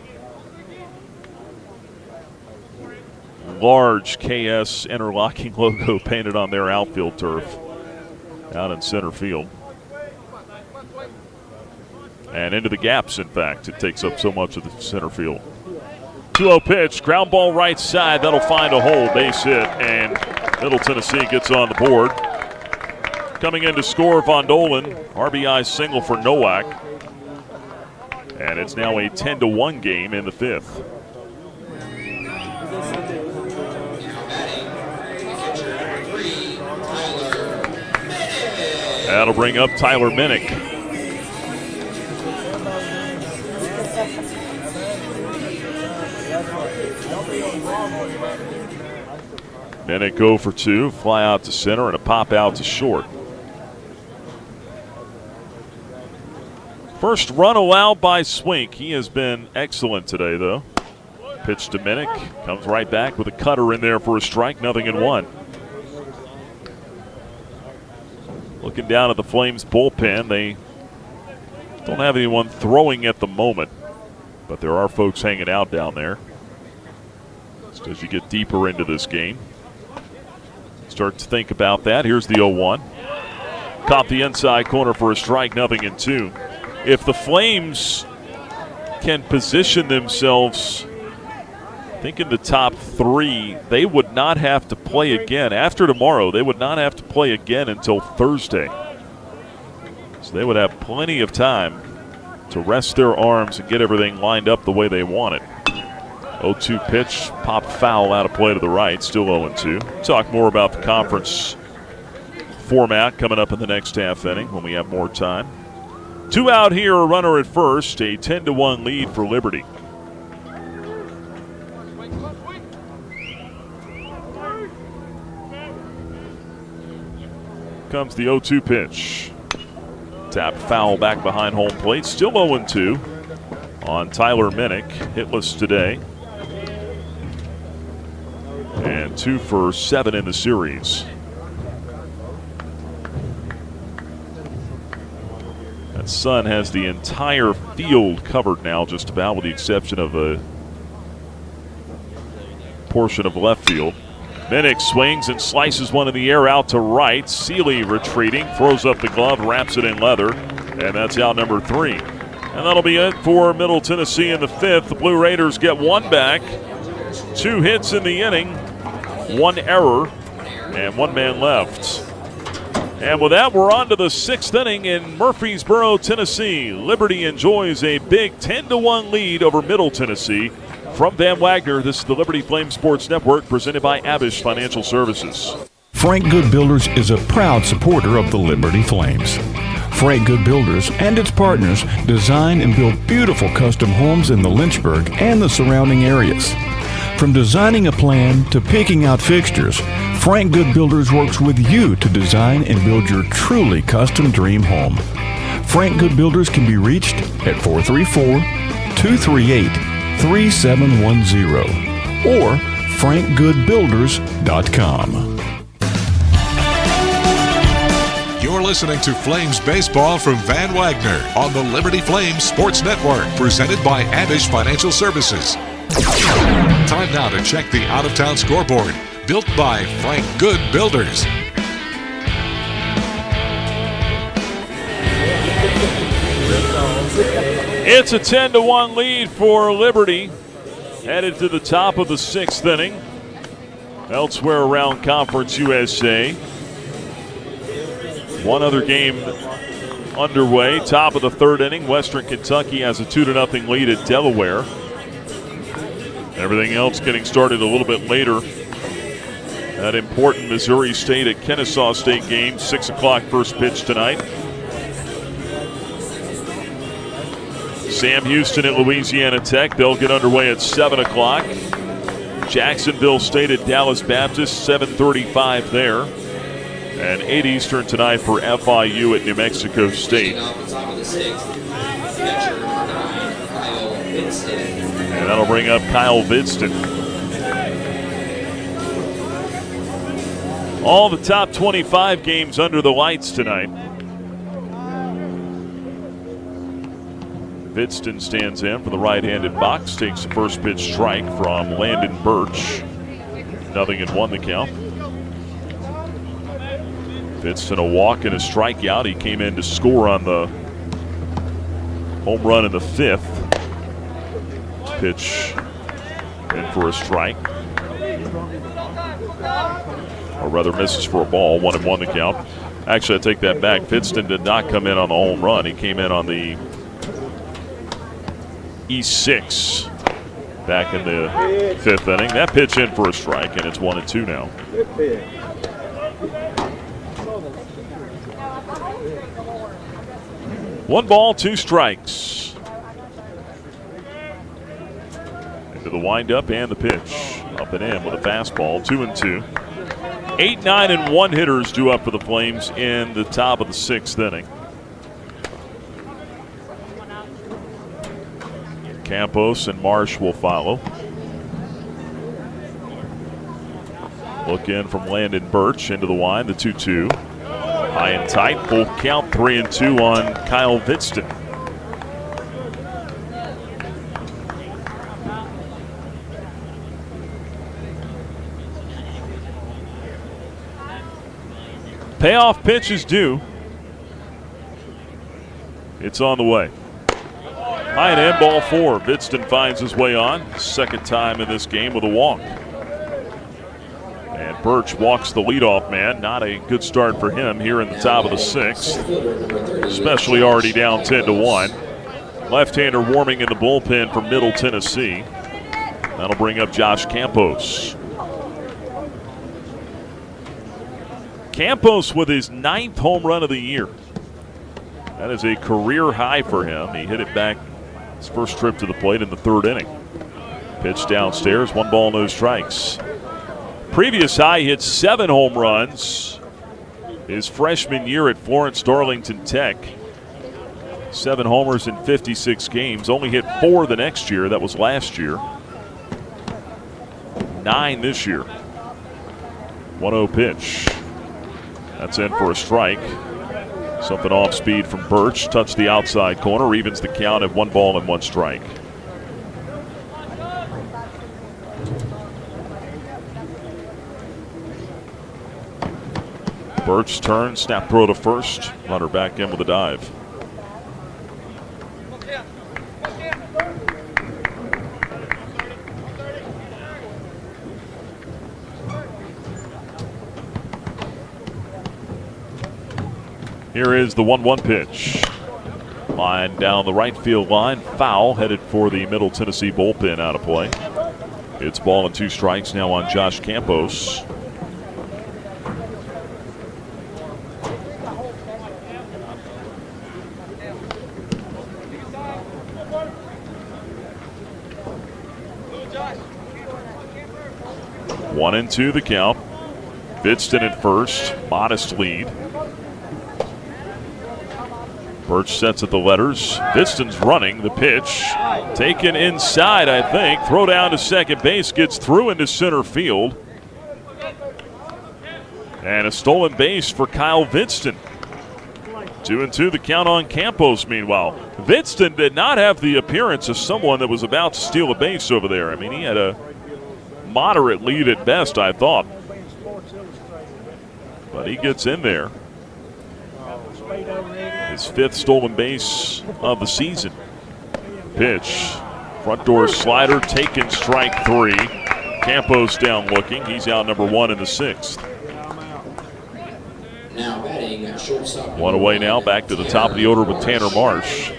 C: Large KS interlocking logo painted on their outfield turf out in center field. And into the gaps, in fact. It takes up so much of the center field. 2-0 pitch, ground ball right side. That'll find a hole, base hit, and Middle Tennessee gets on the board. Coming in to score, Von Dolan, RBI single for Nowak. And it's now a 10-1 game in the 5th. That'll bring up Tyler Minnick. Minnick go for 2, fly out to center, and a pop out to short. First run allowed by Swink. He has been excellent today, though. Pitch to Minnick. Comes right back with a cutter in there for a strike. 0-1. Looking down at the Flames bullpen, they don't have anyone throwing at the moment, but there are folks hanging out down there. Just as you get deeper into this game, start to think about that. Here's the 0-1. Caught the inside corner for a strike. 0-2. If the Flames can position themselves, I think in the top 3, they would not have to play again. After tomorrow, they would not have to play again until Thursday. So they would have plenty of time to rest their arms and get everything lined up the way they want it. 0-2 pitch, pop foul out of play to the right, still 0-2. Talk more about the conference format coming up in the next half inning when we have more time. 2 out here, a runner at first, a 10-1 lead for Liberty. Comes the 0-2 pitch. Tap foul back behind home plate. Still 0-2 on Tyler Minnick. Hitless today. And 2 for 7 in the series. That sun has the entire field covered now, just about, with the exception of a portion of left field. Minnick swings and slices one in the air out to right. Seeley retreating, throws up the glove, wraps it in leather, and that's out number 3. And that'll be it for Middle Tennessee in the 5th. The Blue Raiders get 1 back. 2 hits in the inning, 1 error. And 1 man left. And with that, we're on to the 6th inning in Murfreesboro, Tennessee. Liberty enjoys a big 10-1 lead over Middle Tennessee. From Van Wagner, this is the Liberty Flame Sports Network presented by Abish Financial Services.
O: Frank Good Builders is a proud supporter of the Liberty Flames. Frank Good Builders and its partners design and build beautiful custom homes in the Lynchburg and the surrounding areas. From designing a plan to picking out fixtures, Frank Good Builders works with you to design and build your truly custom dream home. Frank Good Builders can be reached at 434-238-3710 or frankgoodbuilders.com.
B: You're listening to Flames Baseball from Van Wagner on the Liberty Flames Sports Network, presented by Abish Financial Services. Time now to check the out-of-town scoreboard, built by Frank Good Builders.
C: It's a 10-1 lead for Liberty, headed to the top of the 6th inning. Elsewhere around Conference USA, one other game underway. Top of the 3rd inning, Western Kentucky has a 2-0 lead at Delaware. Everything else getting started a little bit later. That important Missouri State at Kennesaw State game, 6 o'clock first pitch tonight. Sam Houston at Louisiana Tech, they'll get underway at 7 o'clock. Jacksonville State at Dallas Baptist, 7:35 there. And 8 Eastern tonight for FIU at New Mexico State. And that'll bring up Kyle Vidston. All the top 25 games under the lights tonight. Vidston stands in for the right-handed box, takes the first pitch strike from Landon Birch. 0-1 the count. Vidston a walk and a strikeout. He came in to score on the home run in the 5th. Pitch in for a strike. Or rather misses for a ball. 1-1 the count. Actually, I take that back. Vidston did not come in on the home run. He came in on the E6 back in the 5th inning. That pitch in for a strike, and it's 1-2 now. 1 ball, 2 strikes. Into the windup and the pitch. Up and in with a fastball, 2-2. 8, 9, and 1 hitters due up for the Flames in the top of the 6th inning. Campos and Marsh will follow. Look in from Landon Birch into the wind, the 2-2. High and tight, full count, 3-2 on Kyle Vidston. Payoff pitch is due. It's on the way. High and end, ball 4. Vidston finds his way on. 2nd time in this game with a walk. And Birch walks the leadoff man. Not a good start for him here in the top of the 6th. Especially already down 10-1. Left-hander warming in the bullpen for Middle Tennessee. That'll bring up Josh Campos. Campos with his 9th home run of the year. That is a career high for him. He hit it back his first trip to the plate in the 3rd inning. Pitch downstairs, 1 ball, no strikes. Previous high hit 7 home runs his freshman year at Florence Darlington Tech. 7 homers in 56 games. Only hit 4 the next year. That was last year. 9 this year. 1-0 pitch. That's in for a strike. Something off speed from Birch. Touched the outside corner. Evens the count at 1 ball and 1 strike. Birch turns, snap throw to first. Runner back in with a dive. Here is the 1-1 pitch. Line down the right field line. Foul headed for the Middle Tennessee bullpen out of play. It's ball and 2 strikes now on Josh Campos. One and 2 the count. Vidston at first. Modest lead. Birch sets at the letters. Vidston's running. The pitch taken inside, I think. Throw down to second base. Gets through into center field. And a stolen base for Kyle Vidston. 2 and 2 the count on Campos meanwhile. Vidston did not have the appearance of someone that was about to steal a base over there. I mean, he had a moderate lead at best, I thought. But he gets in there. His 5th stolen base of the season. Pitch. Front door slider taken, strike 3. Campos down looking. He's out number 1 in the 6th.
W: Now batting shortstop.
C: 1 away now, back to the top of the order with Tanner Marsh.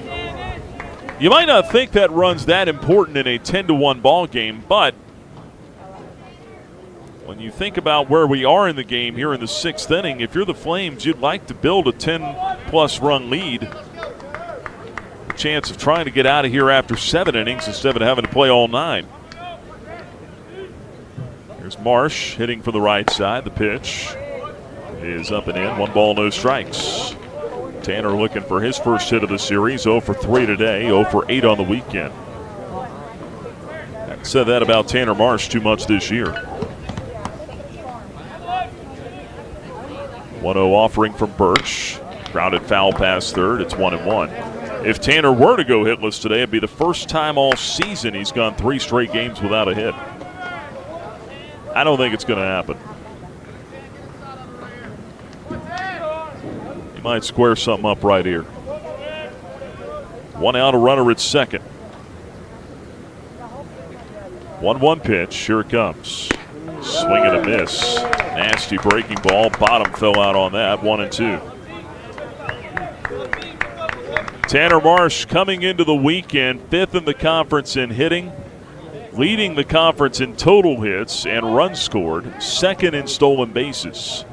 C: You might not think that run's that important in a 10-1 ball game, but when you think about where we are in the game here in the 6th inning, if you're the Flames, you'd like to build a 10-plus run lead. A chance of trying to get out of here after 7 innings instead of having to play all 9. Here's Marsh hitting from the right side. The pitch is up and in. 1 ball, no strikes. Tanner looking for his first hit of the series. 0 for 3 today, 0 for 8 on the weekend. Haven't said that about Tanner Marsh too much this year. 1-0 offering from Birch. Grounded foul past third. It's 1-1. If Tanner were to go hitless today, it'd be the first time all season he's gone 3 straight games without a hit. I don't think it's going to happen. He might square something up right here. 1 out, a runner at second. 1-1 pitch. Here it comes. Swing and a miss. Nasty breaking ball. Bottom fell out on that. 1-2. Tanner Marsh coming into the weekend 5th in the conference in hitting, leading the conference in total hits and runs scored, 2nd in stolen bases.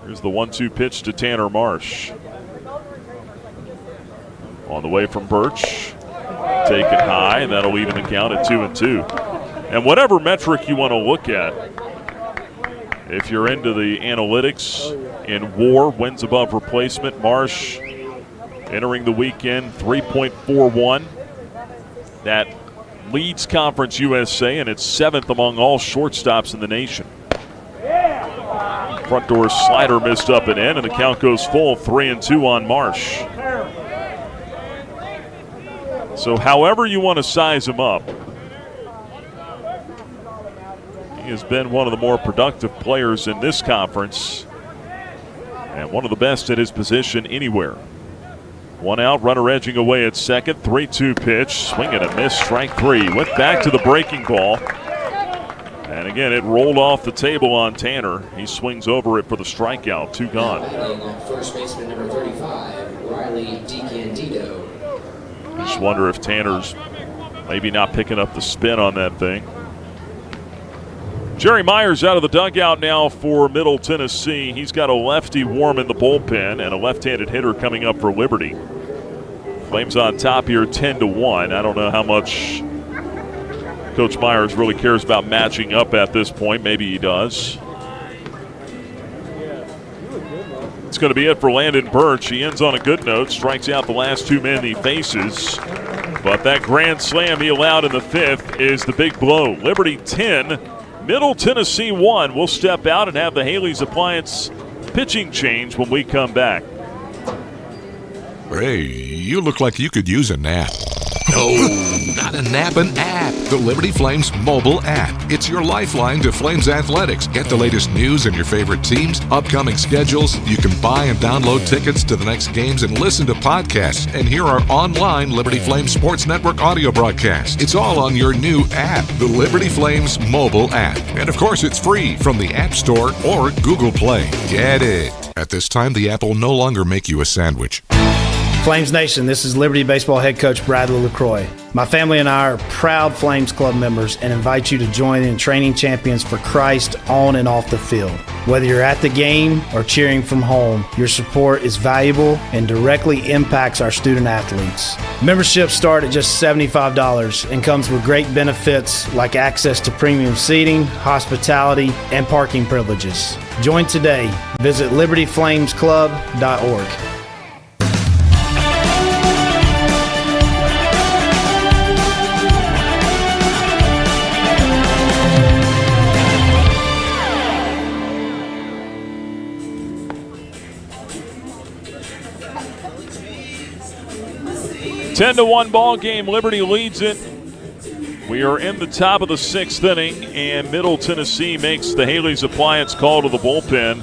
C: Here's the 1-2 pitch to Tanner Marsh. On the way from Birch. Taken high, and that'll even the count at 2-2. And whatever metric you want to look at, if you're into the analytics, in WAR, wins above replacement, Marsh entering the weekend 3.41. That leads Conference USA, and it's 7th among all shortstops in the nation. Front door slider missed up and in, and the count goes full. 3-2 on Marsh. So however you want to size him up, he has been one of the more productive players in this conference and one of the best at his position anywhere. 1 out, runner edging away at second. 3-2 pitch, swing and a miss, strike 3. Went back to the breaking ball. And again, it rolled off the table on Tanner. He swings over it for the strikeout. 2 gone.
W: First baseman number 35, Riley DiCandido.
C: Just wonder if Tanner's maybe not picking up the spin on that thing. Jerry Myers out of the dugout now for Middle Tennessee. He's got a lefty warm in the bullpen and a left-handed hitter coming up for Liberty. Flames on top here 10-1. I don't know how much Coach Myers really cares about matching up at this point. Maybe he does. It's going to be it for Landon Birch. He ends on a good note, strikes out the last 2 men he faces. But that grand slam he allowed in the 5th is the big blow. Liberty 10, Middle Tennessee 1. We'll step out and have the Haley's Appliance pitching change when we come back.
B: Hey, you look like you could use a nap. No, not a nap, an app. The Liberty Flames mobile app. It's your lifeline to Flames athletics. Get the latest news and your favorite teams, upcoming schedules. You can buy and download tickets to the next games and listen to podcasts and hear our online Liberty Flames Sports Network audio broadcast. It's all on your new app, the Liberty Flames mobile app. And of course, it's free from the App Store or Google Play. Get it. At this time, the app will no longer make you a sandwich.
E: Flames Nation, this is Liberty Baseball head coach Bradley LaCroix. My family and I are proud Flames Club members and invite you to join in training champions for Christ on and off the field. Whether you're at the game or cheering from home, your support is valuable and directly impacts our student athletes. Memberships start at just $75 and comes with great benefits like access to premium seating, hospitality, and parking privileges. Join today. Visit libertyflamesclub.org.
C: Ten to 1 ball game. Liberty leads it. We are in the top of the 6th inning, and Middle Tennessee makes the Haley's Appliance call to the bullpen,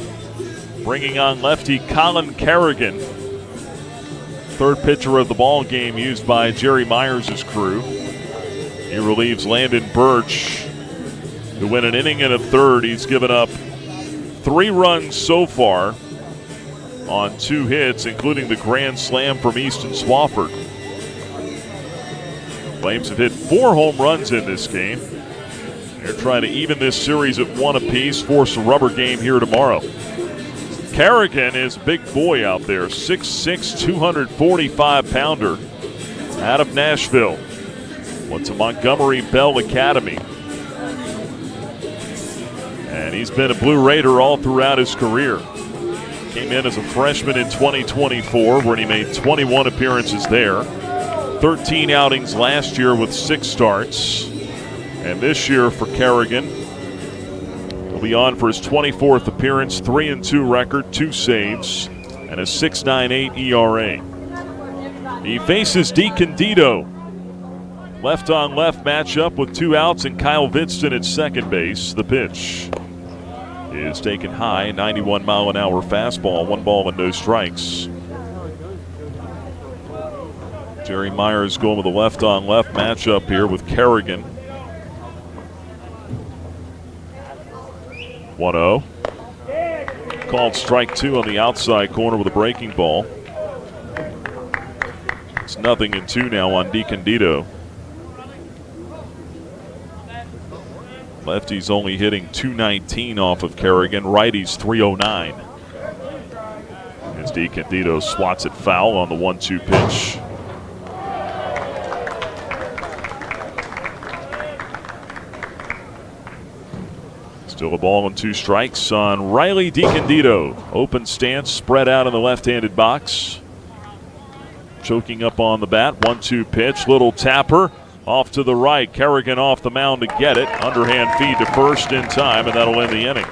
C: bringing on lefty Colin Kerrigan. Third pitcher of the ball game used by Jerry Myers' crew. He relieves Landon Birch, who went an inning and a third. He's given up 3 runs so far on 2 hits, including the grand slam from Easton Swafford. Flames have hit 4 home runs in this game. They're trying to even this series at 1 apiece, force a rubber game here tomorrow. Kerrigan is a big boy out there, 6'6", 245-pounder out of Nashville. Went to Montgomery Bell Academy. And he's been a Blue Raider all throughout his career. Came in as a freshman in 2024, where he made 21 appearances there. 13 outings last year with 6 starts. And this year for Kerrigan, he'll be on for his 24th appearance, 3-2 record, 2 saves, and a 6.98 ERA. He faces DiCandido. Left-on-left matchup with 2 outs and Kyle Vidston at second base. The pitch is taken high, 91-mile-an-hour fastball, 1 ball and no strikes. Jerry Myers going with a left-on-left matchup here with Kerrigan. 1-0. Called strike 2 on the outside corner with a breaking ball. It's 0-2 now on DiCandido. Lefty's only hitting .219 off of Kerrigan. Righty's .309. As DiCandido swats it foul on the 1-2 pitch. Still a ball and 2 strikes on Riley DiCandido. Open stance, spread out in the left-handed box. Choking up on the bat. 1-2 pitch, little tapper. Off to the right. Kerrigan off the mound to get it. Underhand feed to first in time, and that'll end the inning.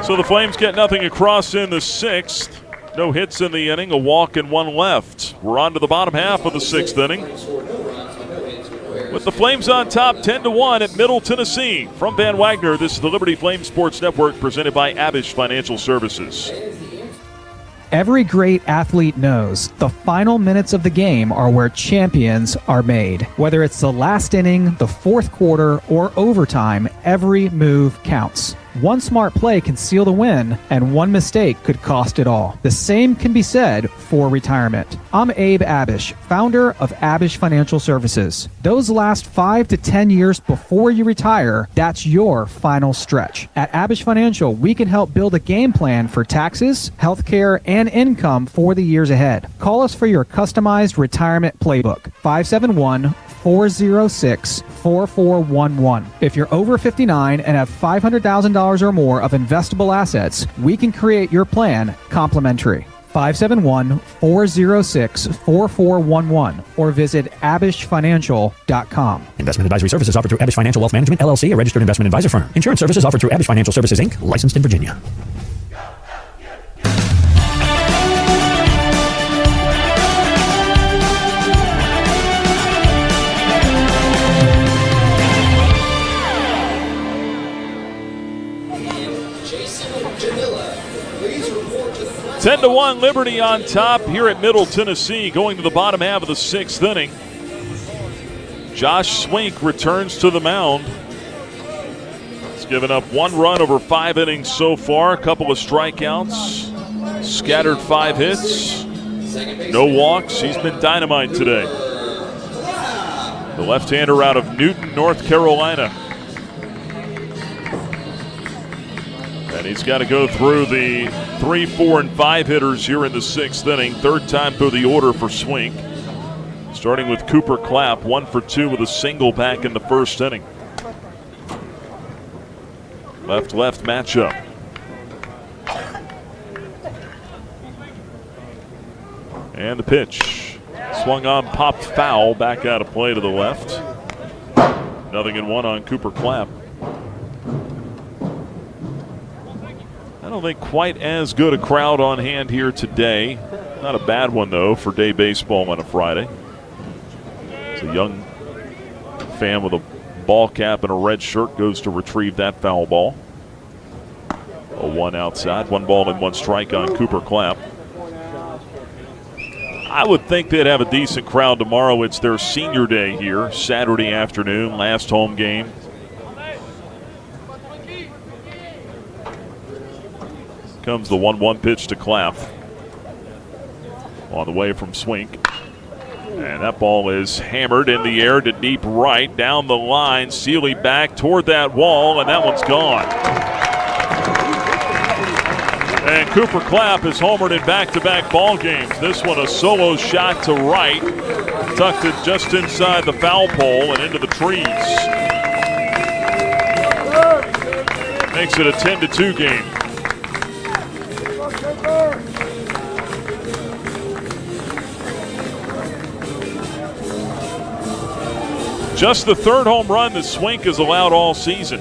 C: So the Flames get nothing across in the 6th. No hits in the inning, a walk and 1 left. We're on to the bottom half of the 6th inning, with the Flames on top 10-1 at Middle Tennessee. From Van Wagner, this is the Liberty Flames Sports Network presented by Abish Financial Services.
F: Every great athlete knows the final minutes of the game are where champions are made. Whether it's the last inning, the 4th quarter, or overtime, every move counts. One smart play can seal the win, and one mistake could cost it all. The same can be said for retirement. I'm Abe Abish, founder of Abish Financial Services. Those last 5 to 10 years before you retire, that's your final stretch. At Abish Financial, we can help build a game plan for taxes, healthcare, and income for the years ahead. Call us for your customized retirement playbook, 571-406-4411. If you're over 59 and have $500,000 or more of investable assets, we can create your plan complimentary. 571-406-4411 or visit abishfinancial.com.
R: Investment advisory services offered through Abish Financial Wealth Management, LLC, a registered investment advisor firm. Insurance services offered through Abish Financial Services, Inc., licensed in Virginia.
C: 10-1 Liberty on top here at Middle Tennessee, going to the bottom half of the 6th inning. Josh Swink returns to the mound. He's given up 1 run over 5 innings so far, a couple of strikeouts, scattered 5 hits, no walks. He's been dynamite today. The left-hander out of Newton, North Carolina. And he's got to go through the 3, 4, and 5 hitters here in the 6th inning. Third time through the order for Swink. Starting with Cooper Clapp, 1 for 2 with a single back in the 1st inning. Left-left matchup. And the pitch. Swung on, popped foul, back out of play to the left. 0-1 on Cooper Clapp. I don't think quite as good a crowd on hand here today. Not a bad one, though, for day baseball on a Friday. It's a young fan with a ball cap and a red shirt goes to retrieve that foul ball. 0-1 outside, 1 ball and 1 strike on Cooper Clapp. I would think they'd have a decent crowd tomorrow. It's their senior day here, Saturday afternoon, last home game. Comes the 1-1 pitch to Clapp. On the way from Swink. And that ball is hammered in the air to deep right, down the line. Seeley back toward that wall, and that one's gone. And Cooper Clapp has homered in back-to-back ball games. This one a solo shot to right, tucked it just inside the foul pole and into the trees. Makes it a 10-2 game. Just the 3rd home run that Swink has allowed all season.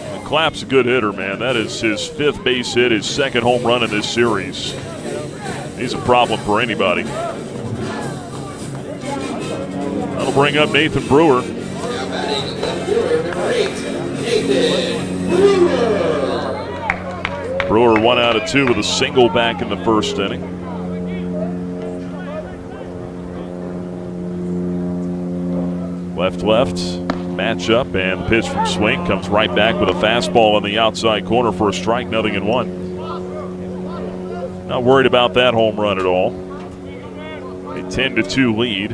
C: And Clapp's a good hitter, man. That is his 5th base hit, his 2nd home run in this series. He's a problem for anybody. That'll bring up Nathan Brewer. Brewer 1 out of 2 with a single back in the 1st inning. Left matchup, and the pitch from Swink comes right back with a fastball in the outside corner for a strike, 0-1. Not worried about that home run at all. A 10-2 lead.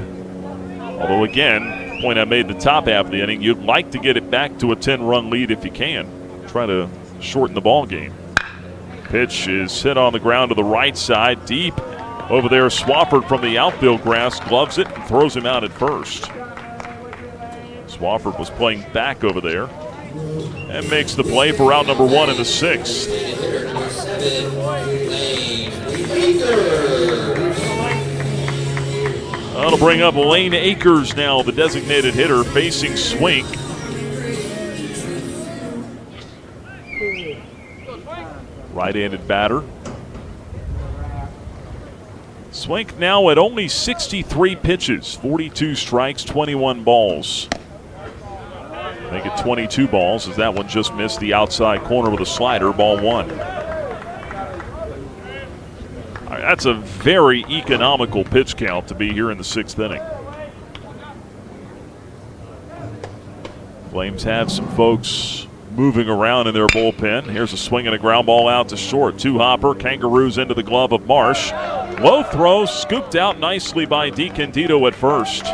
C: Although again, point I made the top half of the inning, you'd like to get it back to a 10-run lead if you can. Try to shorten the ball game. Pitch is hit on the ground to the right side, deep over there. Swafford from the outfield grass gloves it and throws him out at first. Swafford was playing back over there and makes the play for out number 1 in the 6th. That'll bring up Lane Akers now, the designated hitter, facing Swink. Right-handed batter. Swink now at only 63 pitches, 42 strikes, 21 balls. Make it 22 balls as that one just missed the outside corner with a slider, ball 1. That's a very economical pitch count to be here in the 6th inning. Flames have some folks moving around in their bullpen. Here's a swing and a ground ball out to short. 2-hopper, Kangaroos into the glove of Marsh. Low throw, scooped out nicely by DeCandido at first.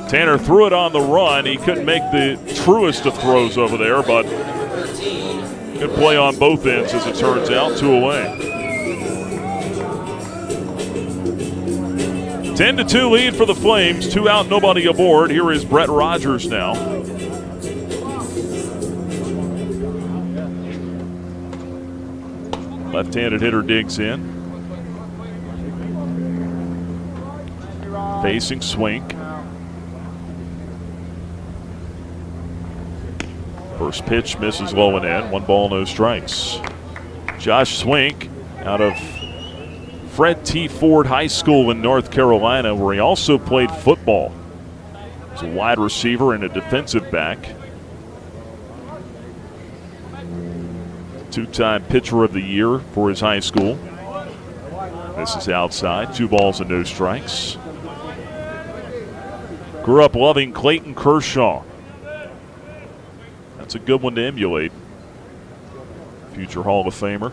C: Tanner threw it on the run. He couldn't make the truest of throws over there, but good play on both ends as it turns out. 2 away. 10-2 lead for the Flames. 2 out, nobody aboard. Here is Brett Rogers now. Left-handed hitter digs in. Facing Swink. First pitch misses low and in. 1 ball, no strikes. Josh Swink out of Fred T. Ford High School in North Carolina, where he also played football. He's a wide receiver and a defensive back. Two-time pitcher of the year for his high school. This is outside. 2 balls and no strikes. Grew up loving Clayton Kershaw. That's a good one to emulate. Future Hall of Famer.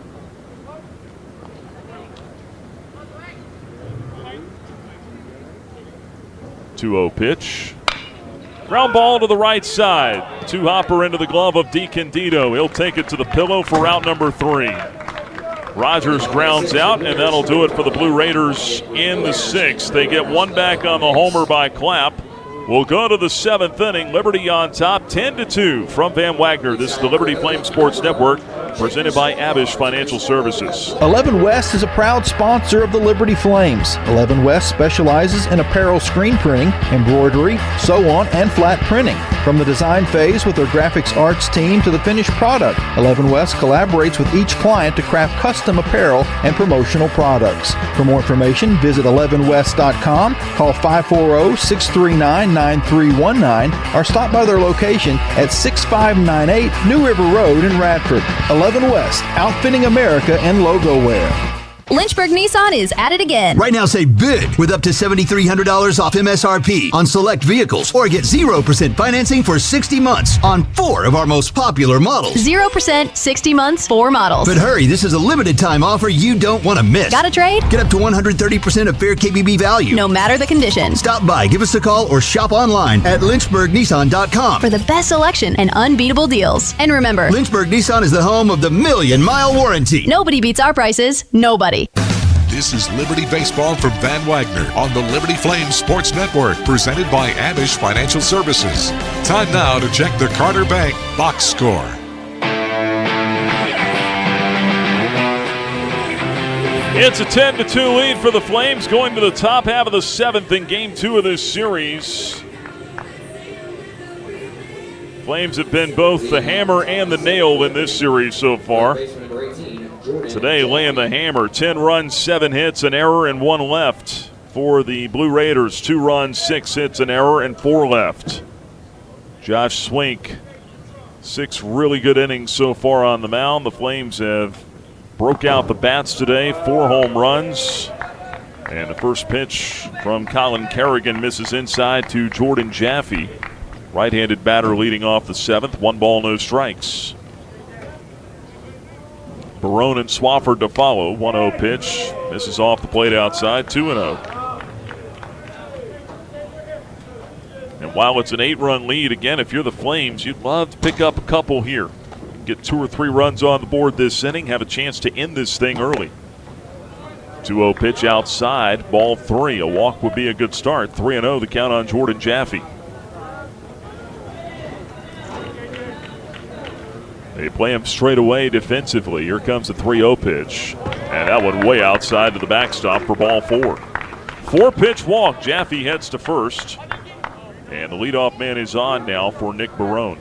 C: 2-0 pitch. Ground ball to the right side. Two-hopper into the glove of DeCandido. He'll take it to the pillow for out number 3. Rogers grounds out, and that'll do it for the Blue Raiders in the 6th. They get one back on the homer by Clapp. We'll go to the 7th inning. Liberty on top, 10-2 from Van Wagner. This is the Liberty Flame Sports Network, presented by Abish Financial Services.
A: 11 West is a proud sponsor of the Liberty Flames. 11 West specializes in apparel screen printing, embroidery, sew-on, and flat printing. From the design phase with their graphics arts team to the finished product, 11 West collaborates with each client to craft custom apparel and promotional products. For more information, visit 11west.com, call 540-639-9319, or stop by their location at 6598 New River Road in Radford. 11 West, outfitting America in logo wear.
T: Lynchburg Nissan is at it again.
U: Right now, save big with up to $7,300 off MSRP on select vehicles, or get 0% financing for 60 months on 4 of our most popular models.
T: 0%, 60 months, 4 models.
U: But hurry, this is a limited time offer you don't want to miss.
T: Got a trade?
U: Get up to 130% of fair KBB value.
T: No matter the condition.
U: Stop by, give us a call, or shop online at lynchburgnissan.com
T: for the best selection and unbeatable deals. And remember,
U: Lynchburg Nissan is the home of the 1,000,000-mile warranty.
T: Nobody beats our prices. Nobody.
B: This is Liberty Baseball from Van Wagner on the Liberty Flames Sports Network, presented by Abish Financial Services. Time now to check the Carter Bank box score.
C: It's a 10-2 lead for the Flames going to the top half of the 7th in Game 2 of this series. Flames have been both the hammer and the nail in this series so far. Today laying the hammer, 10 runs, 7 hits, an error, and 1 left for the Blue Raiders. 2 runs, 6 hits, an error, and 4 left. Josh Swink, 6 really good innings so far on the mound. The Flames have broke out the bats today, 4 home runs. And the first pitch from Colin Kerrigan misses inside to Jordan Jaffe. Right-handed batter leading off the 7th, 1 ball, no strikes. Barone and Swafford to follow. 1-0 pitch. Misses off the plate outside. 2-0. And while it's an 8-run lead, again, if you're the Flames, you'd love to pick up a couple here. Get 2 or 3 runs on the board this inning. Have a chance to end this thing early. 2-0 pitch outside. Ball 3. A walk would be a good start. 3-0 the count on Jordan Jaffe. They play him straight away defensively. Here comes the 3-0 pitch. And that one way outside to the backstop for ball 4. 4-pitch walk. Jaffe heads to first. And the leadoff man is on now for Nick Barone.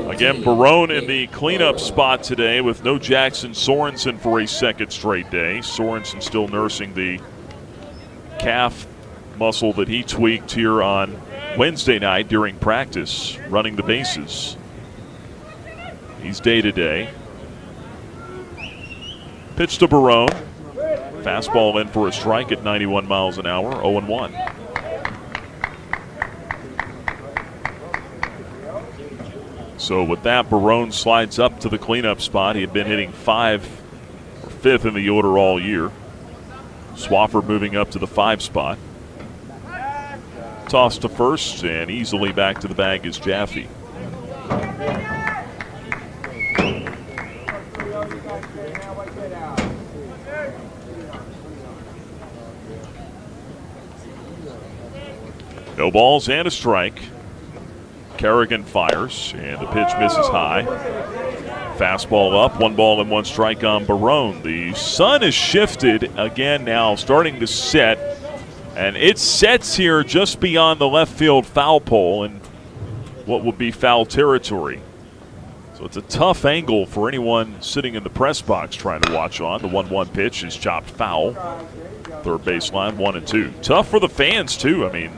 C: Again, Barone in the cleanup spot today with no Jackson Sorensen for a second straight day. Sorensen still nursing the calf muscle that he tweaked here on Wednesday night during practice, running the bases. He's day-to-day. Pitch to Barone. Fastball in for a strike at 91 miles an hour, 0-1. So with that, Barone slides up to the cleanup spot. He had been hitting 5 or 5th in the order all year. Swafford moving up to the 5 spot. Toss to first, and easily back to the bag is Jaffe. No balls and a strike. Kerrigan fires, and the pitch misses high. Fastball up, 1 ball and 1 strike on Barone. The sun has shifted again now, starting to set. And it sets here just beyond the left field foul pole in what would be foul territory. So it's a tough angle for anyone sitting in the press box trying to watch on. The 1-1 pitch is chopped foul. Third baseline, 1-2. Tough for the fans, too. I mean,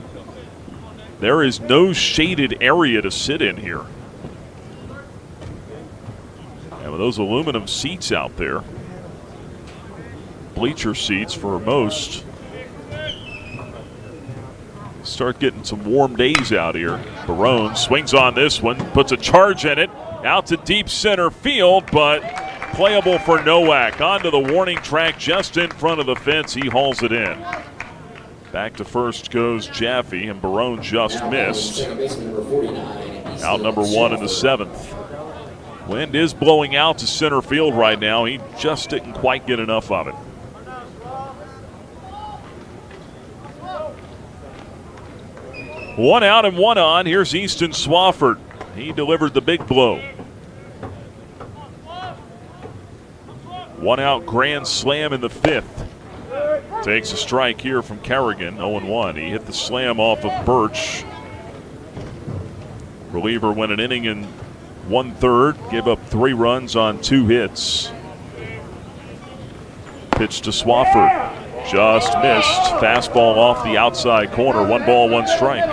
C: there is no shaded area to sit in here. with those aluminum seats out there, bleacher seats for most, start getting some warm days out here. Barone swings on this one, puts a charge in it, out to deep center field, but playable for Nowak. Onto the warning track just in front of the fence. He hauls it in. Back to first goes Jaffe, and Barone just missed. Out number 1 in the 7th. Wind is blowing out to center field right now. He just didn't quite get enough of it. One out and one on. Here's Easton Swafford. He delivered the big blow. One out grand slam in the 5th. Takes a strike here from Kerrigan, 0-1. He hit the slam off of Birch. Reliever went an inning and 1/3, gave up 3 runs on 2 hits. Pitch to Swafford. Just missed. Fastball off the outside corner. 1 ball, 1 strike.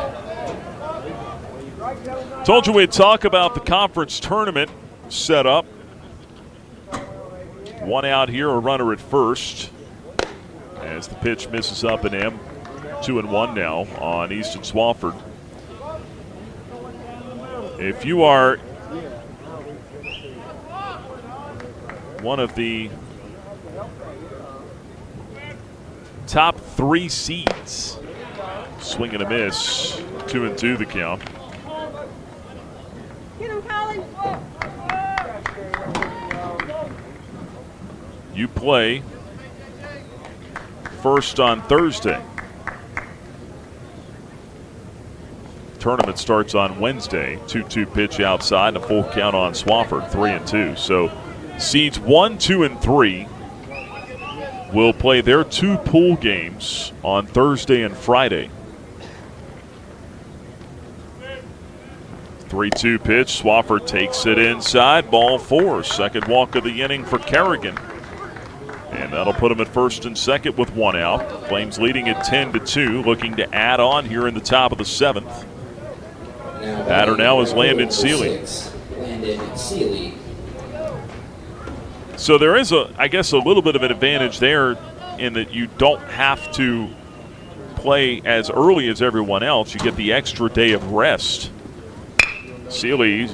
C: Told you we'd talk about the conference tournament setup. 1 out here, a runner at first. As the pitch misses up and in. 2-1 now on Easton Swafford. If you are one of the top 3 seeds, swing and a miss, 2-2 the count. You play first on Thursday. Tournament starts on Wednesday. 2-2 pitch outside and a full count on Swafford, 3-2. So seeds 1, 2, and 3 will play their 2 pool games on Thursday and Friday. 3-2 pitch. Swafford takes it inside. Ball 4. Second walk of the inning for Kerrigan. And that'll put him at first and second with 1 out. Flames leading at 10-2, looking to add on here in the top of the 7th. Batter now is Landon Seeley. So there is, I guess, a little bit of an advantage there in that you don't have to play as early as everyone else. You get the extra day of rest. Seeley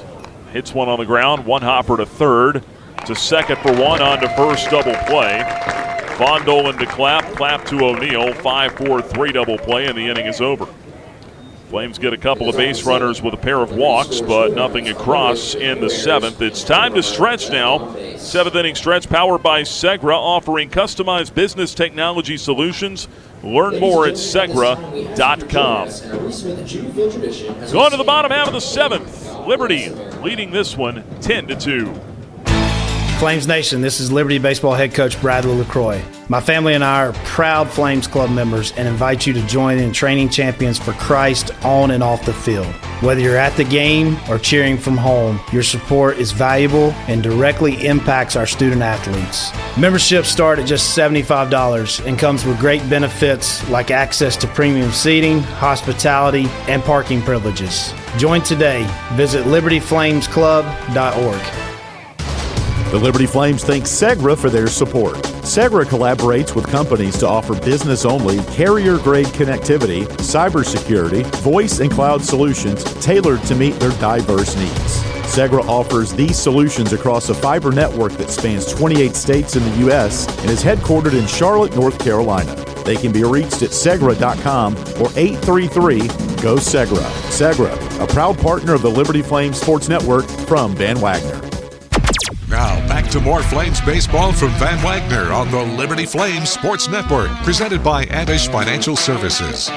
C: hits one on the ground, 1 hopper to third, to second for 1, on to first, double play. Vondol into Clapp to O'Neill, 5-4-3 double play, and the inning is over. Flames get a couple of base runners with a pair of walks, but nothing across in the 7th. It's time to stretch now. 7th inning stretch powered by Segra, offering customized business technology solutions. Learn more at Segra.com. Going to the bottom half of the 7th. Liberty leading this one 10-2.
E: Flames Nation, this is Liberty Baseball head coach Bradley LaCroix. My family and I are proud Flames Club members and invite you to join in training champions for Christ on and off the field. Whether you're at the game or cheering from home, your support is valuable and directly impacts our student athletes. Memberships start at just $75 and comes with great benefits like access to premium seating, hospitality, and parking privileges. Join today. Visit libertyflamesclub.org.
P: The Liberty Flames thank Segra for their support. Segra collaborates with companies to offer business-only, carrier-grade connectivity, cybersecurity, voice and cloud solutions tailored to meet their diverse needs. Segra offers these solutions across a fiber network that spans 28 states in the U.S. and is headquartered in Charlotte, North Carolina. They can be reached at Segra.com or 833-GO-SEGRA. Segra, a proud partner of the Liberty Flames Sports Network from Van Wagner.
B: Now, back to more Flames baseball from Van Wagner on the Liberty Flames Sports Network, presented by Abish Financial Services.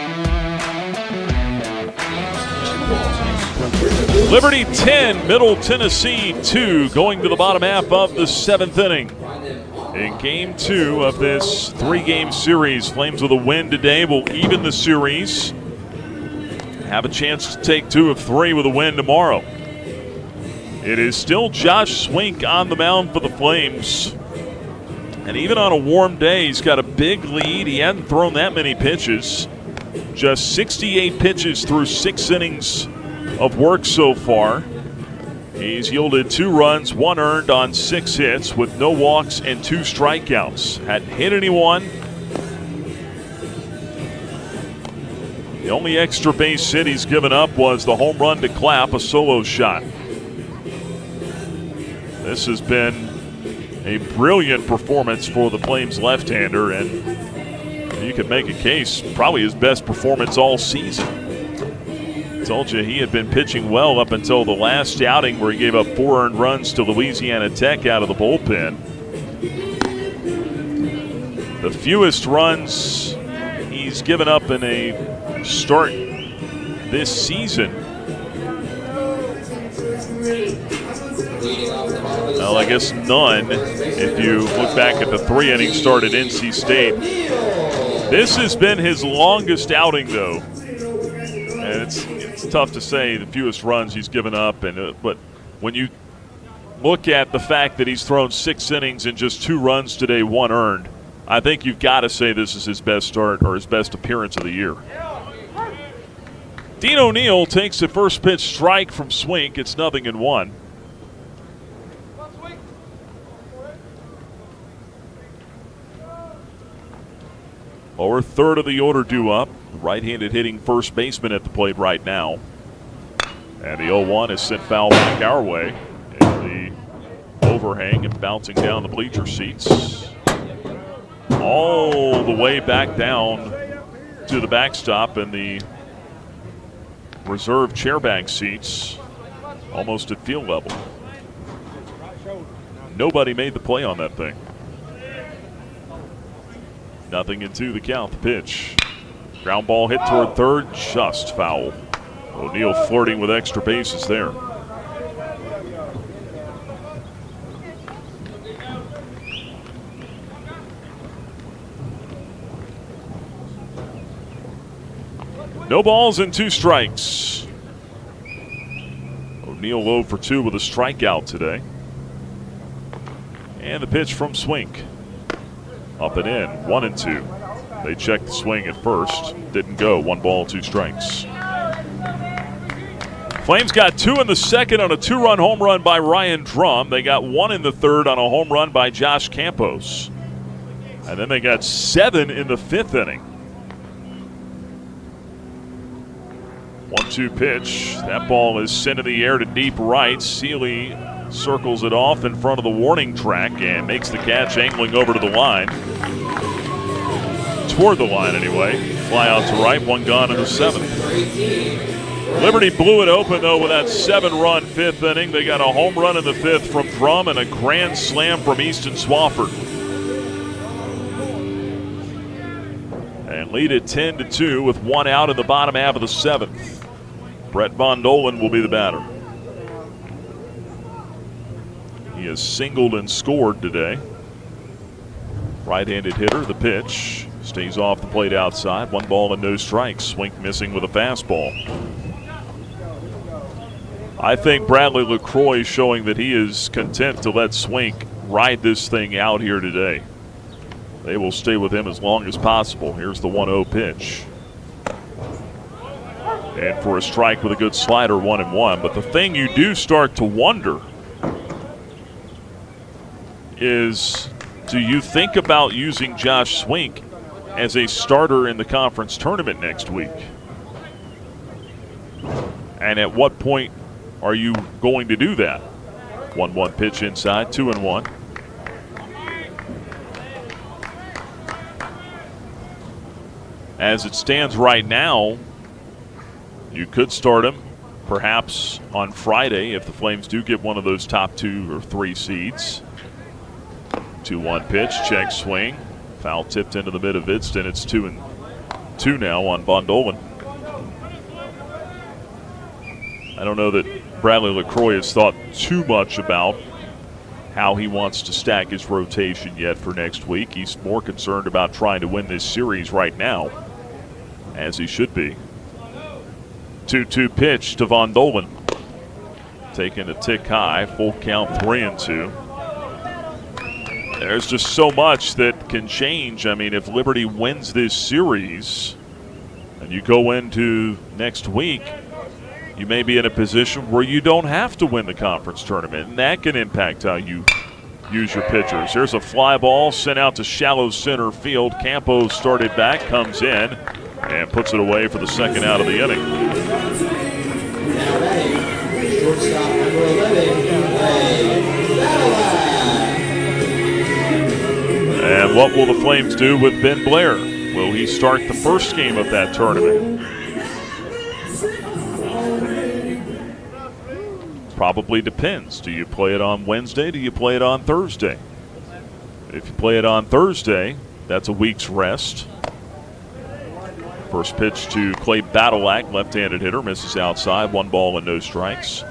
C: Liberty 10, Middle Tennessee 2, going to the bottom half of the 7th inning. In Game 2 of this 3-game series, Flames with a win today will even the series. Have a chance to take 2 of 3 with a win tomorrow. It is still Josh Swink on the mound for the Flames. And even on a warm day, he's got a big lead. He hasn't thrown that many pitches. Just 68 pitches through 6 innings of work so far. He's yielded 2 runs, 1 earned on 6 hits with no walks and 2 strikeouts. Hadn't hit anyone. The only extra base hit he's given up was the home run to Clapp, a solo shot. This has been a brilliant performance for the Flames left-hander, and you could make a case probably his best performance all season. Told you he had been pitching well up until the last outing where he gave up 4 earned runs to Louisiana Tech out of the bullpen. The fewest runs he's given up in a start this season. Well, I guess none if you look back at the 3 inning start at NC State. This has been his longest outing, though. And it's tough to say the fewest runs he's given up, but when you look at the fact that he's thrown 6 innings and just 2 runs today, 1 earned, I think you've got to say this is his best start or his best appearance of the year. Dean O'Neill takes the first pitch strike from Swink. It's 0-1. Lower third of the order due up. Right-handed hitting first baseman at the plate right now. And the 0-1 is sent foul back our way. And the overhang and bouncing down the bleacher seats. All the way back down to the backstop and the reserve chairback seats almost at field level. Nobody made the play on that thing. 0-2 the count, the pitch. Ground ball hit toward third, just foul. O'Neill flirting with extra bases there. No balls and 2 strikes. O'Neill 0 for 2 with a strikeout today. And the pitch from Swink. Up and in, 1-2. They checked the swing at first. Didn't go. 1 ball, 2 strikes. Flames got 2 in the second on a 2-run home run by Ryan Drum. They got 1 in the third on a home run by Josh Campos. And then they got 7 in the 5th inning. 1-2 pitch. That ball is sent in the air to deep right. Seeley circles it off in front of the warning track and makes the catch, angling over to the line. Toward the line, anyway. Fly out to right, 1 gone in the 7th. Liberty blew it open, though, with that 7-run 5th inning. They got a home run in the 5th from Drum and a grand slam from Easton Swafford. And lead it 10-2 with 1 out in the bottom half of the 7th. Brett Von Dolen will be the batter. He has singled and scored today. Right-handed hitter, the pitch. Stays off the plate outside. 1 ball and no strikes. Swink missing with a fastball. I think Bradley LaCroix is showing that he is content to let Swink ride this thing out here today. They will stay with him as long as possible. Here's the 1-0 pitch. And for a strike with a good slider, 1-1. But the thing you do start to wonder is, do you think about using Josh Swink as a starter in the conference tournament next week? And at what point are you going to do that? 1-1 pitch inside, 2-1. As it stands right now, you could start him perhaps on Friday if the Flames do get one of those top 2 or 3 seeds. 2-1 pitch, check swing. Foul tipped into the mid of Vidston. It's 2-2 now on Von Dolen. I don't know that Bradley LaCroix has thought too much about how he wants to stack his rotation yet for next week. He's more concerned about trying to win this series right now, as he should be. 2-2 pitch to Von Dolen. Taking a tick high, full count, 3-2. There's just so much that can change. I mean, if Liberty wins this series and you go into next week, you may be in a position where you don't have to win the conference tournament, and that can impact how you use your pitchers. There's a fly ball sent out to shallow center field. Campos started back, comes in, and puts it away for the second out of the inning.
W: Shortstop number 11,
C: And what will the Flames do with Ben Blair? Will he start the first game of that tournament? Probably depends. Do you play it on Wednesday? Do you play it on Thursday? If you play it on Thursday, that's a week's rest. First pitch to Clay Badalak, left-handed hitter, misses outside, 1 ball and no strikes.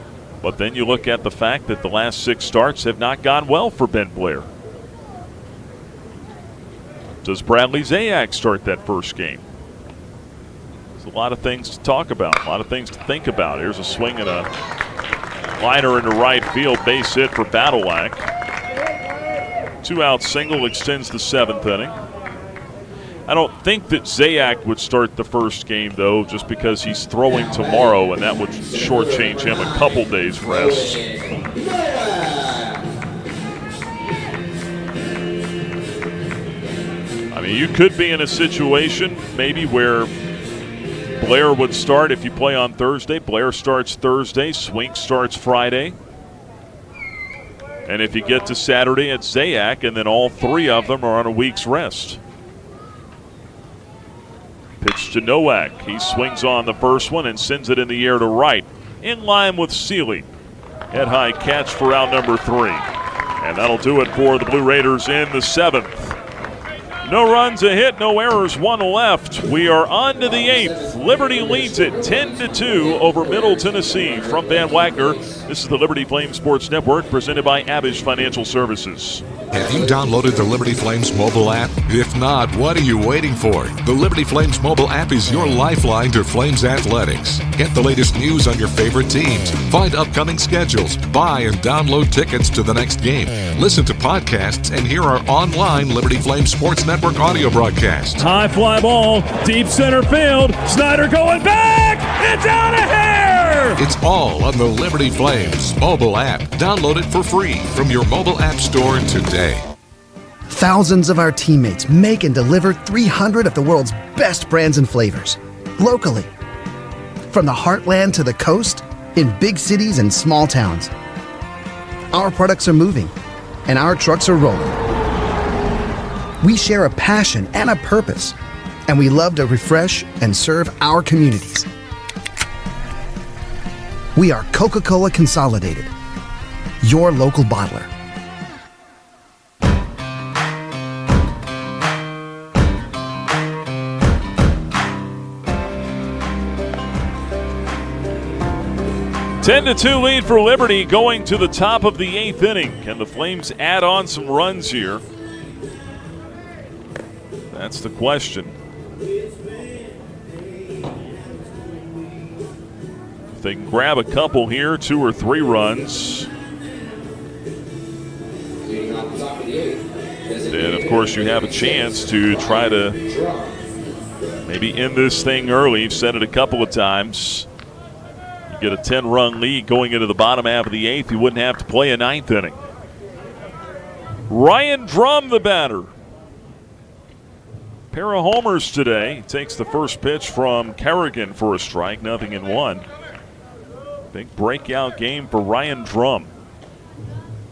C: But then you look at the fact that the last 6 starts have not gone well for Ben Blair. Does Bradley Zayak start that first game? There's a lot of things to talk about, a lot of things to think about. Here's a swing and a liner into right field, base hit for Badalak. 2-out single extends the 7th inning. I don't think that Zayak would start the first game, though, just because he's throwing tomorrow, and that would shortchange him a couple days' rest. I mean, you could be in a situation maybe where Blair would start if you play on Thursday. Blair starts Thursday, Swink starts Friday. And if you get to Saturday, it's Zayak, and then all 3 of them are on a week's rest. Pitch to Nowak. He swings on the first one and sends it in the air to right. In line with Seeley. Head high catch for out number 3. And that'll do it for the Blue Raiders in the 7th. No runs, a hit, no errors, 1 left. We are on to the 8th. Liberty leads it 10-2 over Middle Tennessee. From Van Wagner, this is the Liberty Flames Sports Network, presented by Abish Financial Services.
B: Have you downloaded the Liberty Flames mobile app? If not, what are you waiting for? The Liberty Flames mobile app is your lifeline to Flames athletics. Get the latest news on your favorite teams, find upcoming schedules, buy and download tickets to the next game, listen to podcasts, and hear our online Liberty Flames Sports Network audio broadcast.
G: High fly ball, deep center field. Snyder going back. It's out of here.
B: It's all on the Liberty Flames mobile app. Download it for free from your mobile app store today.
H: Thousands of our teammates make and deliver 300 of the world's best brands and flavors, locally. From the heartland to the coast, in big cities and small towns. Our products are moving, and our trucks are rolling. We share a passion and a purpose, and we love to refresh and serve our communities. We are Coca-Cola Consolidated, your local bottler.
C: Ten to 2 lead for Liberty going to the top of the 8th inning. Can the Flames add on some runs here? That's the question. If they can grab a couple here, 2 or 3 runs, then of course you have a chance to try to maybe end this thing early. You've said it a couple of times. You get a 10-run lead going into the bottom half of the 8th. You wouldn't have to play a 9th inning. Ryan Drum, the batter. Pair of homers today. He takes the first pitch from Kerrigan for a strike, 0-1. Big breakout game for Ryan Drum.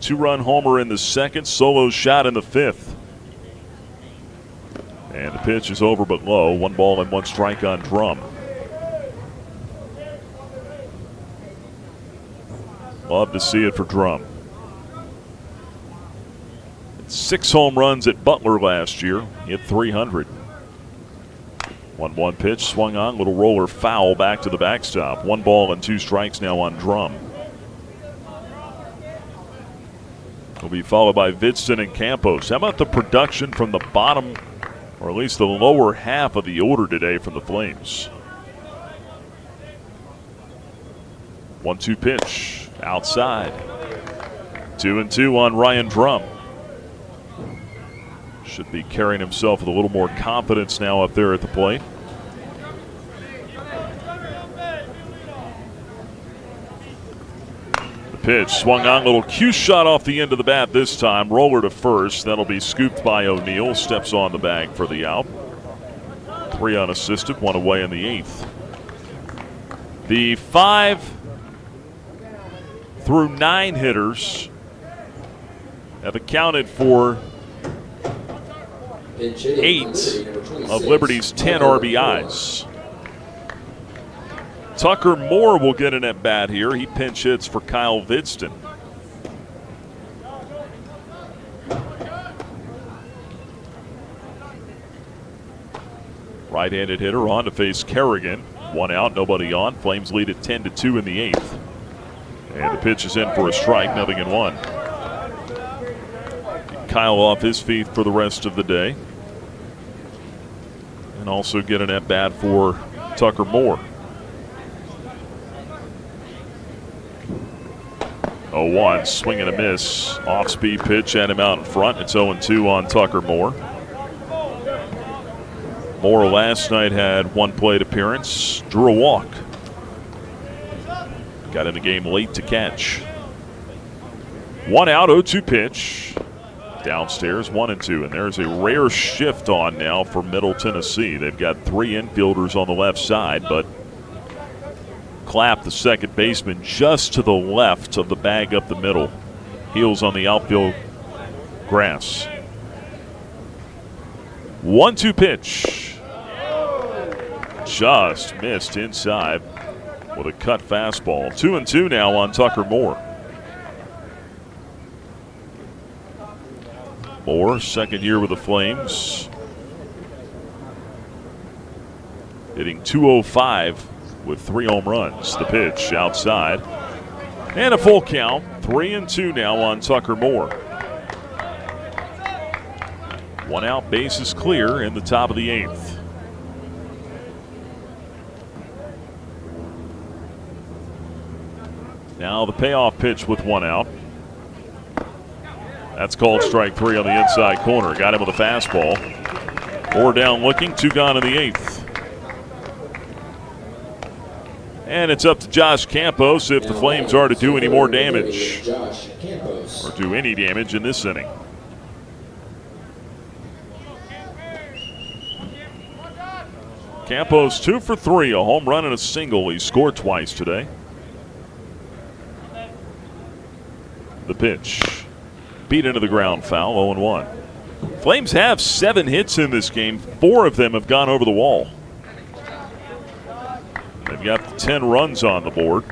C: 2-run homer in the 2nd, solo shot in the 5th. And the pitch is over but low. 1 ball and 1 strike on Drum. Love to see it for Drum. 6 home runs at Butler last year. He hit 300. 1-1 pitch, swung on, little roller foul back to the backstop. 1 ball and 2 strikes now on Drum. Will be followed by Vidston and Campos. How about the production from the bottom, or at least the lower half of the order today from the Flames? 1-2 pitch. Outside. 2-2 on Ryan Drum. Should be carrying himself with a little more confidence now up there at the plate. pitch. Swung on, little cue shot off the end of the bat this time. Roller to first. That'll be scooped by O'Neill. Steps on the bag for the out. 3 unassisted, 1 away in the 8th. The 5 through 9 hitters have accounted for 8 of Liberty's 10 RBIs. Tucker Moore will get an at-bat here. He pinch hits for Kyle Vidston. Right-handed hitter on to face Kerrigan. 1 out, nobody on. Flames lead at 10-2 in the 8th. And the pitch is in for a strike, 0-1. Kyle off his feet for the rest of the day. And also get an at-bat for Tucker Moore. 0-1, swing and a miss. Off-speed pitch at him out in front. It's 0-2 on Tucker Moore. Moore last night had 1 plate appearance, drew a walk. Got in the game late to catch. 1 out, 0-2 pitch. Downstairs, 1-2, and there's a rare shift on now for Middle Tennessee. They've got 3 infielders on the left side, but Clapp, the second baseman, just to the left of the bag up the middle. Heels on the outfield grass. 1-2 pitch. Just missed inside with a cut fastball. 2-2 now on Tucker Moore. Moore, second year with the Flames. Hitting .205 with 3 home runs. The pitch outside. And a full count. 3-2 now on Tucker Moore. 1 out, base is clear in the top of the 8th. Now the payoff pitch with 1 out. That's called strike 3 on the inside corner. Got him with a fastball. 4 down looking, 2 gone in the 8th. And it's up to Josh Campos if the Flames are to do any more damage. Or do any damage in this inning. Campos 2 for 3, a home run and a single. He scored twice today. The pitch. Beat into the ground, foul, 0-1. Flames have 7 hits in this game. 4 of them have gone over the wall. They've got 10 runs on the board.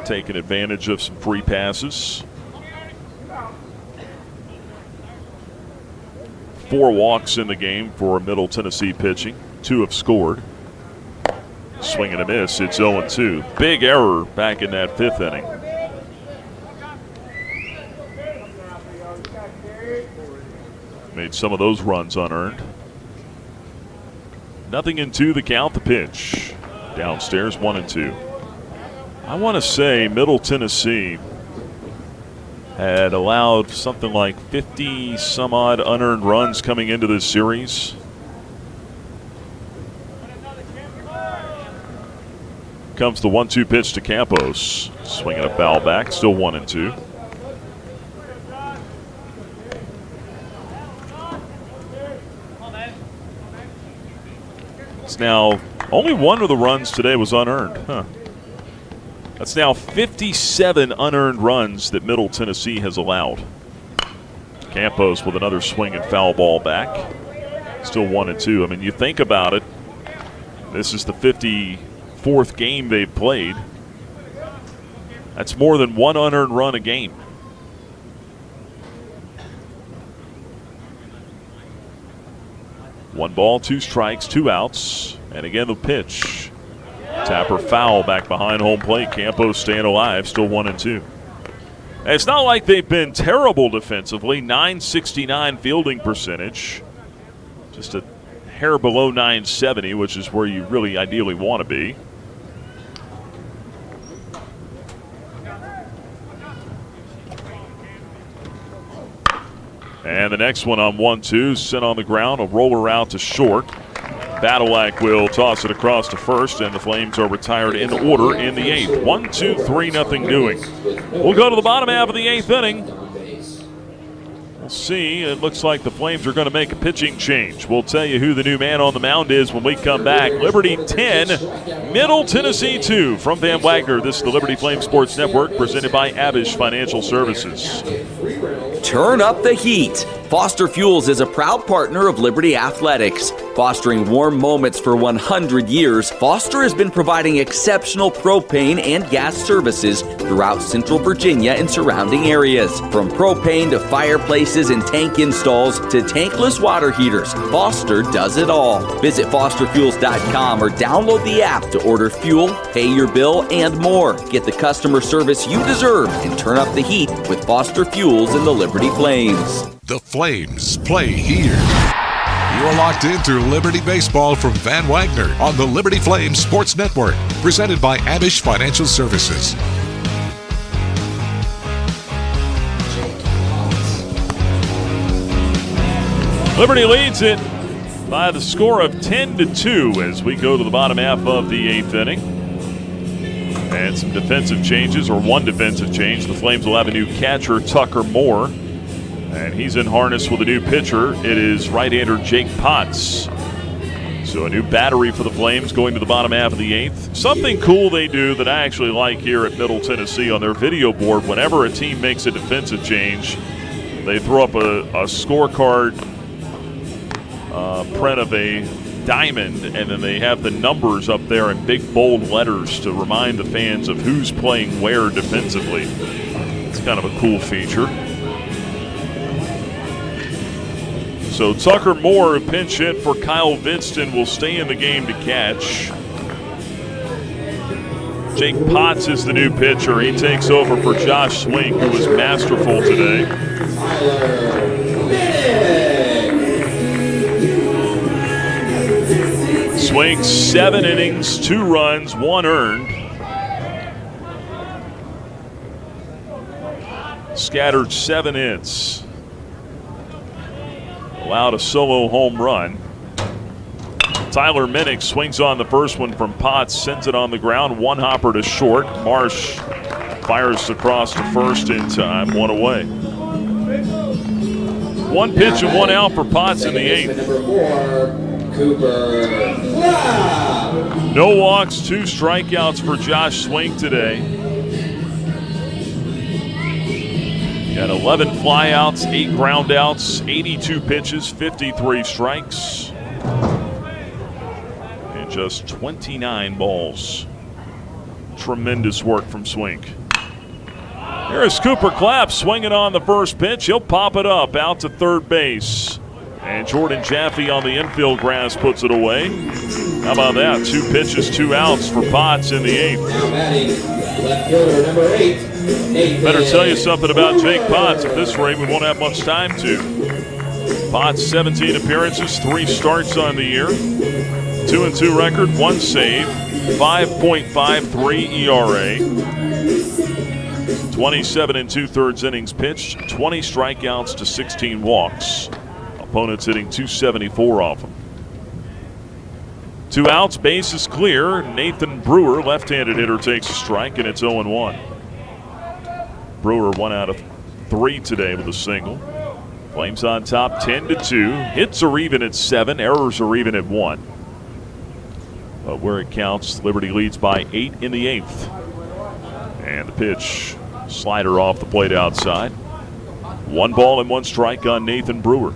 C: Taking advantage of some free passes. 4 walks in the game for Middle Tennessee pitching. 2 have scored. Swing and a miss. It's 0-2. Big error back in that 5th inning. Made some of those runs unearned. 0-2 the count, the pitch. Downstairs, 1-2. I want to say Middle Tennessee had allowed something like 50 some odd unearned runs coming into this series. Comes the 1-2 pitch to Campos. Swinging a foul back, still 1-2. It's now only 1 of the runs today was unearned. That's now 57 unearned runs that Middle Tennessee has allowed. Campos with another swing and foul ball back. Still 1-2. I mean, you think about it, this is the 54th game they've played. That's more than 1 unearned run a game. One ball, 2 strikes, 2 outs. And again, the pitch. Tapper foul back behind home plate. Campos staying alive, still 1-2. It's not like they've been terrible defensively. .969 fielding percentage. Just a hair below .970, which is where you really ideally want to be. And the next one on 1-2, sent on the ground, a roller out to short. Badalak will toss it across to first, and the Flames are retired in order in the 8th. 1-2, 3-0 doing. We'll go to the bottom half of the 8th inning. We'll see. It looks like the Flames are going to make a pitching change. We'll tell you who the new man on the mound is when we come back. Liberty 10, Middle Tennessee 2. From Van Wagner, this is the Liberty Flame Sports Network, presented by Abish Financial Services.
Q: Turn up the heat. Foster Fuels is a proud partner of Liberty Athletics. Fostering warm moments for 100 years, Foster has been providing exceptional propane and gas services throughout Central Virginia and surrounding areas. From propane to fireplaces and tank installs to tankless water heaters, Foster does it all. Visit fosterfuels.com or download the app to order fuel, pay your bill, and more. Get the customer service you deserve and turn up the heat with Foster Fuels and the Liberty Flames.
B: The Flames play here. You're locked into Liberty Baseball from Van Wagner on the Liberty Flames Sports Network, presented by Abish Financial Services.
C: Liberty leads it by the score of 10-2 as we go to the bottom half of the 8th inning. And some defensive changes, or one defensive change. The Flames will have a new catcher, Tucker Moore. And he's in harness with a new pitcher. It is right-hander Jake Potts. So a new battery for the Flames going to the bottom half of the 8th. Something cool they do that I actually like here at Middle Tennessee on their video board. Whenever a team makes a defensive change, they throw up a scorecard print of a diamond, and then they have the numbers up there in big bold letters to remind the fans of who's playing where defensively. It's kind of a cool feature. So Tucker Moore, who pinch hit for Kyle Vidston, will stay in the game to catch. Jake Potts is the new pitcher. He takes over for Josh Swink, who was masterful today. Swink, 7 innings, 2 runs, 1 earned. Scattered 7 hits. Allowed a solo home run. Tyler Minnick swings on the first one from Potts, sends it on the ground, 1 hopper to short. Marsh fires across to first in time, 1 away. 1 pitch and 1 out for Potts in the 8th. No walks, 2 strikeouts for Josh Swink today. Got 11 flyouts, 8 groundouts, 82 pitches, 53 strikes, and just 29 balls. Tremendous work from Swink. Here is Cooper Clapp swinging on the first pitch. He'll pop it up out to third base. And Jordan Jaffe on the infield grass puts it away. How about that? 2 pitches, 2 outs for Potts in the 8th.
W: Now batting, left fielder number 8.
C: Better tell you something about Jake Potts. At this rate, we won't have much time to. Potts, 17 appearances, 3 starts on the year. 2-2 record, 1 save, 5.53 ERA. 27 2/3 innings pitched, 20 strikeouts to 16 walks. Opponents hitting .274 off him. 2 outs, base is clear. Nathan Brewer, left-handed hitter, takes a strike, and it's 0-1. Brewer 1 out of 3 today with a single. Flames on top 10-2. Hits are even at 7. Errors are even at 1. But where it counts, Liberty leads by 8 in the 8th. And the pitch, slider off the plate outside. 1 ball and 1 strike on Nathan Brewer.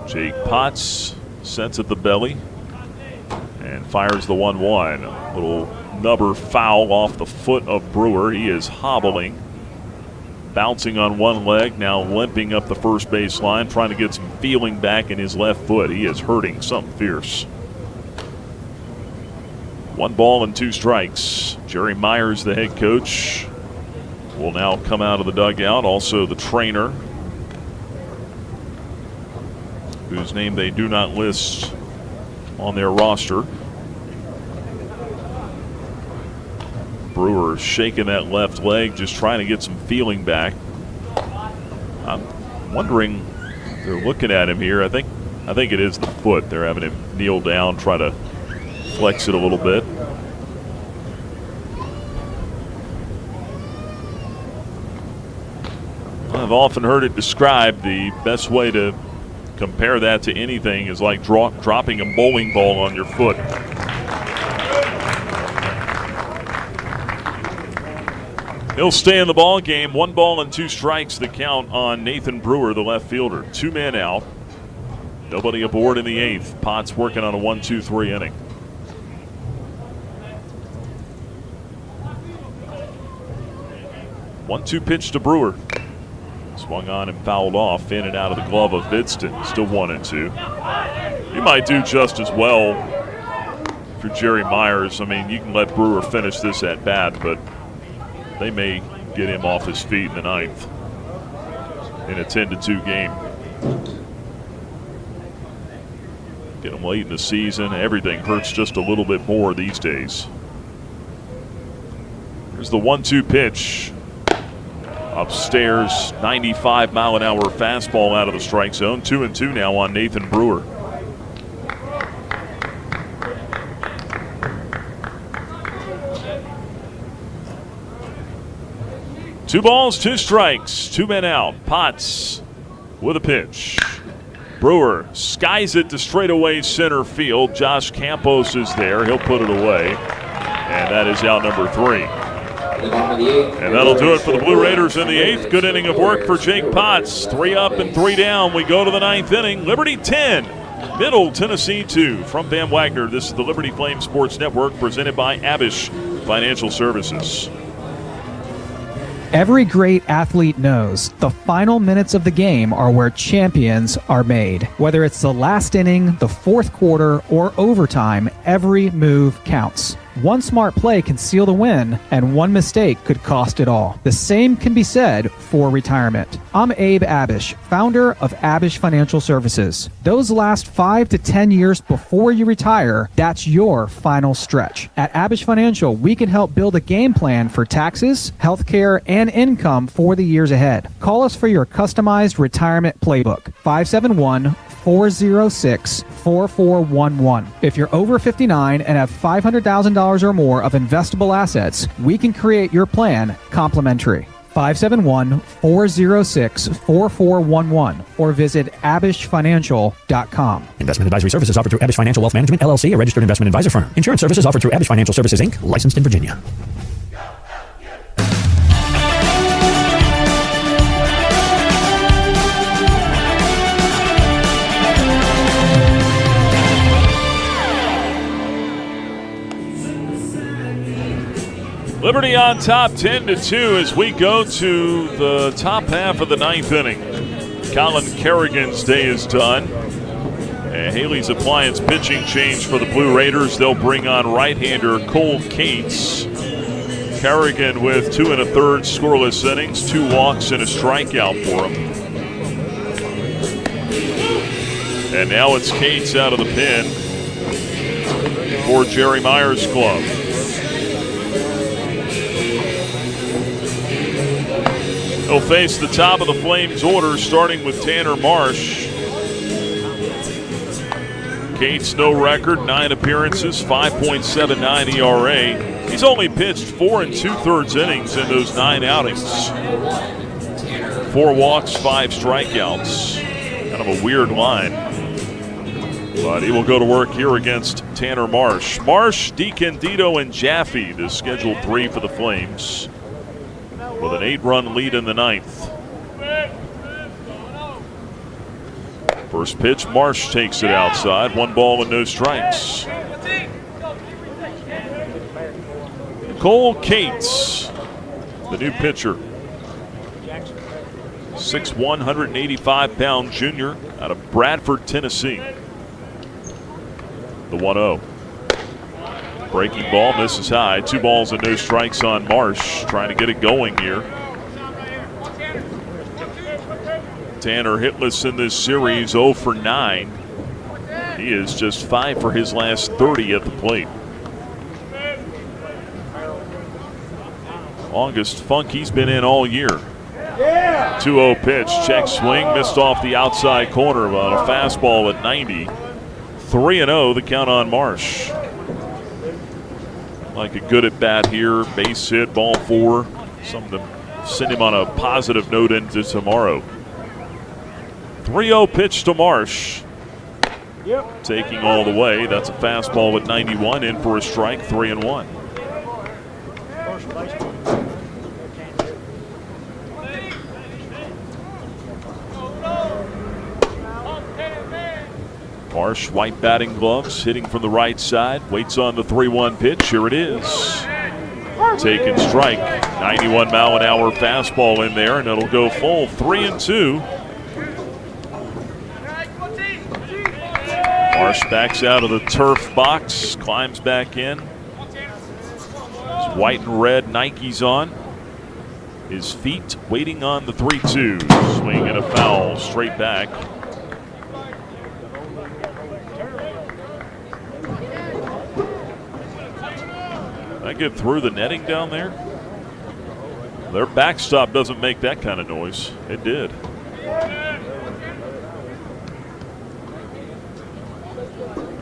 C: Jake Potts sets at the belly and fires the 1-1. Little nubber foul off the foot of Brewer. He is hobbling, bouncing on one leg, now limping up the first base line, trying to get some feeling back in his left foot. He is hurting something fierce. 1 ball and 2 strikes. Jerry Myers, the head coach, will now come out of the dugout. Also the trainer, whose name they do not list on their roster. Brewer shaking that left leg, just trying to get some feeling back. I'm wondering, they're looking at him here. I think it is the foot. They're having him kneel down, try to flex it a little bit. I've often heard it described, the best way to compare that to anything is like dropping a bowling ball on your foot. He'll stay in the ball game. 1 ball and 2 strikes the count on Nathan Brewer, the left fielder. 2 men out. Nobody aboard in the 8th. Potts working on a 1-2-3 inning. One-two pitch to Brewer. Swung on and fouled off, in and out of the glove of Vidston. Still 1-2. You might do just as well if you're Jerry Myers. I mean, you can let Brewer finish this at bat, but they may get him off his feet in the 9th in a 10-2 game. Get him late in the season. Everything hurts just a little bit more these days. Here's the 1-2 pitch. Upstairs, 95-mile-an-hour fastball out of the strike zone. 2-2 now on Nathan Brewer. Two balls, 2 strikes, 2 men out. Potts with a pitch. Brewer skies it to straightaway center field. Josh Campos is there. He'll put it away. And that is out number 3. And that'll do it for the Blue Raiders in the 8th. Good inning of work for Jake Potts. 3 up and 3 down. We go to the 9th inning. Liberty 10, Middle Tennessee 2. From Van Wagner, this is the Liberty Flame Sports Network presented by Abish Financial Services.
F: Every great athlete knows the final minutes of the game are where champions are made. Whether it's the last inning, the 4th quarter, or overtime, every move counts. One smart play can seal the win, and one mistake could cost it all. The same can be said for retirement. I'm Abe Abish, founder of Abish Financial Services. Those last 5 to 10 years before you retire, that's your final stretch. At Abish Financial, we can help build a game plan for taxes, healthcare, and income for the years ahead. Call us for your customized retirement playbook, 571-406-4411. If you're over 59 and have $500,000 or more of investable assets, we can create your plan complimentary. 571-406-4411 or visit abishfinancial.com.
R: Investment advisory services offered through Abish Financial Wealth Management, LLC, a registered investment advisor firm. Insurance services offered through Abish Financial Services, Inc., licensed in Virginia.
C: Liberty on top 10-2 as we go to the top half of the 9th inning. Colin Kerrigan's day is done. And Haley's Appliance pitching change for the Blue Raiders. They'll bring on right-hander Cole Cates. Kerrigan with 2 1/3 scoreless innings, 2 walks and a strikeout for him. And now it's Cates out of the pen for Jerry Myers' club. He'll face the top of the Flames order, starting with Tanner Marsh. Cates, no record, 9 appearances, 5.79 ERA. He's only pitched 4 2/3 innings in those 9 outings. 4 walks, 5 strikeouts. Kind of a weird line. But he will go to work here against Tanner Marsh. Marsh, DiCandido, and Jaffe, the scheduled 3 for the Flames, with an 8-run lead in the 9th. First pitch, Marsh takes it outside. 1 ball and no strikes. Cole Cates, the new pitcher. 6'1", 185-pound junior out of Bradford, Tennessee. The 1-0. Breaking ball misses high. 2 balls and no strikes on Marsh. Trying to get it going here. Tanner hitless in this series, 0 for 9. He is just 5 for his last 30 at the plate. August Funk, he's been in all year. 2-0 pitch, check swing, missed off the outside corner on a fastball at 90. 3-0 the count on Marsh. Like a good at bat here, base hit, ball 4. Something to send him on a positive note into tomorrow. 3-0 pitch to Marsh. Taking all the way. That's a fastball at 91, in for a strike, 3-1. Marsh, white batting gloves, hitting from the right side. Waits on the 3-1 pitch. Here it is. Taking strike. 91 mile an hour fastball in there, and it'll go full. 3-2. Marsh backs out of the turf box, climbs back in. His white and red Nikes on. His feet waiting on the 3-2. Swing and a foul straight back. That get through the netting down there? Their backstop doesn't make that kind of noise. It did.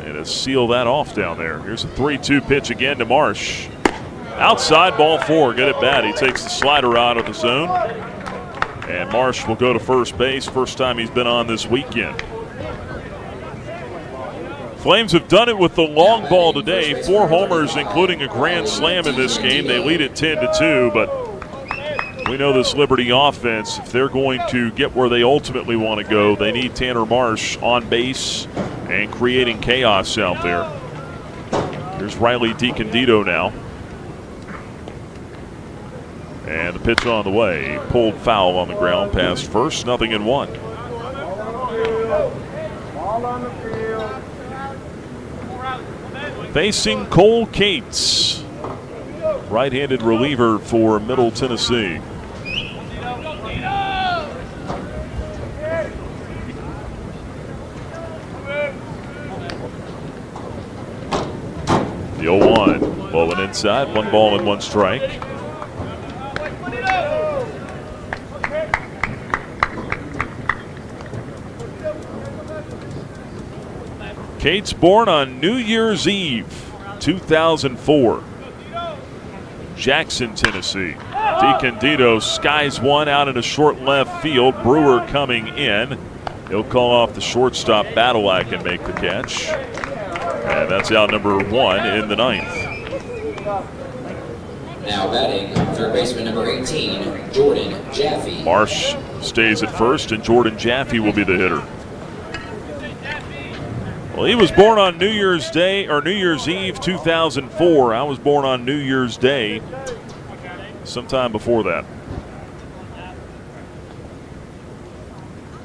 C: And to seal that off down there. Here's a 3-2 pitch again to Marsh. Outside, ball 4. Good at bat. He takes the slider out of the zone. And Marsh will go to first base. First time he's been on this weekend. Flames have done it with the long ball today. 4 homers, including a grand slam in this game. They lead it 10-2, but we know this Liberty offense, if they're going to get where they ultimately want to go, they need Tanner Marsh on base and creating chaos out there. Here's Riley DiCandido now. And the pitch on the way. Pulled foul on the ground past first. 0-1. Facing Cole Cates, right-handed reliever for Middle Tennessee. The 0-1, bowling inside, 1 ball and 1 strike. Cates born on New Year's Eve, 2004. Jackson, Tennessee. DiCandido skies one out in a short left field. Brewer coming in. He'll call off the shortstop. Badalak and make the catch. And that's out number 1 in the 9th.
W: Now batting, third baseman number 18, Jordan Jaffe.
C: Marsh stays at first, and Jordan Jaffe will be the hitter. Well, he was born on New Year's Day, or New Year's Eve 2004. I was born on New Year's Day sometime before that.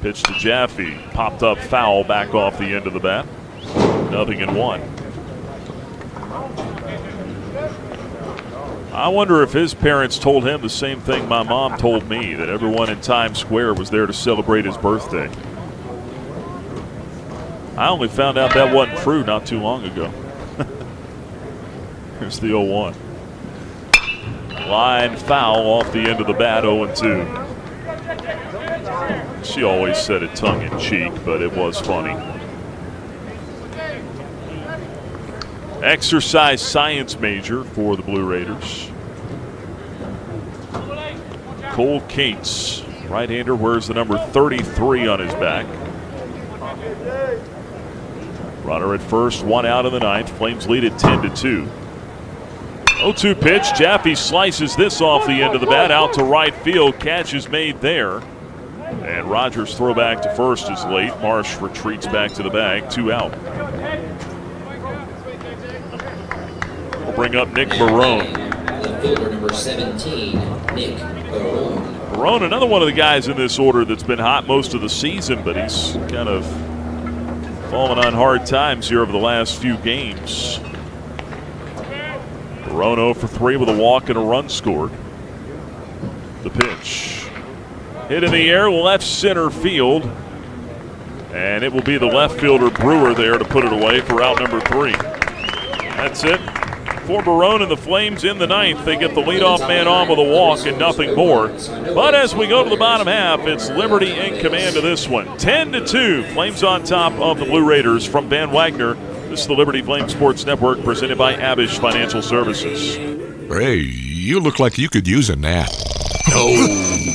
C: Pitch to Jaffe, popped up foul back off the end of the bat. 0-1. I wonder if his parents told him the same thing my mom told me, that everyone in Times Square was there to celebrate his birthday. I only found out that wasn't true not too long ago. Here's the 0-1. Line foul off the end of the bat, 0-2. She always said it tongue-in-cheek, but it was funny. Exercise science major for the Blue Raiders. Cole Cates, right-hander, wears the number 33 on his back. Runner at first, 1 out in the 9th. Flames lead at 10-2. 0-2 pitch. Jaffe slices this off the end of the bat out to right field. Catch is made there. And Rogers' throw back to first is late. Marsh retreats back to the bag. 2 out. We'll bring up Nick Barone.
W: The fielder number 17, Nick Barone.
C: Barone, another one of the guys in this order that's been hot most of the season, but he's kind of fallen on hard times here over the last few games. Barone 0 for 3 with a walk and a run scored. The pitch. Hit in the air, left center field. And it will be the left fielder Brewer there to put it away for out number 3. That's it. for Barone and the Flames in the ninth. They get the leadoff man on with a walk and nothing more. But as we go to the bottom half, it's Liberty in command of this one. 10-2, Flames on top of the Blue Raiders from Van Wagner. This is the Liberty Flames Sports Network presented by Abish Financial Services.
B: Hey, you look like you could use a nap. No,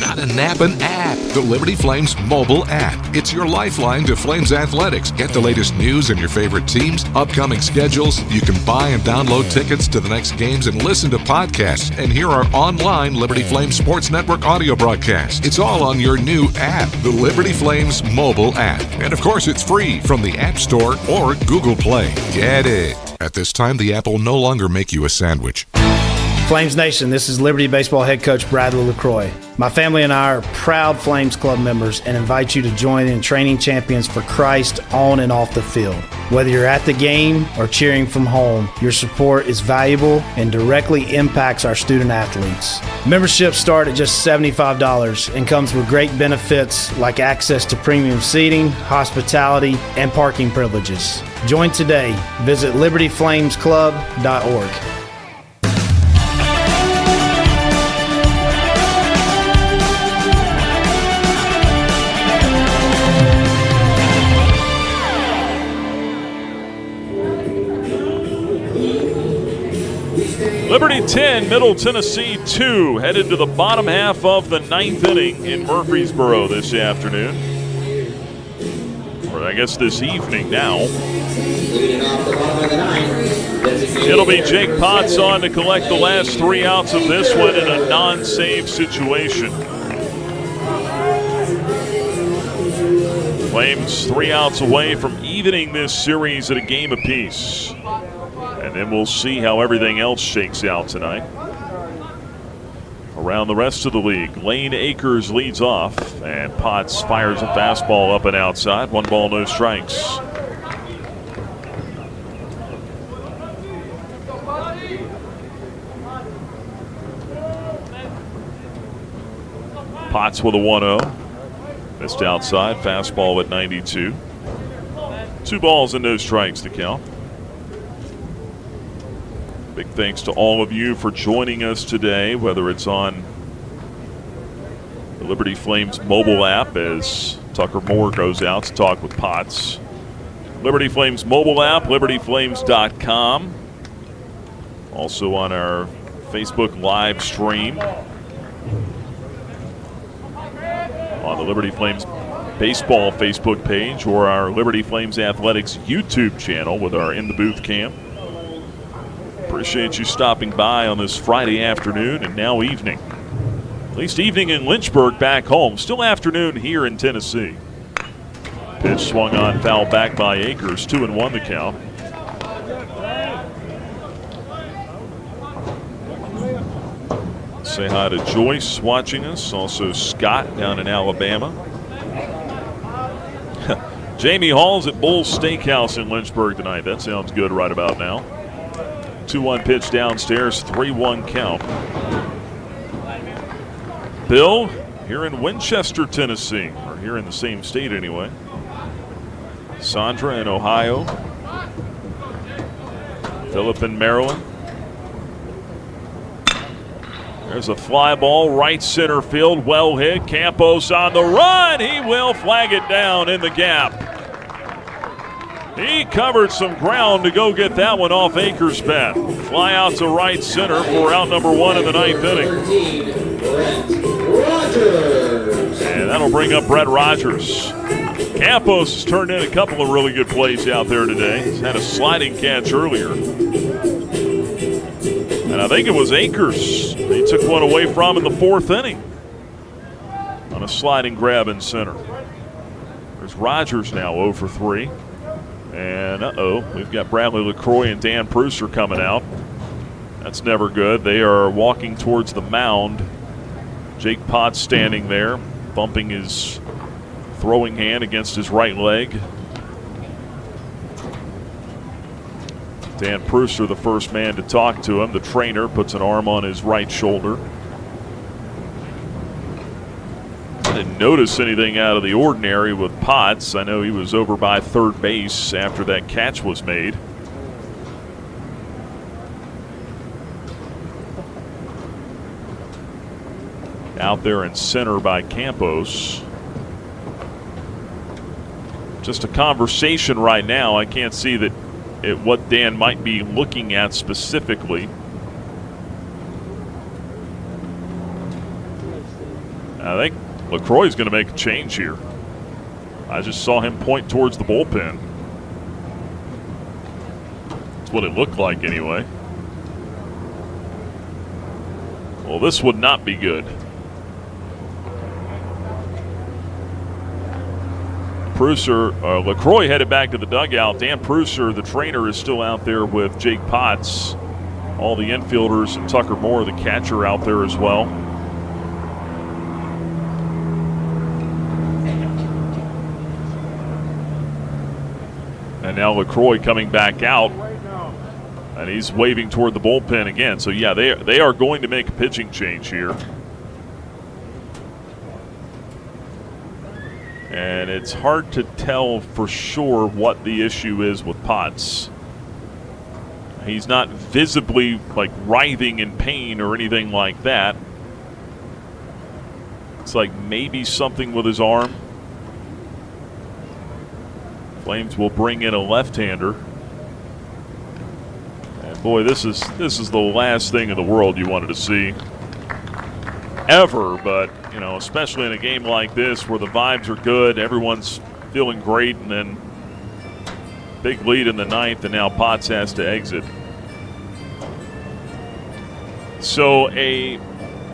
B: not a nap, an app. The Liberty Flames mobile app. It's your lifeline to Flames athletics. Get the latest news and your favorite teams, upcoming schedules. You can buy and download tickets to the next games and listen to podcasts and hear our online Liberty Flames Sports Network audio broadcast. It's all on your new app, the Liberty Flames mobile app. And of course, it's free from the App Store or Google Play. Get it. At this time, the app will no longer make you a sandwich.
E: Flames Nation, this is Liberty Baseball head coach Bradley LaCroix. My family and I are proud Flames Club members and invite you to join in training champions for Christ on and off the field. Whether you're at the game or cheering from home, your support is valuable and directly impacts our student athletes. Memberships start at just $75 and comes with great benefits like access to premium seating, hospitality, and parking privileges. Join today. Visit libertyflamesclub.org.
C: Liberty 10, Middle Tennessee 2, headed to the bottom half of the ninth inning in Murfreesboro this afternoon. Or I guess this evening now. It'll be Jake Potts on to collect the last 3 outs of this one in a non-save situation. Flames 3 outs away from evening this series at a game apiece. And then we'll see how everything else shakes out tonight. Around the rest of the league, Lane Akers leads off, and Potts fires a fastball up and outside. 1 ball, no strikes. Potts with a 1-0. Missed outside, fastball at 92. 2 balls and no strikes to count. Big thanks to all of you for joining us today, whether it's on the Liberty Flames mobile app as Tucker Moore goes out to talk with Potts. Liberty Flames mobile app, libertyflames.com. Also on our Facebook live stream. On the Liberty Flames baseball Facebook page or our Liberty Flames Athletics YouTube channel with our In the Booth cam. Appreciate you stopping by on this Friday afternoon and now evening. At least evening in Lynchburg back home. Still afternoon here in Tennessee. Pitch swung on, foul back by Akers. 2-1 the count. Say hi to Joyce watching us. Also Scott down in Alabama. Jamie Hall's at Bull's Steakhouse in Lynchburg tonight. That sounds good right about now. 2-1 pitch downstairs, 3-1 count. Bill, here in Winchester, Tennessee, or here in the same state anyway. Sandra in Ohio. Philip in Maryland. There's a fly ball, right center field, well hit. Campos on the run. He will flag it down in the gap. He covered some ground to go get that one off Akers' bat. Fly out to right center for out number 1 in the ninth inning. And that'll bring up Brett Rogers. Campos has turned in a couple of really good plays out there today. He's had a sliding catch earlier. And I think it was Akers he took one away from in the 4th inning on a sliding grab in center. There's Rogers now 0 for 3. And we've got Bradley LaCroix and Dan Prusser coming out. That's never good. They are walking towards the mound. Jake Potts standing there, bumping his throwing hand against his right leg. Dan Prusser, the first man to talk to him. The trainer puts an arm on his right shoulder. I didn't notice anything out of the ordinary with Potts. I know he was over by third base after that catch was made. Out there in center by Campos. Just a conversation right now. I can't see that what Dan might be looking at specifically. I think LaCroix's going to make a change here. I just saw him point towards the bullpen. That's what it looked like anyway. Well, this would not be good. LaCroix headed back to the dugout. Dan Prusser, the trainer, is still out there with Jake Potts. All the infielders and Tucker Moore, the catcher, out there as well. And now LaCroix coming back out. And he's waving toward the bullpen again. So, yeah, they are going to make a pitching change here. And it's hard to tell for sure what the issue is with Potts. He's not visibly like writhing in pain or anything like that. It's like maybe something with his arm. Flames will bring in a left-hander. And boy, this is the last thing in the world you wanted to see ever, but you know, especially in a game like this where the vibes are good, everyone's feeling great, and then big lead in the ninth, and now Potts has to exit. So a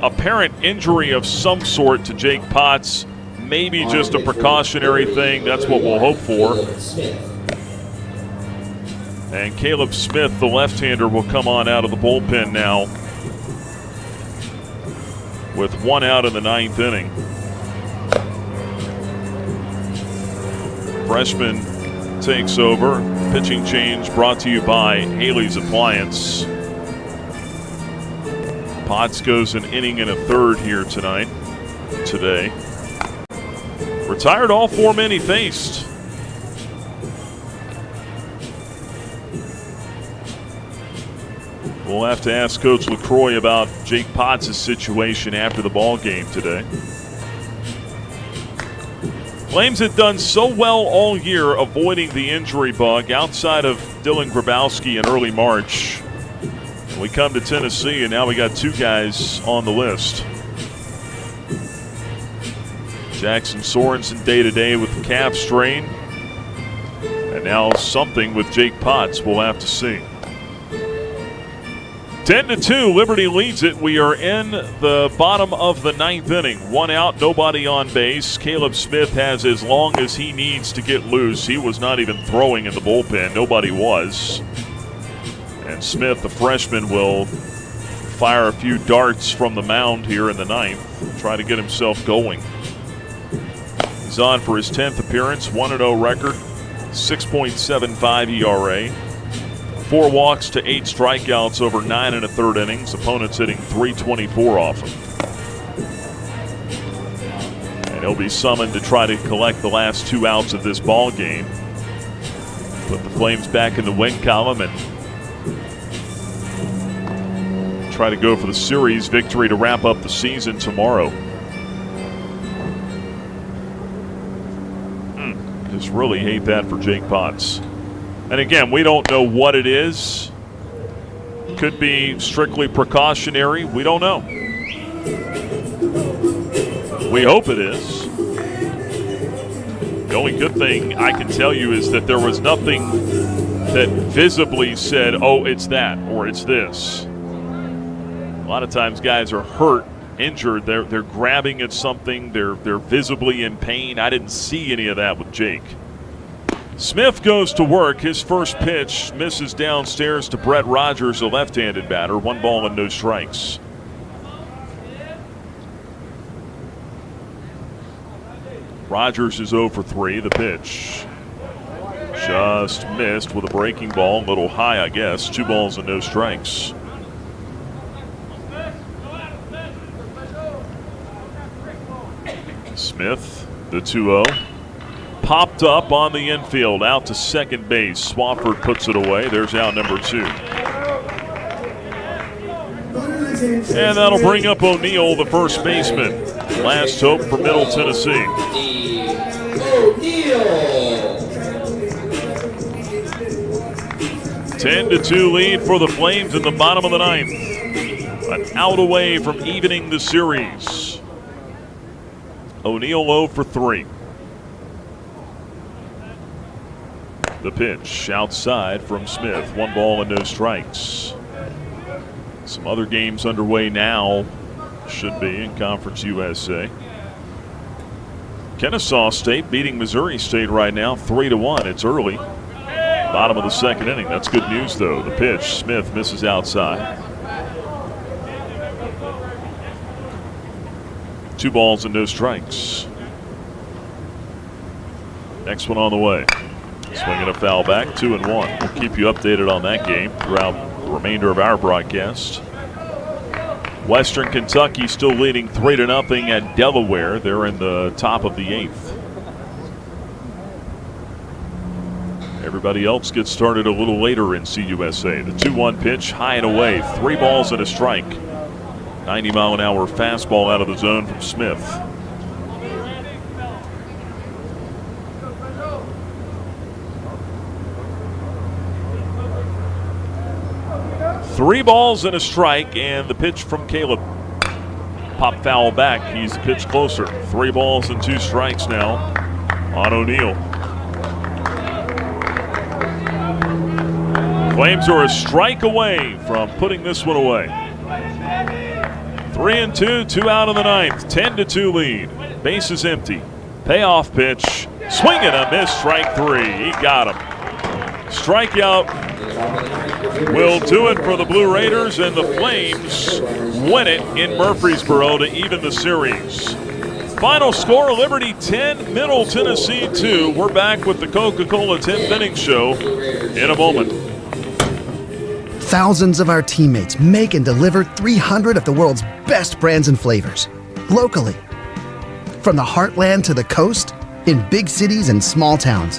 C: apparent injury of some sort to Jake Potts, maybe just a precautionary thing. That's what we'll hope for. And Caleb Smith, the left-hander, will come on out of the bullpen now with one out in the ninth inning. Freshman takes over. Pitching change brought to you by Haley's Appliance. Potts goes an inning and a third here today. Retired all four men he faced. We'll have to ask Coach LaCroix about Jake Potts' situation after the ball game today. Flames had done so well all year avoiding the injury bug outside of Dylan Grabowski in early March. We come to Tennessee, and now we got two guys on the list. Jackson Sorensen day-to-day with the calf strain. And now something with Jake Potts. We'll have to see. 10-2, Liberty leads it. We are in the bottom of the ninth inning. One out, nobody on base. Caleb Smith has as long as he needs to get loose. He was not even throwing in the bullpen. Nobody was. And Smith, the freshman, will fire a few darts from the mound here in the ninth. Try to get himself going. He's on for his 10th appearance, 1-0 record, 6.75 ERA. 4 walks to 8 strikeouts over 9 1/3 innings. Opponents hitting .324 off him. And he'll be summoned to try to collect the last 2 outs of this ball game. Put the Flames back in the win column and try to go for the series victory to wrap up the season tomorrow. Just really hate that for Jake Potts. And again, we don't know what it is. Could be strictly precautionary. We don't know. We hope it is. The only good thing I can tell you is that there was nothing that visibly said, oh, it's that or it's this. A lot of times guys are hurt, injured. They're grabbing at something. They're visibly in pain. I didn't see any of that with Jake. Smith goes to work. His first pitch misses downstairs to Brett Rogers, a left-handed batter. 1 ball and no strikes. Rogers is 0 for 3. The pitch just missed with a breaking ball. A little high, I guess. 2 balls and no strikes. Smith, the 2-0. Popped up on the infield, out to second base. Swafford puts it away. There's out number 2. And that'll bring up O'Neill, the first baseman. Last hope for Middle Tennessee.
W: O'Neill.
C: 10-2 lead for the Flames in the bottom of the ninth. An out away from evening the series. O'Neill 0 for 3. The pitch outside from Smith. 1 ball and no strikes. Some other games underway now. Should be in Conference USA. Kennesaw State beating Missouri State right now 3-1. It's early. Bottom of the second inning. That's good news, though. The pitch. Smith misses outside. 2 balls and no strikes. Next one on the way. Swinging a foul back, 2-1. We'll keep you updated on that game throughout the remainder of our broadcast. Western Kentucky still leading 3-0 at Delaware. They're in the top of the 8th. Everybody else gets started a little later in CUSA. The 2-1 pitch, high and away. 3 balls and a strike. 90-mile-an-hour fastball out of the zone from Smith. Three balls and a strike, and the pitch from Caleb. Pop foul back. He's the pitch closer. 3 balls and 2 strikes now on O'Neill. Flames are a strike away from putting this one away. 3-2, 2 out in the ninth. 10-2 lead. Base is empty. Payoff pitch. Swing and a miss. Strike 3. He got him. Strikeout will do it for the Blue Raiders, and the Flames win it in Murfreesboro to even the series. Final score, Liberty 10, Middle Tennessee 2. We're back with the Coca-Cola 10th inning show in a moment.
H: Thousands of our teammates make and deliver 300 of the world's best brands and flavors, locally. From the heartland to the coast, in big cities and small towns.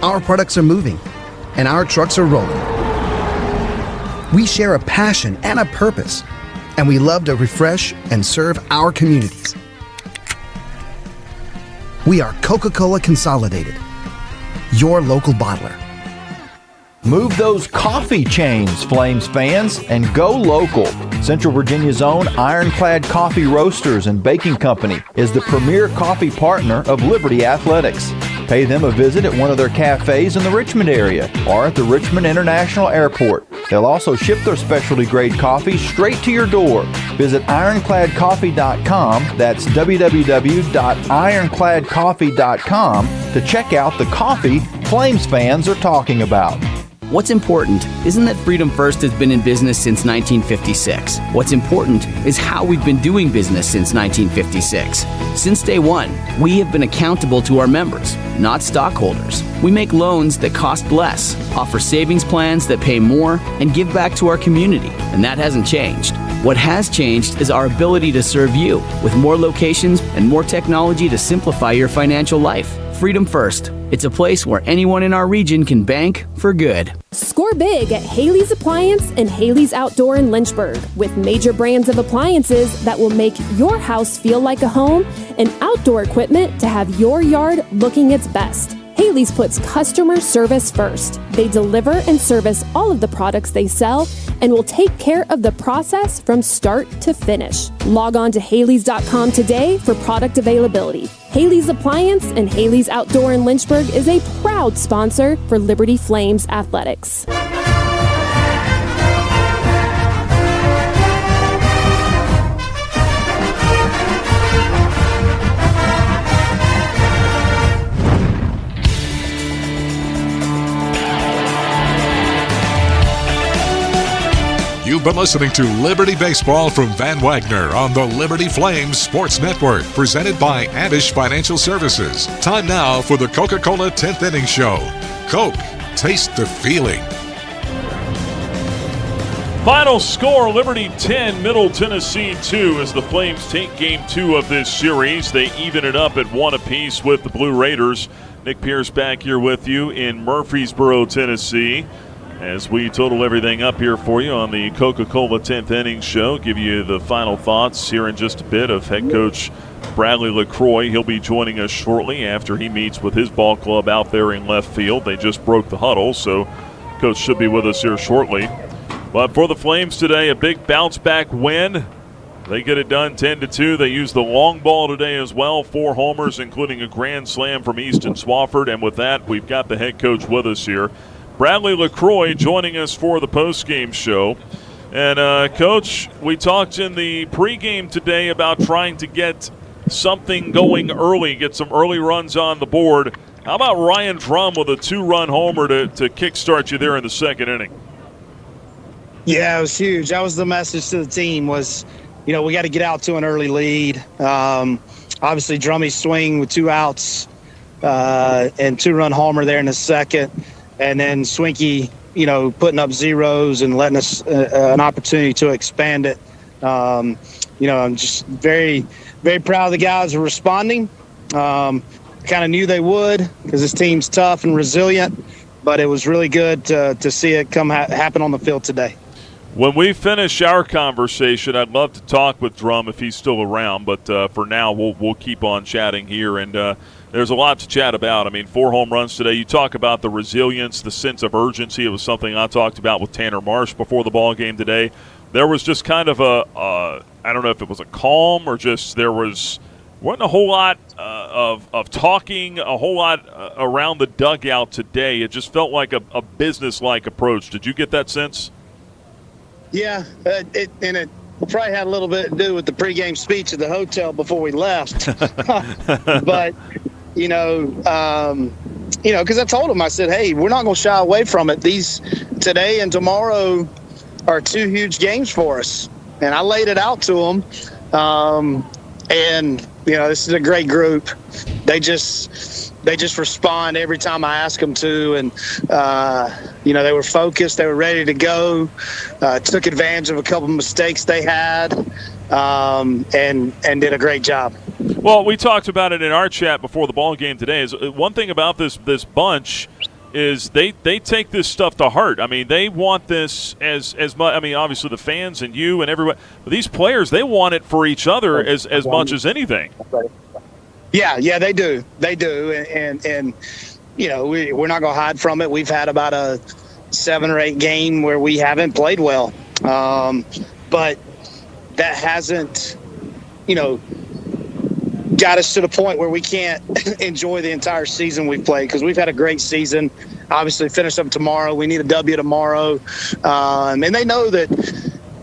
H: Our products are moving, and our trucks are rolling. We share a passion and a purpose, and we love to refresh and serve our communities. We are Coca-Cola Consolidated, your local bottler.
A: Move those coffee chains, Flames fans, and go local. Central Virginia's own Ironclad Coffee Roasters and Baking Company is the premier coffee partner of Liberty Athletics. Pay them a visit at one of their cafes in the Richmond area or at the Richmond International Airport. They'll also ship their specialty grade coffee straight to your door. Visit ironcladcoffee.com, that's www.ironcladcoffee.com, to check out the coffee Flames fans are talking about.
J: What's important isn't that Freedom First has been in business since 1956. What's important is how we've been doing business since 1956. Since day one, we have been accountable to our members, not stockholders. We make loans that cost less, offer savings plans that pay more, and give back to our community, and that hasn't changed. What has changed is our ability to serve you with more locations and more technology to simplify your financial life. Freedom First. It's a place where anyone in our region can bank for good.
K: Score big at Haley's Appliance and Haley's Outdoor in Lynchburg with major brands of appliances that will make your house feel like a home and outdoor equipment to have your yard looking its best. Haley's puts customer service first. They deliver and service all of the products they sell and will take care of the process from start to finish. Log on to Haley's.com today for product availability. Haley's Appliance and Haley's Outdoor in Lynchburg is a proud sponsor for Liberty Flames Athletics.
B: You've been listening to Liberty Baseball from Van Wagner on the Liberty Flames Sports Network, presented by Abish Financial Services. Time now for the Coca-Cola 10th Inning Show. Coke, taste the feeling.
C: Final score, Liberty 10, Middle Tennessee 2 as the Flames take Game 2 of this series. They even it up at 1 apiece with the Blue Raiders. Nick Pierce back here with you in Murfreesboro, Tennessee. As we total everything up here for you on the Coca-Cola 10th Inning Show, give you the final thoughts here in just a bit of head coach Bradley LaCroix. He'll be joining us shortly after he meets with his ball club out there in left field. They just broke the huddle, so coach should be with us here shortly. But for the Flames today, a big bounce-back win. They get it done 10-2. They use the long ball today as well. 4 homers, including a grand slam from Easton Swafford. And with that, we've got the head coach with us here. Bradley LaCroix joining us for the postgame show. And, Coach, we talked in the pregame today about trying to get something going early, get some early runs on the board. How about Ryan Drum with a 2-run homer to kickstart you there in the second inning?
E: Yeah, it was huge. That was the message to the team was, we got to get out to an early lead. Obviously, Drummy's swing with 2 outs and 2-run homer there in the second. And then Swinky, putting up zeros and letting us an opportunity to expand it. I'm just very, very proud of the guys who are responding. Kind of knew they would because this team's tough and resilient. But it was really good to see it happen on the field today.
C: When we finish our conversation, I'd love to talk with Drum if he's still around. But for now, we'll keep on chatting here. And there's a lot to chat about. I mean, 4 home runs today. You talk about the resilience, the sense of urgency. It was something I talked about with Tanner Marsh before the ball game today. There was just kind of I don't know if it was a calm or just wasn't a whole lot of talking, a whole lot around the dugout today. It just felt like a business-like approach. Did you get that sense?
E: Yeah, it probably had a little bit to do with the pregame speech at the hotel before we left. But, because I told him, I said, hey, we're not going to shy away from it. These today and tomorrow are 2 huge games for us. And I laid it out to them. And, this is a great group. They just respond every time I ask them to. And, they were focused. They were ready to go. Took advantage of a couple of mistakes they had and did a great job.
C: Well, we talked about it in our chat before the ball game today. Is one thing about this bunch is they take this stuff to heart. I mean, they want this as much. I mean, obviously the fans and you and everybody. But these players, they want it for each other as much as anything.
E: Yeah, they do. They do, and we're not going to hide from it. We've had about a 7 or 8 game where we haven't played well, but that hasn't, got us to the point where we can't enjoy the entire season we've played because we've had a great season. Obviously, finish up tomorrow. We need a W tomorrow, and they know that.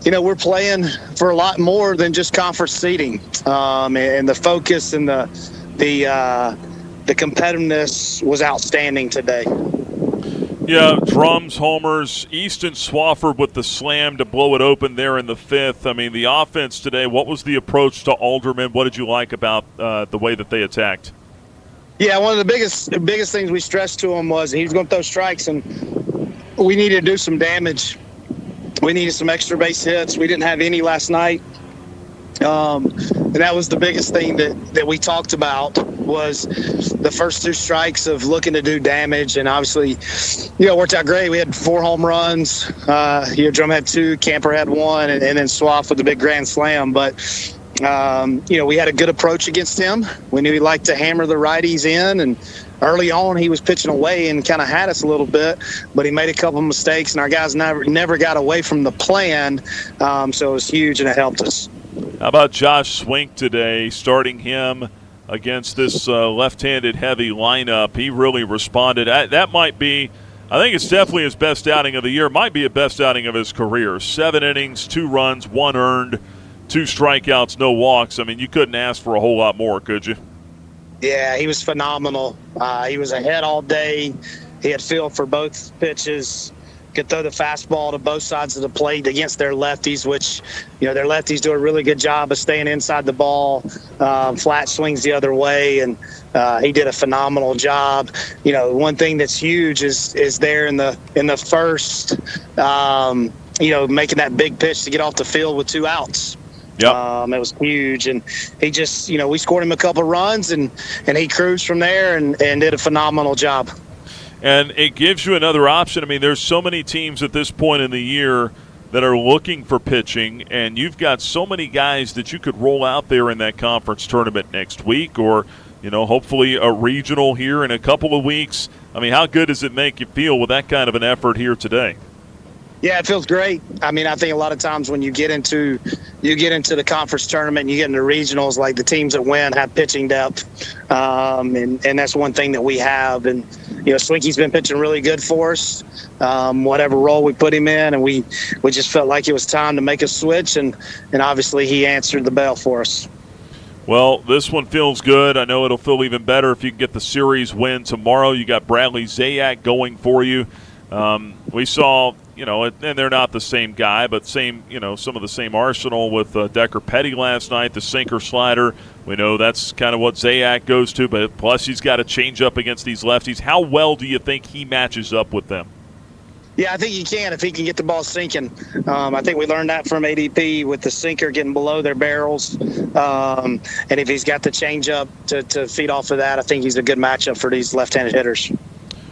E: We're playing for a lot more than just conference seeding, and the focus and the competitiveness was outstanding today.
C: Yeah, drums, homers, Easton Swafford with the slam to blow it open there in the 5th. I mean, the offense today, what was the approach to Alderman? What did you like about the way that they attacked?
E: Yeah, one of the biggest things we stressed to him was he was going to throw strikes, and we needed to do some damage. We needed some extra base hits. We didn't have any last night. And that was the biggest thing that we talked about was the first 2 strikes of looking to do damage. And obviously, it worked out great. We had 4 home runs. Drum had 2, Camper had 1, and then Swaff with the big grand slam. But, we had a good approach against him. We knew he liked to hammer the righties in, and early on, he was pitching away and kind of had us a little bit, but he made a couple of mistakes, and our guys never got away from the plan, so it was huge, and it helped us.
C: How about Josh Swink today, starting him against this left-handed heavy lineup? He really responded. That might be – I think it's definitely his best outing of the year. Might be a best outing of his career. 7 innings, 2 runs, 1 earned, 2 strikeouts, no walks. I mean, you couldn't ask for a whole lot more, could you?
E: Yeah, he was phenomenal. He was ahead all day. He had feel for both pitches. Could throw the fastball to both sides of the plate against their lefties, which, their lefties do a really good job of staying inside the ball. Flat swings the other way, and he did a phenomenal job. One thing that's huge is there in the first, making that big pitch to get off the field with 2 outs.
C: Yep.
E: It was huge, and he just, we scored him a couple runs, and he cruised from there and did a phenomenal job.
C: And it gives you another option. I mean, there's so many teams at this point in the year that are looking for pitching, and you've got so many guys that you could roll out there in that conference tournament next week, or hopefully a regional here in a couple of weeks. I mean, how good does it make you feel with that kind of an effort here today?
E: Yeah, it feels great. I mean, I think a lot of times when you get into the conference tournament and you get into regionals, like the teams that win have pitching depth, and that's one thing that we have. And Swinky's been pitching really good for us, whatever role we put him in, and we just felt like it was time to make a switch, and obviously he answered the bell for us.
C: Well, this one feels good. I know it'll feel even better if you can get the series win tomorrow. You got Bradley Zayak going for you. We saw, and they're not the same guy, but some of the same arsenal with Decker Petty last night, the sinker slider. We know that's kind of what Zayak goes to, but plus he's got to change up against these lefties. How well do you think he matches up with them?
E: Yeah, I think he can if he can get the ball sinking. I think we learned that from ADP with the sinker getting below their barrels. And if he's got the changeup to feed off of that, I think he's a good matchup for these left-handed hitters.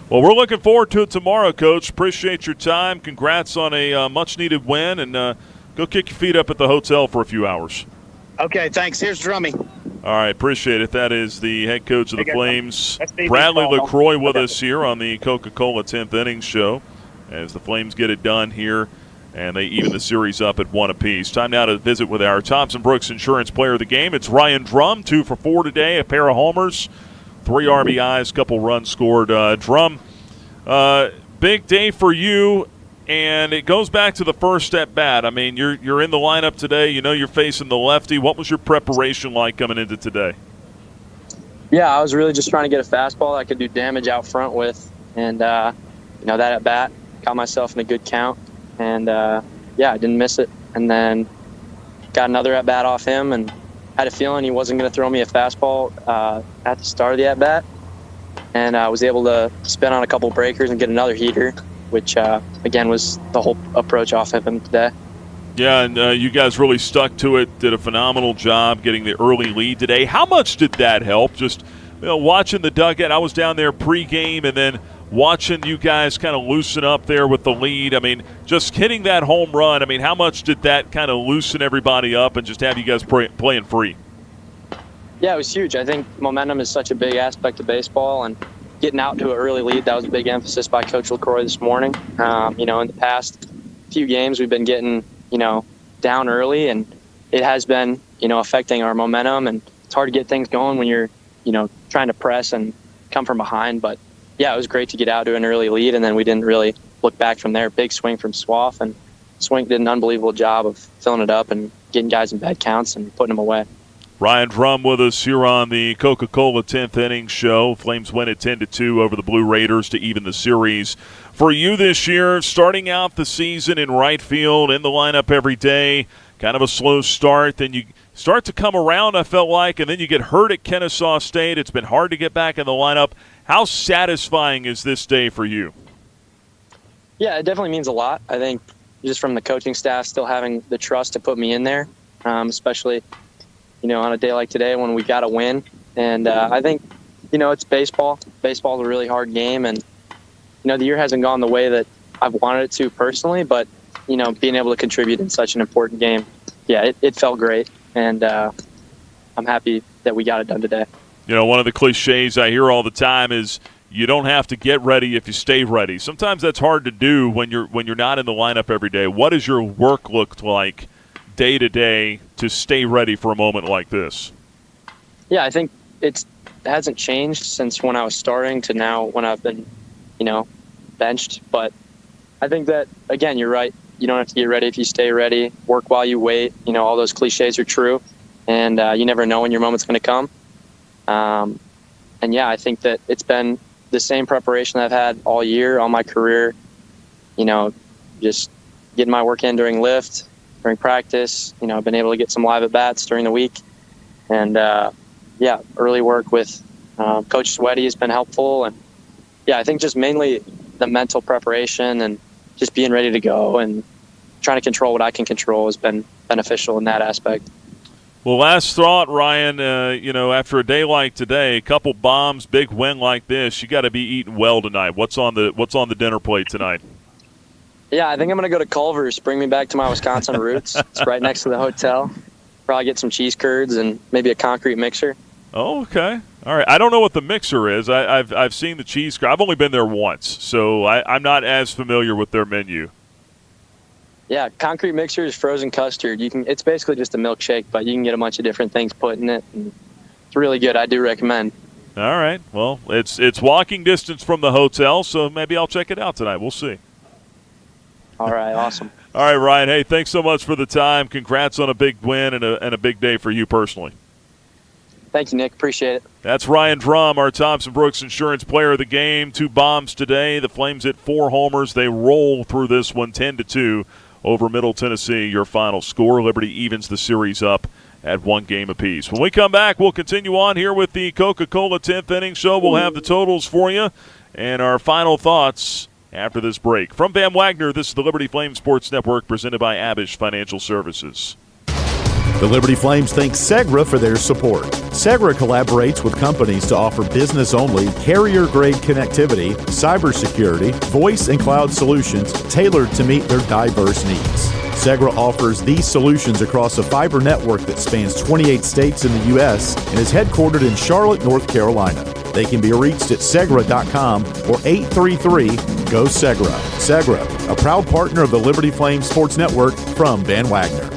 C: Well, we're looking forward to it tomorrow, Coach. Appreciate your time. Congrats on a much-needed win, and go kick your feet up at the hotel for a few hours.
E: Okay, thanks. Here's Drummy.
C: All right, appreciate it. That is the head coach of the Flames, Bradley LaCroix, with us here on the Coca-Cola 10th Inning Show as the Flames get it done here, and they even the series up at 1 apiece. Time now to visit with our Thompson Brooks Insurance Player of the Game. It's Ryan Drum, 2 for 4 today, a pair of homers, 3 RBIs, couple runs scored. Drum, big day for you, and it goes back to the first at bat. I mean, you're in the lineup today. You're facing the lefty. What was your preparation like coming into today?
I: Yeah, I was really just trying to get a fastball that I could do damage out front with, and that at bat got myself in a good count, and I didn't miss it. And then got another at bat off him, and had a feeling he wasn't going to throw me a fastball at the start of the at bat, and I was able to spin on a couple breakers and get another heater, which again was the whole approach off of him today.
C: Yeah, and you guys really stuck to it, did a phenomenal job getting the early lead today. How much did that help? Just watching the dugout, I was down there pregame, and then watching you guys kind of loosen up there with the lead. I mean, just hitting that home run, I mean, how much did that kind of loosen everybody up and just have you guys playing free?
I: Yeah, it was huge. I think momentum is such a big aspect of baseball, and getting out to an early lead, that was a big emphasis by Coach LaCroix this morning. In the past few games, we've been getting, down early, and it has been, affecting our momentum, and it's hard to get things going when you're, trying to press and come from behind. But yeah, it was great to get out to an early lead, and then we didn't really look back from there. Big swing from Swaff, and Swink did an unbelievable job of filling it up and getting guys in bad counts and putting them away.
C: Ryan Drum with us here on the Coca-Cola 10th Inning Show. Flames win at 10-2 over the Blue Raiders to even the series. For you this year, starting out the season in right field, in the lineup every day, kind of a slow start, then you start to come around, I felt like, and then you get hurt at Kennesaw State. It's been hard to get back in the lineup. How satisfying is this day for you?
I: Yeah, it definitely means a lot. I think just from the coaching staff still having the trust to put me in there, especially, on a day like today when we got to win. And I think, it's baseball. Baseball is a really hard game, and, the year hasn't gone the way that I've wanted it to personally, but, being able to contribute in such an important game, yeah, it felt great. And I'm happy that we got it done today.
C: One of the cliches I hear all the time is you don't have to get ready if you stay ready. Sometimes that's hard to do when you're not in the lineup every day. What does your work look like day to day to stay ready for a moment like this?
I: Yeah, I think it hasn't changed since when I was starting to now when I've been, benched. But I think that, again, you're right. You don't have to get ready if you stay ready. Work while you wait. All those cliches are true. And you never know when your moment's going to come. And, yeah, I think that it's been the same preparation I've had all year, all my career. Just getting my work in during lift, during practice. I've been able to get some live at-bats during the week. And, early work with Coach Sweaty has been helpful. And, I think just mainly the mental preparation and just being ready to go and trying to control what I can control has been beneficial in that aspect.
C: Well, last thought, Ryan, after a day like today, a couple bombs, big win like this, you got to be eating well tonight. What's on the dinner plate tonight?
I: Yeah, I think I'm going to go to Culver's, bring me back to my Wisconsin roots. It's right next to the hotel. Probably get some cheese curds and maybe a concrete mixer.
C: Oh, okay. All right. I don't know what the mixer is. I've seen the cheese curd. I've only been there once, so I'm not as familiar with their menu.
I: Yeah, concrete mixer is frozen custard. It's basically just a milkshake, but you can get a bunch of different things put in it. And it's really good. I do recommend.
C: All right. Well, it's walking distance from the hotel, so maybe I'll check it out tonight. We'll see.
I: All right, awesome.
C: All right, Ryan. Hey, thanks so much for the time. Congrats on a big win and a big day for you personally.
I: Thank you, Nick. Appreciate it.
C: That's Ryan Drum, our Thompson Brooks Insurance Player of the Game. 2 bombs today. The Flames hit 4 homers. They roll through this one 10-2 over Middle Tennessee. Your final score. Liberty evens the series up at 1 game apiece. When we come back, we'll continue on here with the Coca-Cola 10th Inning Show. We'll have the totals for you and our final thoughts after this break. From Van Wagner, this is the Liberty Flames Sports Network presented by Abish Financial Services.
P: The Liberty Flames thank Segra for their support. Segra collaborates with companies to offer business-only, carrier-grade connectivity, cybersecurity, voice and cloud solutions tailored to meet their diverse needs. Segra offers these solutions across a fiber network that spans 28 states in the U.S. and is headquartered in Charlotte, North Carolina. They can be reached at Segra.com or 833-GO-SEGRA. Segra, a proud partner of the Liberty Flames Sports Network from Van Wagner.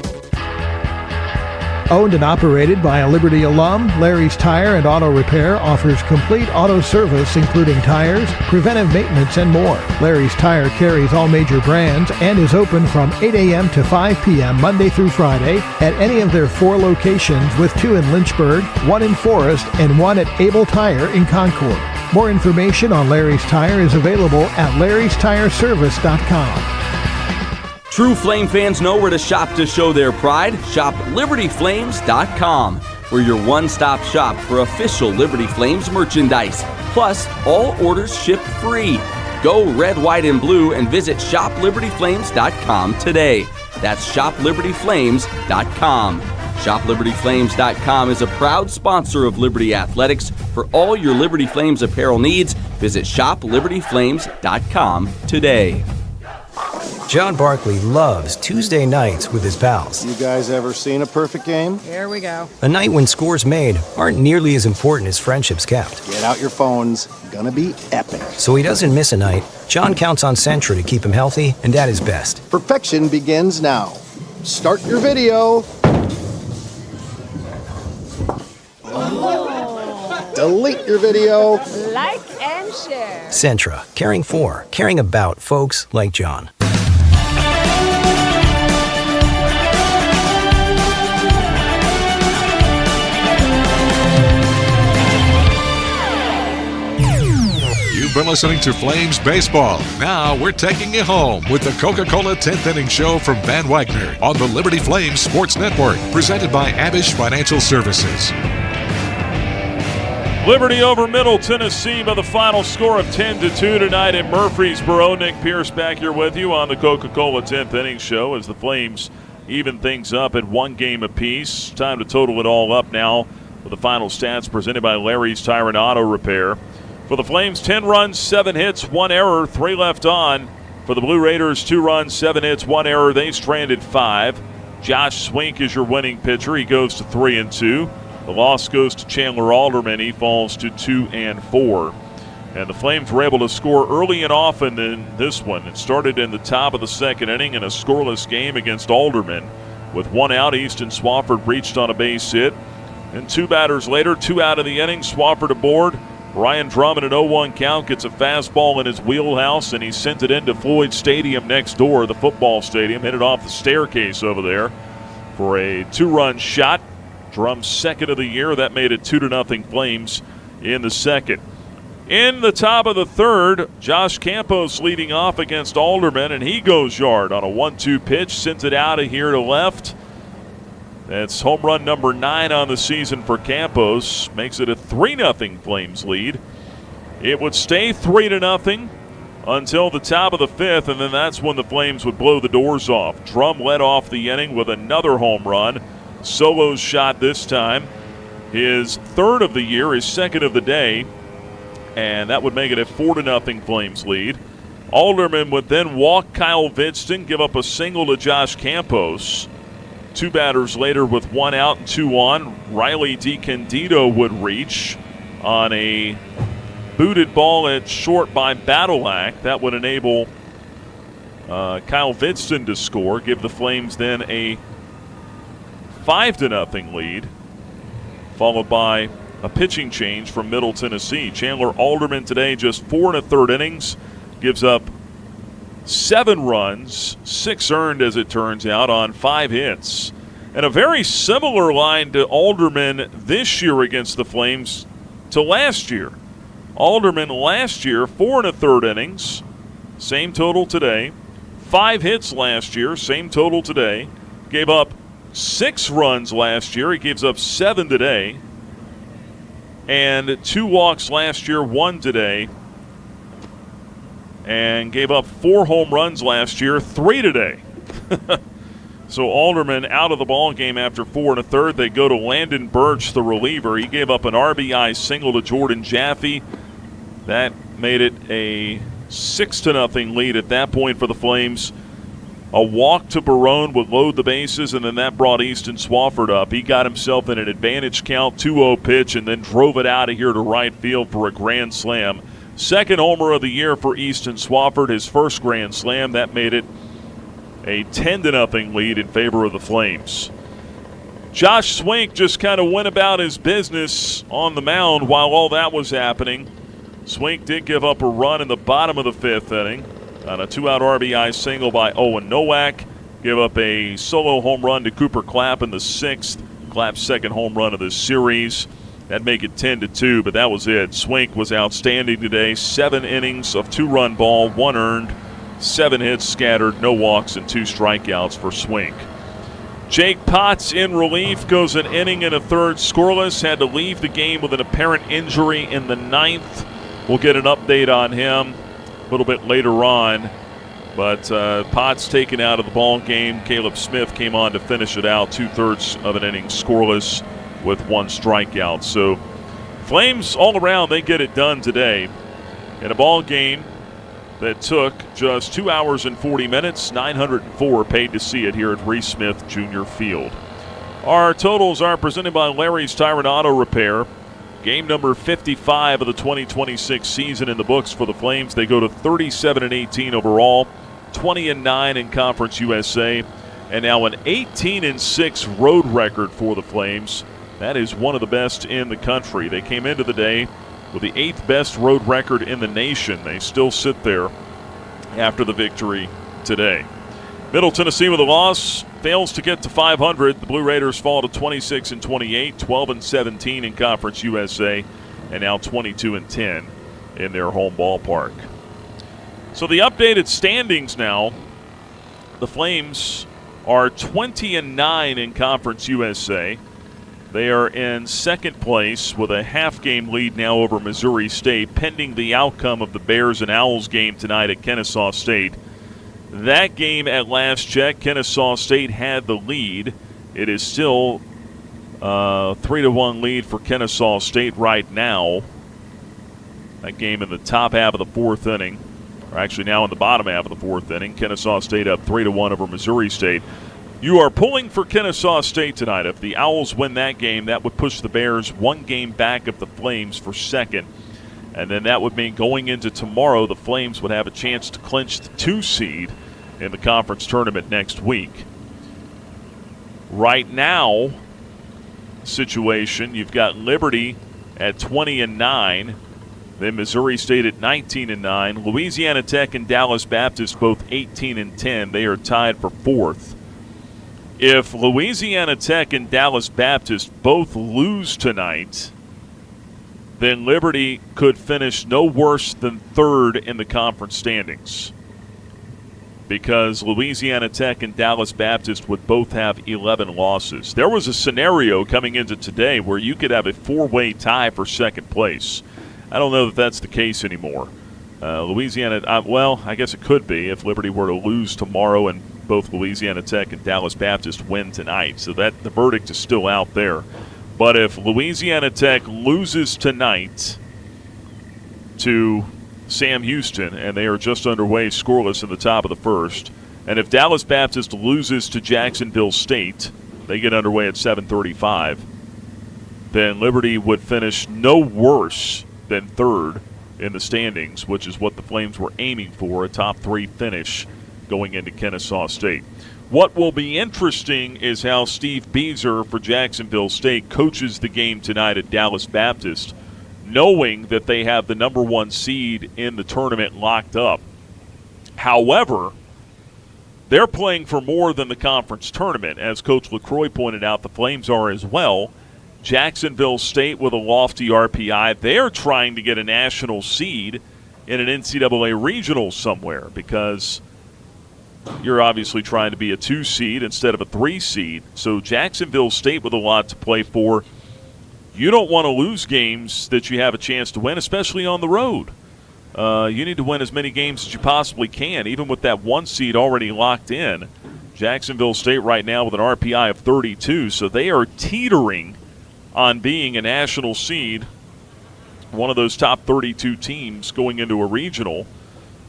L: Owned and operated by a Liberty alum, Larry's Tire and Auto Repair offers complete auto service including tires, preventive maintenance, and more. Larry's Tire carries all major brands and is open from 8 a.m. to 5 p.m. Monday through Friday at any of their 4 locations with 2 in Lynchburg, 1 in Forest, and 1 at Able Tire in Concord. More information on Larry's Tire is available at larrystireservice.com.
Q: True Flame fans know where to shop to show their pride. Shop LibertyFlames.com. We're your one-stop shop for official Liberty Flames merchandise. Plus, all orders ship free. Go red, white, and blue and visit ShopLibertyFlames.com today. That's ShopLibertyFlames.com. ShopLibertyFlames.com is a proud sponsor of Liberty Athletics. For all your Liberty Flames apparel needs, visit ShopLibertyFlames.com today.
M: John Barkley loves Tuesday nights with his pals.
V: You guys ever seen a perfect game?
X: Here we go.
M: A night when scores made aren't nearly as important as friendships kept.
V: Get out your phones. Gonna be epic.
M: So he doesn't miss a night. John counts on Sentra to keep him healthy and at his best.
V: Perfection begins now. Start your video. Delete your video.
X: Like and share.
M: Sentra, caring for, caring about folks like John.
B: You've been listening to Flames Baseball. Now we're taking you home with the Coca-Cola 10th Inning Show from Van Wagner on the Liberty Flames Sports Network, presented by Abish Financial Services.
C: Liberty over Middle Tennessee by the final score of 10-2 tonight in Murfreesboro. Nick Pierce back here with you on the Coca-Cola 10th Inning Show as the Flames even things up at 1 game apiece. Time to total it all up now with the final stats presented by Larry's Tire and Auto Repair. For the Flames, 10 runs, 7 hits, 1 error, 3 left on. For the Blue Raiders, 2 runs, 7 hits, 1 error. They stranded 5. Josh Swink is your winning pitcher. He goes to 3-2. The loss goes to Chandler Alderman. He falls to 2-4. And the Flames were able to score early and often in this one. It started in the top of the second inning in a scoreless game against Alderman. With 1 out, Easton Swafford reached on a base hit. And 2 batters later, 2 out of the inning, Swafford aboard. Ryan Drum in an 0-1 count gets a fastball in his wheelhouse, and he sent it into Floyd Stadium next door, the football stadium. Hit it off the staircase over there for a 2-run shot. Drum's second of the year. That made it 2-0 Flames in the second. In the top of the third, Josh Campos leading off against Alderman, and he goes yard on a 1-2 pitch, sends it out of here to left. That's home run number 9 on the season for Campos. Makes it a 3-0 Flames lead. It would stay 3-0 until the top of the 5th, and then that's when the Flames would blow the doors off. Drum led off the inning with another home run. Solo shot this time. His third of the year, his second of the day, and that would make it a 4-0 Flames lead. Alderman would then walk Kyle Vidston, give up a single to Josh Campos. 2 batters later with 1 out and 2 on, Riley DiCandido would reach on a booted ball at short by Badylak. That would enable Kyle Vidston to score, give the Flames then a 5-0 lead, followed by a pitching change from Middle Tennessee. Chandler Alderman today just 4 1/3 innings, gives up 7 runs, 6 earned as it turns out on 5 hits. And a very similar line to Alderman this year against the Flames to last year. Alderman last year, 4 1/3 innings, same total today. 5 hits last year, same total today. Gave up 6 runs last year. He gives up 7 today. And 2 walks last year, 1 today. And gave up 4 home runs last year, 3 today. So Alderman out of the ball game after 4 1/3. They go to Landon Birch, the reliever. He gave up an RBI single to Jordan Jaffe. That made it a 6-0 lead at that point for the Flames. A walk to Barone would load the bases, and then that brought Easton Swafford up. He got himself in an advantage count, 2-0 pitch, and then drove it out of here to right field for a grand slam. Second homer of the year for Easton Swafford, his first grand slam. That made it a 10-0 lead in favor of the Flames. Josh Swink just kind of went about his business on the mound while all that was happening. Swink did give up a run in the bottom of the 5th inning on a 2-out RBI single by Owen Nowak. Give up a solo home run to Cooper Clapp in the 6th. Clapp's second home run of the series. That'd make it 10-2, but that was it. Swink was outstanding today. 7 innings of 2-run ball, 1 earned, 7 hits scattered, no walks, and 2 strikeouts for Swink. Jake Potts in relief, goes an inning and a third scoreless. Had to leave the game with an apparent injury in the 9th. We'll get an update on him a little bit later on. But Potts taken out of the ball game. Caleb Smith came on to finish it out, 2/3 of an inning scoreless with 1 strikeout. So Flames all around, they get it done today in a ball game that took just 2 hours and 40 minutes. 904 paid to see it here at Reese Smith Jr. Field. Our totals are presented by Larry's Tire and Auto Repair. Game number 55 of the 2026 season in the books for the Flames. They go to 37-18 overall, 20-9 in Conference USA, and now an 18-6 road record for the Flames. That is one of the best in the country. They came into the day with the 8th best road record in the nation. They still sit there after the victory today. Middle Tennessee with a loss, fails to get to 500. The Blue Raiders fall to 26-28, 12-17 in Conference USA, and now 22-10 in their home ballpark. So the updated standings now, the Flames are 20-9 in Conference USA. They are in second place with a half-game lead now over Missouri State, pending the outcome of the Bears and Owls game tonight at Kennesaw State. That game, at last check, Kennesaw State had the lead. It is still a 3-1 lead for Kennesaw State right now. That game in the top half of the 4th inning, or actually now in the bottom half of the 4th inning. Kennesaw State up 3-1 over Missouri State. You are pulling for Kennesaw State tonight. If the Owls win that game, that would push the Bears 1 game back of the Flames for second. And then that would mean going into tomorrow, the Flames would have a chance to clinch the 2 seed in the conference tournament next week. Right now, situation, you've got Liberty at 20-9, then Missouri State at 19-9, Louisiana Tech and Dallas Baptist both 18-10. They are tied for 4th. If Louisiana Tech and Dallas Baptist both lose tonight, then Liberty could finish no worse than 3rd in the conference standings, because Louisiana Tech and Dallas Baptist would both have 11 losses. There was a scenario coming into today where you could have a 4-way tie for second place. I don't know that that's the case anymore. Louisiana, well, I guess it could be if Liberty were to lose tomorrow and both Louisiana Tech and Dallas Baptist win tonight. So that the verdict is still out there. But if Louisiana Tech loses tonight to Sam Houston, and they are just underway scoreless in the top of the first, and if Dallas Baptist loses to Jacksonville State, they get underway at 7:35, then Liberty would finish no worse than third in the standings, which is what the Flames were aiming for, a top 3 finish going into Kennesaw State. What will be interesting is how Steve Beazer for Jacksonville State coaches the game tonight at Dallas Baptist, knowing that they have the number 1 seed in the tournament locked up. However, they're playing for more than the conference tournament. As Coach LaCroix pointed out, the Flames are as well. Jacksonville State with a lofty RPI, they're trying to get a national seed in an NCAA regional somewhere, because you're obviously trying to be a 2 seed instead of a 3 seed. So Jacksonville State with a lot to play for. You don't want to lose games that you have a chance to win, especially on the road. You need to win as many games as you possibly can, even with that 1 seed already locked in. Jacksonville State right now with an RPI of 32, so they are teetering on being a national seed, one of those top 32 teams going into a regional,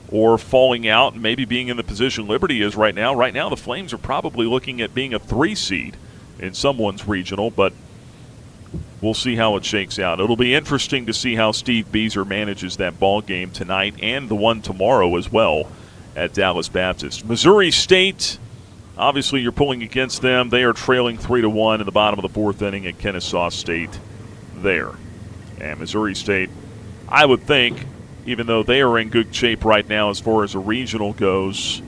C: or falling out and maybe being in the position Liberty is right now. Right now the Flames are probably looking at being a 3 seed in someone's regional, but we'll see how it shakes out. It'll be interesting to see how Steve Beazer manages that ball game tonight and the one tomorrow as well at Dallas Baptist. Missouri State, obviously you're pulling against them. They are trailing 3-1 in the bottom of the 4th inning at Kennesaw State there. And Missouri State, I would think, even though they are in good shape right now as far as a regional goes,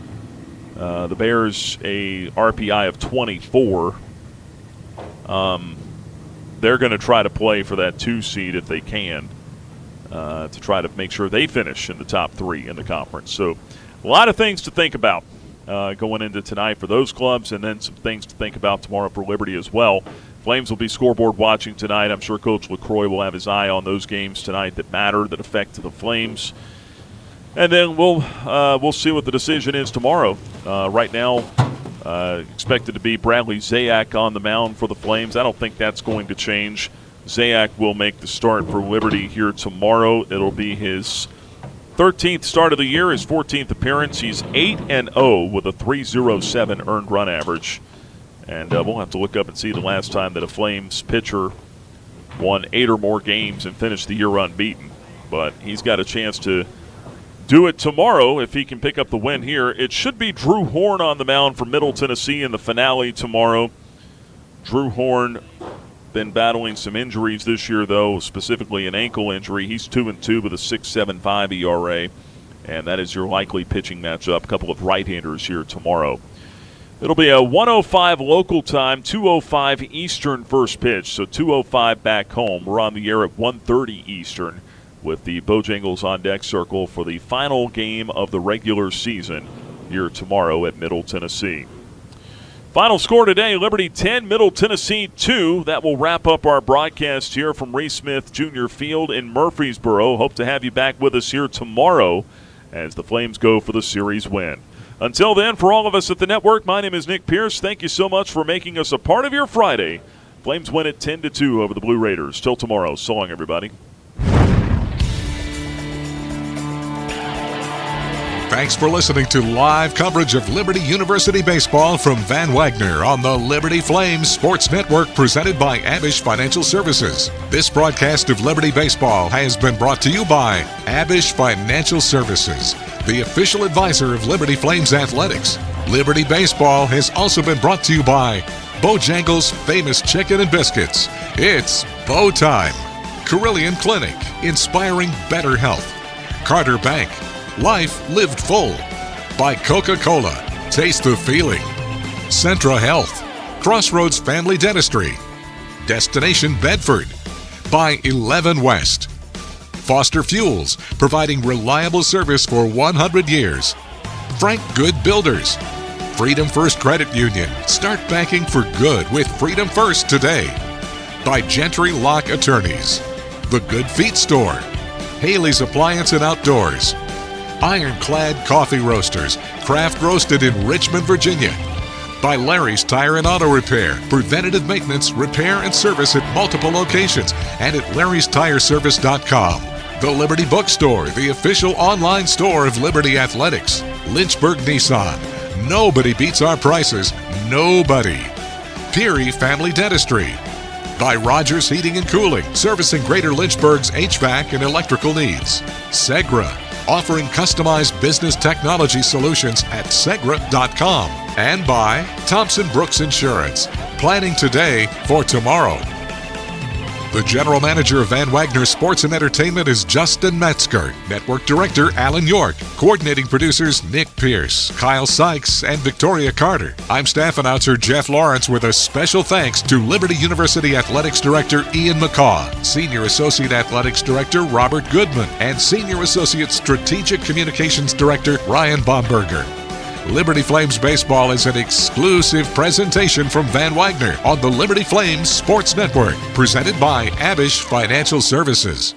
C: the Bears a RPI of 24. They're going to try to play for that 2 seed if they can, to try to make sure they finish in the top 3 in the conference. So a lot of things to think about going into tonight for those clubs, and then some things to think about tomorrow for Liberty as well. Flames will be scoreboard watching tonight. I'm sure Coach LaCroix will have his eye on those games tonight that matter, that affect the Flames. And then we'll see what the decision is tomorrow. Right now, expected to be Bradley Zayak on the mound for the Flames. I don't think that's going to change. Zayak will make the start for Liberty here tomorrow. It'll be his 13th start of the year, his 14th appearance. He's 8-0 with a .307 earned run average. And we'll have to look up and see the last time that a Flames pitcher won 8 or more games and finished the year unbeaten. But he's got a chance to do it tomorrow if he can pick up the win here. It should be Drew Horn on the mound for Middle Tennessee in the finale tomorrow. Drew Horn been battling some injuries this year, though, specifically an ankle injury. He's 2-2 with a 6.75 ERA, and that is your likely pitching matchup. A couple of right-handers here tomorrow. It'll be a 1:05 local time, 2:05 Eastern first pitch, so 2:05 back home. We're on the air at 1:30 Eastern with the Bojangles on deck circle for the final game of the regular season here tomorrow at Middle Tennessee. Final score today, Liberty 10, Middle Tennessee 2. That will wrap up our broadcast here from Reese Smith Jr. Field in Murfreesboro. Hope to have you back with us here tomorrow as the Flames go for the series win. Until then, for all of us at the network, my name is Nick Pierce. Thank you so much for making us a part of your Friday. Flames win it 10-2 over the Blue Raiders. Till tomorrow. So long, everybody.
B: Thanks for listening to live coverage of Liberty University baseball from Van Wagner on the Liberty Flames Sports Network, presented by Abish Financial Services. This broadcast of Liberty Baseball has been brought to you by Abish Financial Services, the official advisor of Liberty Flames Athletics. Liberty Baseball has also been brought to you by Bojangles' famous chicken and biscuits. It's Bo Time. Carillion Clinic, inspiring better health. Carter Bank, life lived full. By Coca-Cola, taste the feeling. Centra Health, Crossroads Family Dentistry. Destination Bedford. By 11 West. Foster Fuels, providing reliable service for 100 years. Frank Good Builders. Freedom First Credit Union. Start banking for good with Freedom First today. By Gentry Lock Attorneys. The Good Feet Store. Haley's Appliance and Outdoors. Ironclad Coffee Roasters, craft roasted in Richmond, Virginia. By Larry's Tire and Auto Repair, preventative maintenance, repair, and service at multiple locations and at larrystireservice.com. The Liberty Bookstore, the official online store of Liberty Athletics. Lynchburg Nissan. Nobody beats our prices. Nobody. Peary Family Dentistry. By Rogers Heating and Cooling, servicing Greater Lynchburg's HVAC and electrical needs. Segra, offering customized business technology solutions at segra.com. And by Thompson Brooks Insurance, planning today for tomorrow. The General Manager of Van Wagner Sports and Entertainment is Justin Metzger. Network Director Alan York. Coordinating producers Nick Pierce, Kyle Sykes, and Victoria Carter. I'm staff announcer Jeff Lawrence with a special thanks to Liberty University Athletics Director Ian McCaw, Senior Associate Athletics Director Robert Goodman, and Senior Associate Strategic Communications Director Ryan Baumberger. Liberty Flames Baseball is an exclusive presentation from Van Wagner on the Liberty Flames Sports Network, presented by Abish Financial Services.